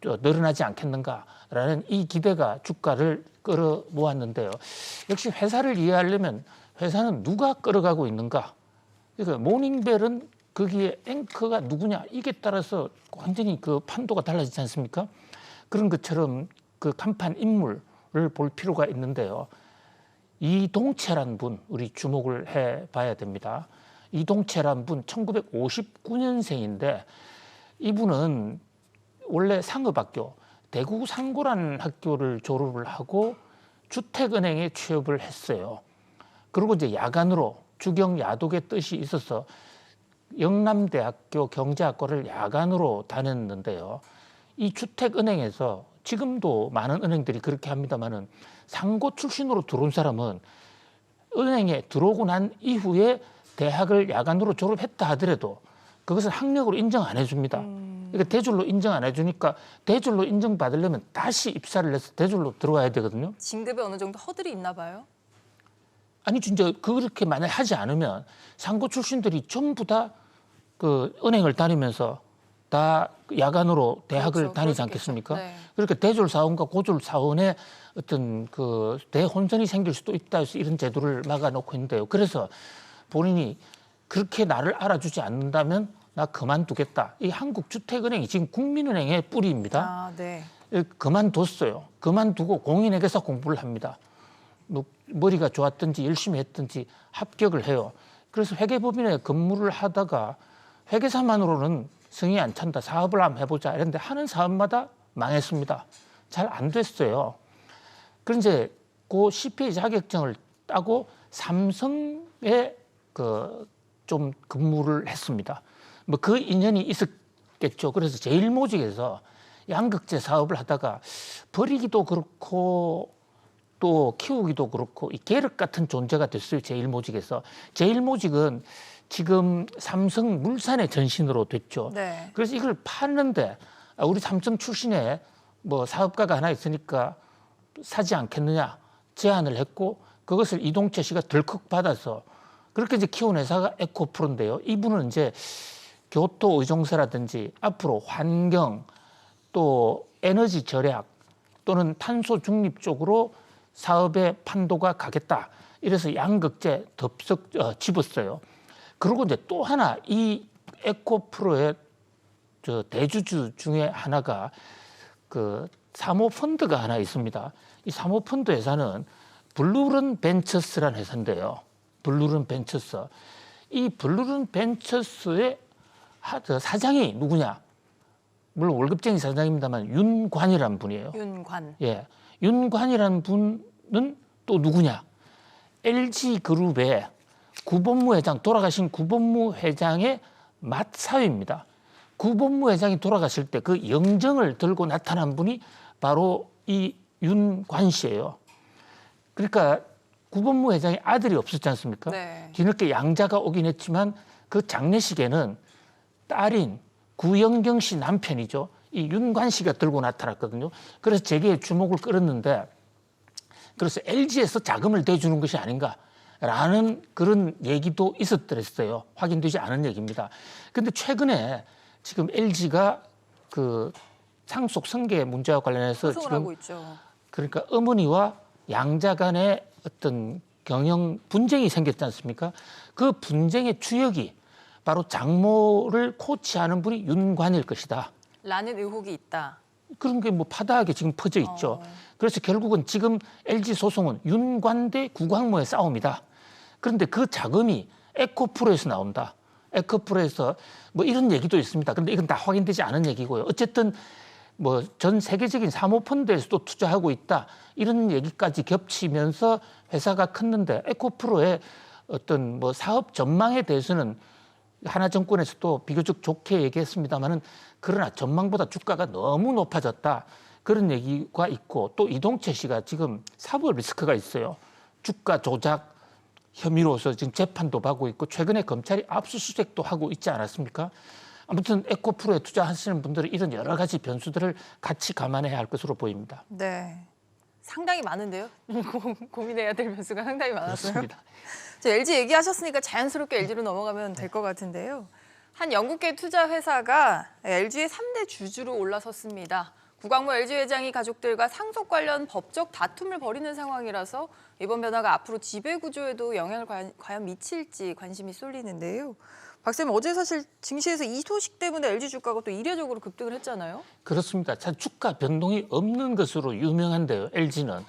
늘어나지 않겠는가라는 이 기대가 주가를 끌어모았는데요. 역시 회사를 이해하려면 회사는 누가 끌어가고 있는가? 그러니까 모닝벨은 거기에 앵커가 누구냐 이게 따라서 완전히 그 판도가 달라지지 않습니까? 그런 것처럼 그 간판 인물을 볼 필요가 있는데요. 이동채란 분 우리 주목을 해봐야 됩니다. 이동채란 분 1959년생인데 이분은 원래 상업학교 대구 상고라는 학교를 졸업을 하고 주택은행에 취업을 했어요. 그리고 이제 야간으로 주경 야독의 뜻이 있어서 영남대학교 경제학과를 야간으로 다녔는데요. 이 주택은행에서 지금도 많은 은행들이 그렇게 합니다만은 상고 출신으로 들어온 사람은 은행에 들어오고 난 이후에 대학을 야간으로 졸업했다 하더라도 그것을 학력으로 인정 안 해줍니다. 그러니까 대졸로 인정 안 해주니까 대졸로 인정받으려면 다시 입사를 해서 대졸로 들어와야 되거든요. 진급에 어느 정도 허들이 있나 봐요? 아니 진짜 그렇게 만약 하지 않으면 상고 출신들이 전부 다 그 은행을 다니면서 다 야간으로 대학을 그렇죠. 다니지 그렇겠죠. 않겠습니까? 네. 그러니까 대졸 사원과 고졸 사원의 어떤 그 대혼선이 생길 수도 있다 해서 이런 제도를 막아놓고 있는데요. 그래서 본인이 그렇게 나를 알아주지 않는다면 나 그만두겠다. 이 한국주택은행이 지금 국민은행의 뿌리입니다. 아, 네. 그만뒀어요. 그만두고 공인회계사 공부를 합니다. 뭐 머리가 좋았든지 열심히 했든지 합격을 해요. 그래서 회계법인에 근무를 하다가 회계사만으로는 성이 안 찬다. 사업을 한번 해보자. 이런데 하는 사업마다 망했습니다. 잘 안 됐어요. 그런 이제 그 CPA 자격증을 따고 삼성에 좀 근무를 했습니다. 뭐 그 인연이 있었겠죠. 그래서 제일모직에서 양극재 사업을 하다가 버리기도 그렇고 또 키우기도 그렇고 이 계륵 같은 존재가 됐어요. 제일모직에서. 제일모직은 지금 삼성물산의 전신으로 됐죠. 네. 그래서 이걸 파는데 우리 삼성 출신의 뭐 사업가가 하나 있으니까 사지 않겠느냐 제안을 했고 그것을 이동채 씨가 덜컥 받아서 그렇게 이제 키운 회사가 에코프로인데요. 이분은 이제 교토 의존세라든지 앞으로 환경 또 에너지 절약 또는 탄소 중립 쪽으로 사업의 판도가 가겠다. 이래서 양극재 덥석 집었어요. 그리고 이제 또 하나 이 에코프로의 대주주 중에 하나가 그 사모펀드가 하나 있습니다. 이 사모펀드 회사는 블루런 벤처스라는 회사인데요. 블루런 벤처스. 이 블루런 벤처스의 사장이 누구냐? 물론 월급쟁이 사장입니다만 윤관이라는 분이에요. 윤관. 예, 윤관이라는 분은 또 누구냐? LG그룹의 구본무 회장, 돌아가신 구본무 회장의 맏사위입니다. 구본무 회장이 돌아가실 때 그 영정을 들고 나타난 분이 바로 이 윤관 씨예요. 그러니까 구본무 회장의 아들이 없었지 않습니까? 네. 뒤늦게 양자가 오긴 했지만 그 장례식에는 딸인 구영경 씨 남편이죠. 이 윤관 씨가 들고 나타났거든요. 그래서 제게 주목을 끌었는데 그래서 LG에서 자금을 대주는 것이 아닌가라는 그런 얘기도 있었더랬어요. 확인되지 않은 얘기입니다. 그런데 최근에 지금 LG가 그 상속 승계 문제와 관련해서 소송을 지금 하고 있죠. 그러니까 어머니와 양자 간의 어떤 경영 분쟁이 생겼지 않습니까? 그 분쟁의 주역이 바로 장모를 코치하는 분이 윤관일 것이다. 라는 의혹이 있다. 그런 게 뭐 파다하게 지금 퍼져 있죠. 그래서 결국은 지금 LG 소송은 윤관 대 구광모의 싸움이다. 그런데 그 자금이 에코프로에서 나온다. 에코프로에서 뭐 이런 얘기도 있습니다. 그런데 이건 다 확인되지 않은 얘기고요. 어쨌든 뭐 전 세계적인 사모펀드에서도 투자하고 있다 이런 얘기까지 겹치면서 회사가 컸는데 에코프로의 어떤 뭐 사업 전망에 대해서는 하나증권에서도 비교적 좋게 얘기했습니다만은 그러나 전망보다 주가가 너무 높아졌다 그런 얘기가 있고 또 이동채 씨가 지금 사법 리스크가 있어요. 주가 조작 혐의로서 지금 재판도 받고 있고 최근에 검찰이 압수수색도 하고 있지 않았습니까? 아무튼 에코프로에 투자하시는 분들은 이런 여러 가지 변수들을 같이 감안해야 할 것으로 보입니다. 네. 상당히 많은데요. 고민해야 될 변수가 상당히 많았어요. 그렇습니다. 저 LG 얘기하셨으니까 자연스럽게 LG로 넘어가면 될 것 같은데요. 한 영국계 투자 회사가 LG의 3대 주주로 올라섰습니다. 구광모 LG 회장이 가족들과 상속 관련 법적 다툼을 벌이는 상황이라서 이번 변화가 앞으로 지배 구조에도 영향을 과연 미칠지 관심이 쏠리는데요. 박사님, 어제 사실 증시에서 이 소식 때문에 LG 주가가 또 이례적으로 급등을 했잖아요. 그렇습니다. 참 주가 변동이 없는 것으로 유명한데요. LG는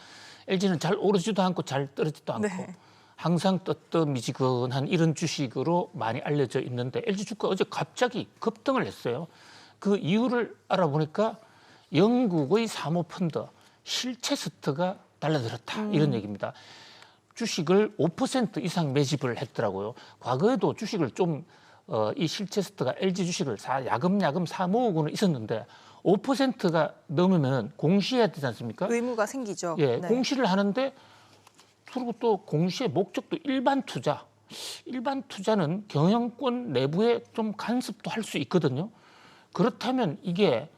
잘 오르지도 않고 잘 떨어지지도 않고 네. 항상 뜨뜻미지근한 이런 주식으로 많이 알려져 있는데 LG 주가 어제 갑자기 급등을 했어요. 그 이유를 알아보니까 영국의 사모펀드 실체스트가 달라들었다 이런 얘기입니다. 주식을 5% 이상 매집을 했더라고요. 과거에도 주식을 좀 이 실체스트가 LG 주식을 야금야금 사 모으고는 있었는데 5%가 넘으면 공시해야 되지 않습니까? 의무가 생기죠. 예, 네. 공시를 하는데 그리고 또 공시의 목적도 일반 투자. 일반 투자는 경영권 내부에 좀 간섭도 할 수 있거든요. 그렇다면 이게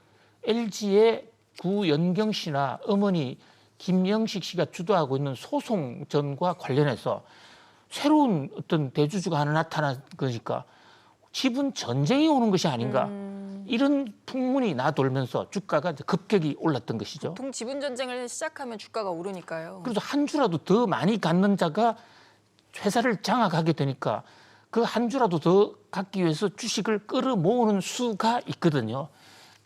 LG의 구연경 씨나 어머니 김영식 씨가 주도하고 있는 소송전과 관련해서 새로운 어떤 대주주가 하나 나타난 거니까 지분 전쟁이 오는 것이 아닌가 이런 풍문이 나돌면서 주가가 급격히 올랐던 것이죠. 보통 지분 전쟁을 시작하면 주가가 오르니까요. 그래서 한 주라도 더 많이 갖는 자가 회사를 장악하게 되니까 그 한 주라도 더 갖기 위해서 주식을 끌어모으는 수가 있거든요.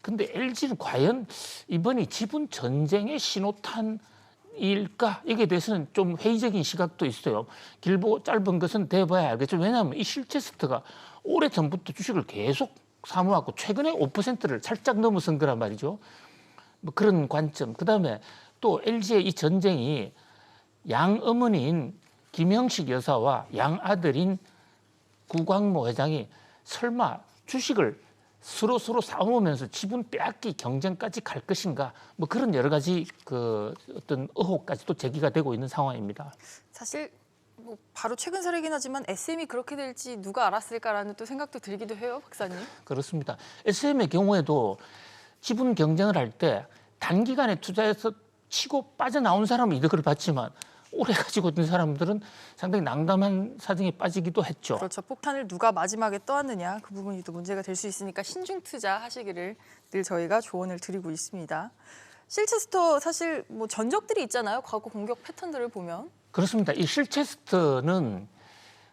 근데 LG는 과연 이번이 지분 전쟁의 신호탄일까? 여기에 대해서는 좀 회의적인 시각도 있어요. 길고 짧은 것은 대봐야 알겠죠. 왜냐하면 이 실체스트가 오래전부터 주식을 계속 사모하고 최근에 5%를 살짝 넘어선 거란 말이죠. 뭐 그런 관점. 그다음에 또 LG의 이 전쟁이 양어머니인 김영식 여사와 양아들인 구광모 회장이 설마 주식을 서로 싸우면서 지분 빼앗기 경쟁까지 갈 것인가? 뭐 그런 여러 가지 그 어떤 의혹까지도 제기가 되고 있는 상황입니다. 사실 뭐 바로 최근 사례긴 하지만 SM이 그렇게 될지 누가 알았을까라는 또 생각도 들기도 해요, 박사님. 그렇습니다. SM의 경우에도 지분 경쟁을 할 때 단기간에 투자해서 치고 빠져나온 사람은 이득을 봤지만 오래 가지고 있는 사람들은 상당히 난감한 사정에 빠지기도 했죠. 그렇죠. 폭탄을 누가 마지막에 떠안느냐 그 부분이 또 문제가 될 수 있으니까 신중 투자하시기를 늘 저희가 조언을 드리고 있습니다. 실체스터 사실 뭐 전적들이 있잖아요. 과거 공격 패턴들을 보면. 그렇습니다. 이 실체스터는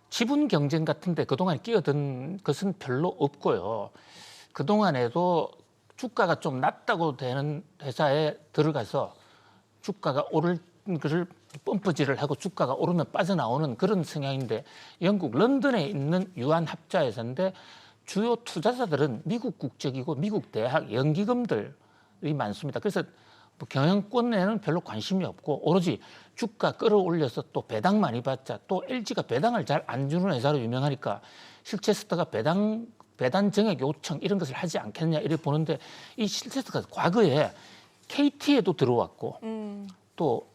지분 경쟁 같은데 그동안 끼어든 것은 별로 없고요. 그동안에도 주가가 좀 낮다고 되는 회사에 들어가서 주가가 오를 것을 펌프질을 하고 주가가 오르면 빠져나오는 그런 성향인데 영국 런던에 있는 유한합자회사인데 주요 투자자들은 미국 국적이고 미국 대학 연기금들이 많습니다. 그래서 뭐 경영권에는 별로 관심이 없고 오로지 주가 끌어올려서 또 배당 많이 받자 또 LG가 배당을 잘 안 주는 회사로 유명하니까 실체스터가 배당 정액 요청 이런 것을 하지 않겠느냐 이렇게 보는데 이 실체스터가 과거에 KT에도 들어왔고 또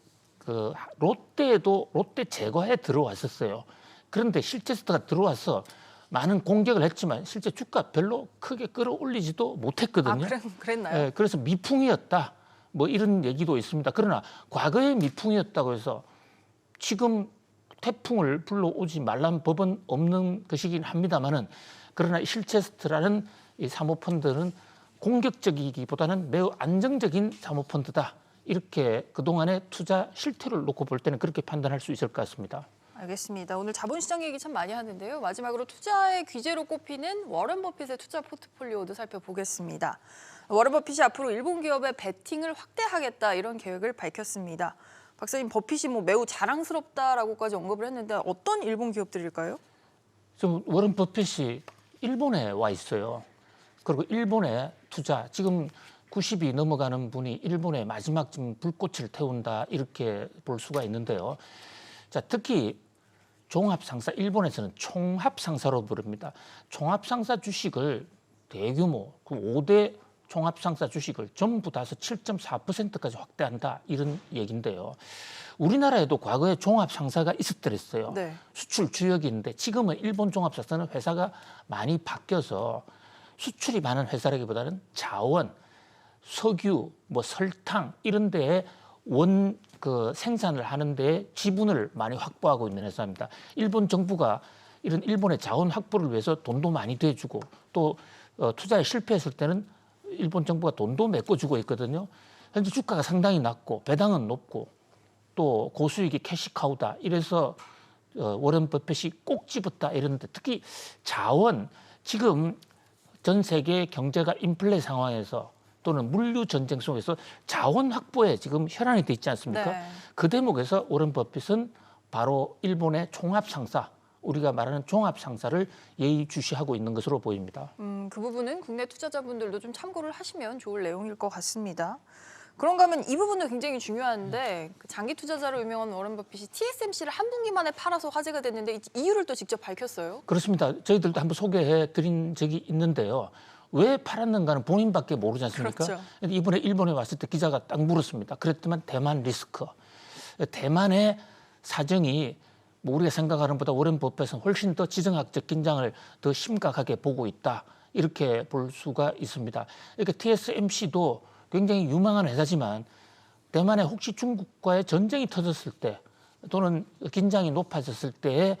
그 롯데에도 롯데 제과에 들어왔었어요. 그런데 실체스터가 들어와서 많은 공격을 했지만 실제 주가 별로 크게 끌어올리지도 못했거든요. 그랬나요? 네, 그래서 미풍이었다. 뭐 이런 얘기도 있습니다. 그러나 과거에 미풍이었다고 해서 지금 태풍을 불러오지 말라는 법은 없는 것이긴 합니다만은 그러나 실체스터라는 이 사모펀드는 공격적이기보다는 매우 안정적인 사모펀드다. 이렇게 그동안의 투자 실태를 놓고 볼 때는 그렇게 판단할 수 있을 것 같습니다. 알겠습니다. 오늘 자본시장 얘기 참 많이 하는데요. 마지막으로 투자의 귀재로 꼽히는 워런 버핏의 투자 포트폴리오도 살펴보겠습니다. 워런 버핏이 앞으로 일본 기업의 베팅을 확대하겠다 이런 계획을 밝혔습니다. 박사님, 버핏이 뭐 매우 자랑스럽다라고까지 언급을 했는데 어떤 일본 기업들일까요? 좀 워런 버핏이 일본에 와 있어요. 그리고 일본에 투자, 지금 90이 넘어가는 분이 일본의 마지막 좀 불꽃을 태운다 이렇게 볼 수가 있는데요. 자, 특히 종합상사, 일본에서는 총합상사로 부릅니다. 총합상사 주식을 대규모 그 5대 종합상사 주식을 전부 다해서 7.4%까지 확대한다 이런 얘기인데요. 우리나라에도 과거에 종합상사가 있었더랬어요. 네. 수출 주역인데 지금은 일본 종합상사는 회사가 많이 바뀌어서 수출이 많은 회사라기보다는 자원, 석유, 뭐 설탕 이런 데에 그 생산을 하는 데 지분을 많이 확보하고 있는 회사입니다. 일본 정부가 이런 일본의 자원 확보를 위해서 돈도 많이 대주고 또 투자에 실패했을 때는 일본 정부가 돈도 메꿔주고 있거든요. 현재 주가가 상당히 낮고 배당은 높고 또 고수익이 캐시카우다 이래서 워런 버핏이 꼭 집었다 이러는데 특히 자원, 지금 전 세계 경제가 인플레 상황에서 또는 물류 전쟁 속에서 자원 확보에 지금 혈안이 돼 있지 않습니까? 네. 그 대목에서 워런 버핏은 바로 일본의 종합상사, 우리가 말하는 종합상사를 예의주시하고 있는 것으로 보입니다. 그 부분은 국내 투자자분들도 좀 참고를 하시면 좋을 내용일 것 같습니다. 그런가 하면 이 부분도 굉장히 중요한데 그 장기 투자자로 유명한 워런 버핏이 TSMC를 한 분기 만에 팔아서 화제가 됐는데 이 이유를 또 직접 밝혔어요. 그렇습니다. 저희들도 한번 소개해 드린 적이 있는데요. 왜 팔았는가는 본인밖에 모르지 않습니까? 그렇죠. 이번에 일본에 왔을 때 기자가 딱 물었습니다. 그랬더만 대만 리스크. 대만의 사정이 뭐 우리가 생각하는 것보다 워런 버핏은 훨씬 더 지정학적 긴장을 더 심각하게 보고 있다. 이렇게 볼 수가 있습니다. 그러니까 TSMC도 굉장히 유망한 회사지만 대만에 혹시 중국과의 전쟁이 터졌을 때 또는 긴장이 높아졌을 때에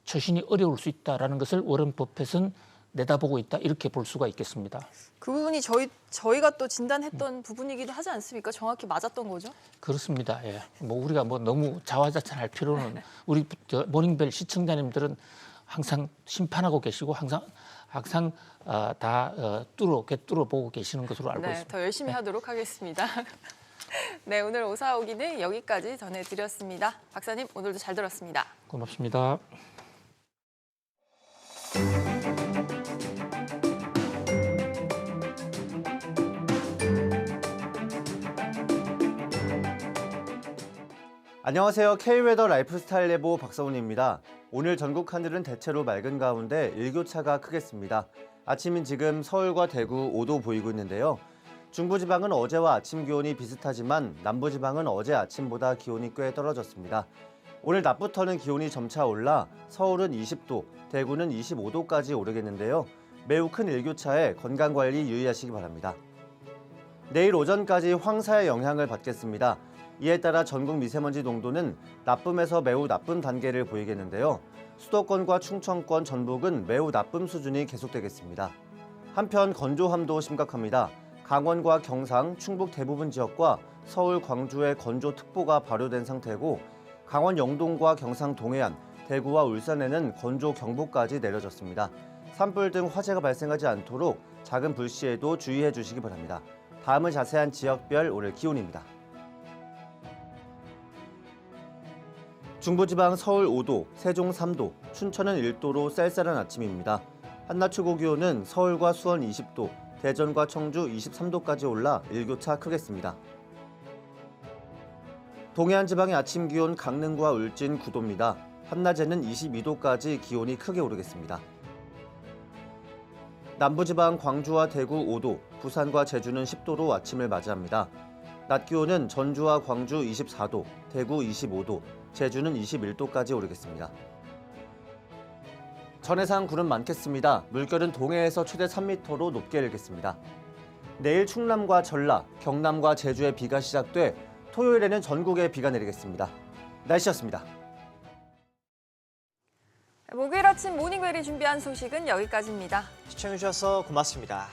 처신이 어려울 수 있다는 것을 워런 버핏은 내다보고 있다 이렇게 볼 수가 있겠습니다. 그 부분이 저희가 또 진단했던 부분이기도 하지 않습니까? 정확히 맞았던 거죠? 그렇습니다. 예. 뭐 우리가 뭐 너무 자화자찬할 필요는 우리 모닝벨 시청자님들은 항상 심판하고 계시고 항상 다 뚫어 보고 계시는 것으로 알고 있습니다. 더 열심히 하도록 하겠습니다. 네, 오늘 오사오기는 여기까지 전해드렸습니다. 박사님, 오늘도 잘 들었습니다. 고맙습니다. 안녕하세요. K웨더 라이프스타일 예보 박서훈입니다. 오늘 전국 하늘은 대체로 맑은 가운데 일교차가 크겠습니다. 아침인 지금 서울과 대구 5도 보이고 있는데요. 중부지방은 어제와 아침 기온이 비슷하지만 남부지방은 어제 아침보다 기온이 꽤 떨어졌습니다. 오늘 낮부터는 기온이 점차 올라 서울은 20도, 대구는 25도까지 오르겠는데요. 매우 큰 일교차에 건강관리 유의하시기 바랍니다. 내일 오전까지 황사의 영향을 받겠습니다. 이에 따라 전국 미세먼지 농도는 나쁨에서 매우 나쁨 단계를 보이겠는데요. 수도권과 충청권, 전북은 매우 나쁨 수준이 계속되겠습니다. 한편 건조함도 심각합니다. 강원과 경상, 충북 대부분 지역과 서울, 광주에 건조특보가 발효된 상태고 강원 영동과 경상 동해안, 대구와 울산에는 건조경보까지 내려졌습니다. 산불 등 화재가 발생하지 않도록 작은 불 시에도 주의해 주시기 바랍니다. 다음은 자세한 지역별 오늘 기온입니다. 중부지방 서울 5도, 세종 3도, 춘천은 1도로 쌀쌀한 아침입니다. 한낮 최고 기온은 서울과 수원 20도, 대전과 청주 23도까지 올라 일교차 크겠습니다. 동해안 지방의 아침 기온 강릉과 울진 9도입니다. 한낮에는 22도까지 기온이 크게 오르겠습니다. 남부지방 광주와 대구 5도, 부산과 제주는 10도로 아침을 맞이합니다. 낮 기온은 전주와 광주 24도, 대구 25도, 제주는 21도까지 오르겠습니다. 전해상 구름 많겠습니다. 물결은 동해에서 최대 3m로 높게 일겠습니다. 내일 충남과 전라, 경남과 제주에 비가 시작돼 토요일에는 전국에 비가 내리겠습니다. 날씨였습니다. 목요일 아침 모닝벨이 준비한 소식은 여기까지입니다. 시청해주셔서 고맙습니다.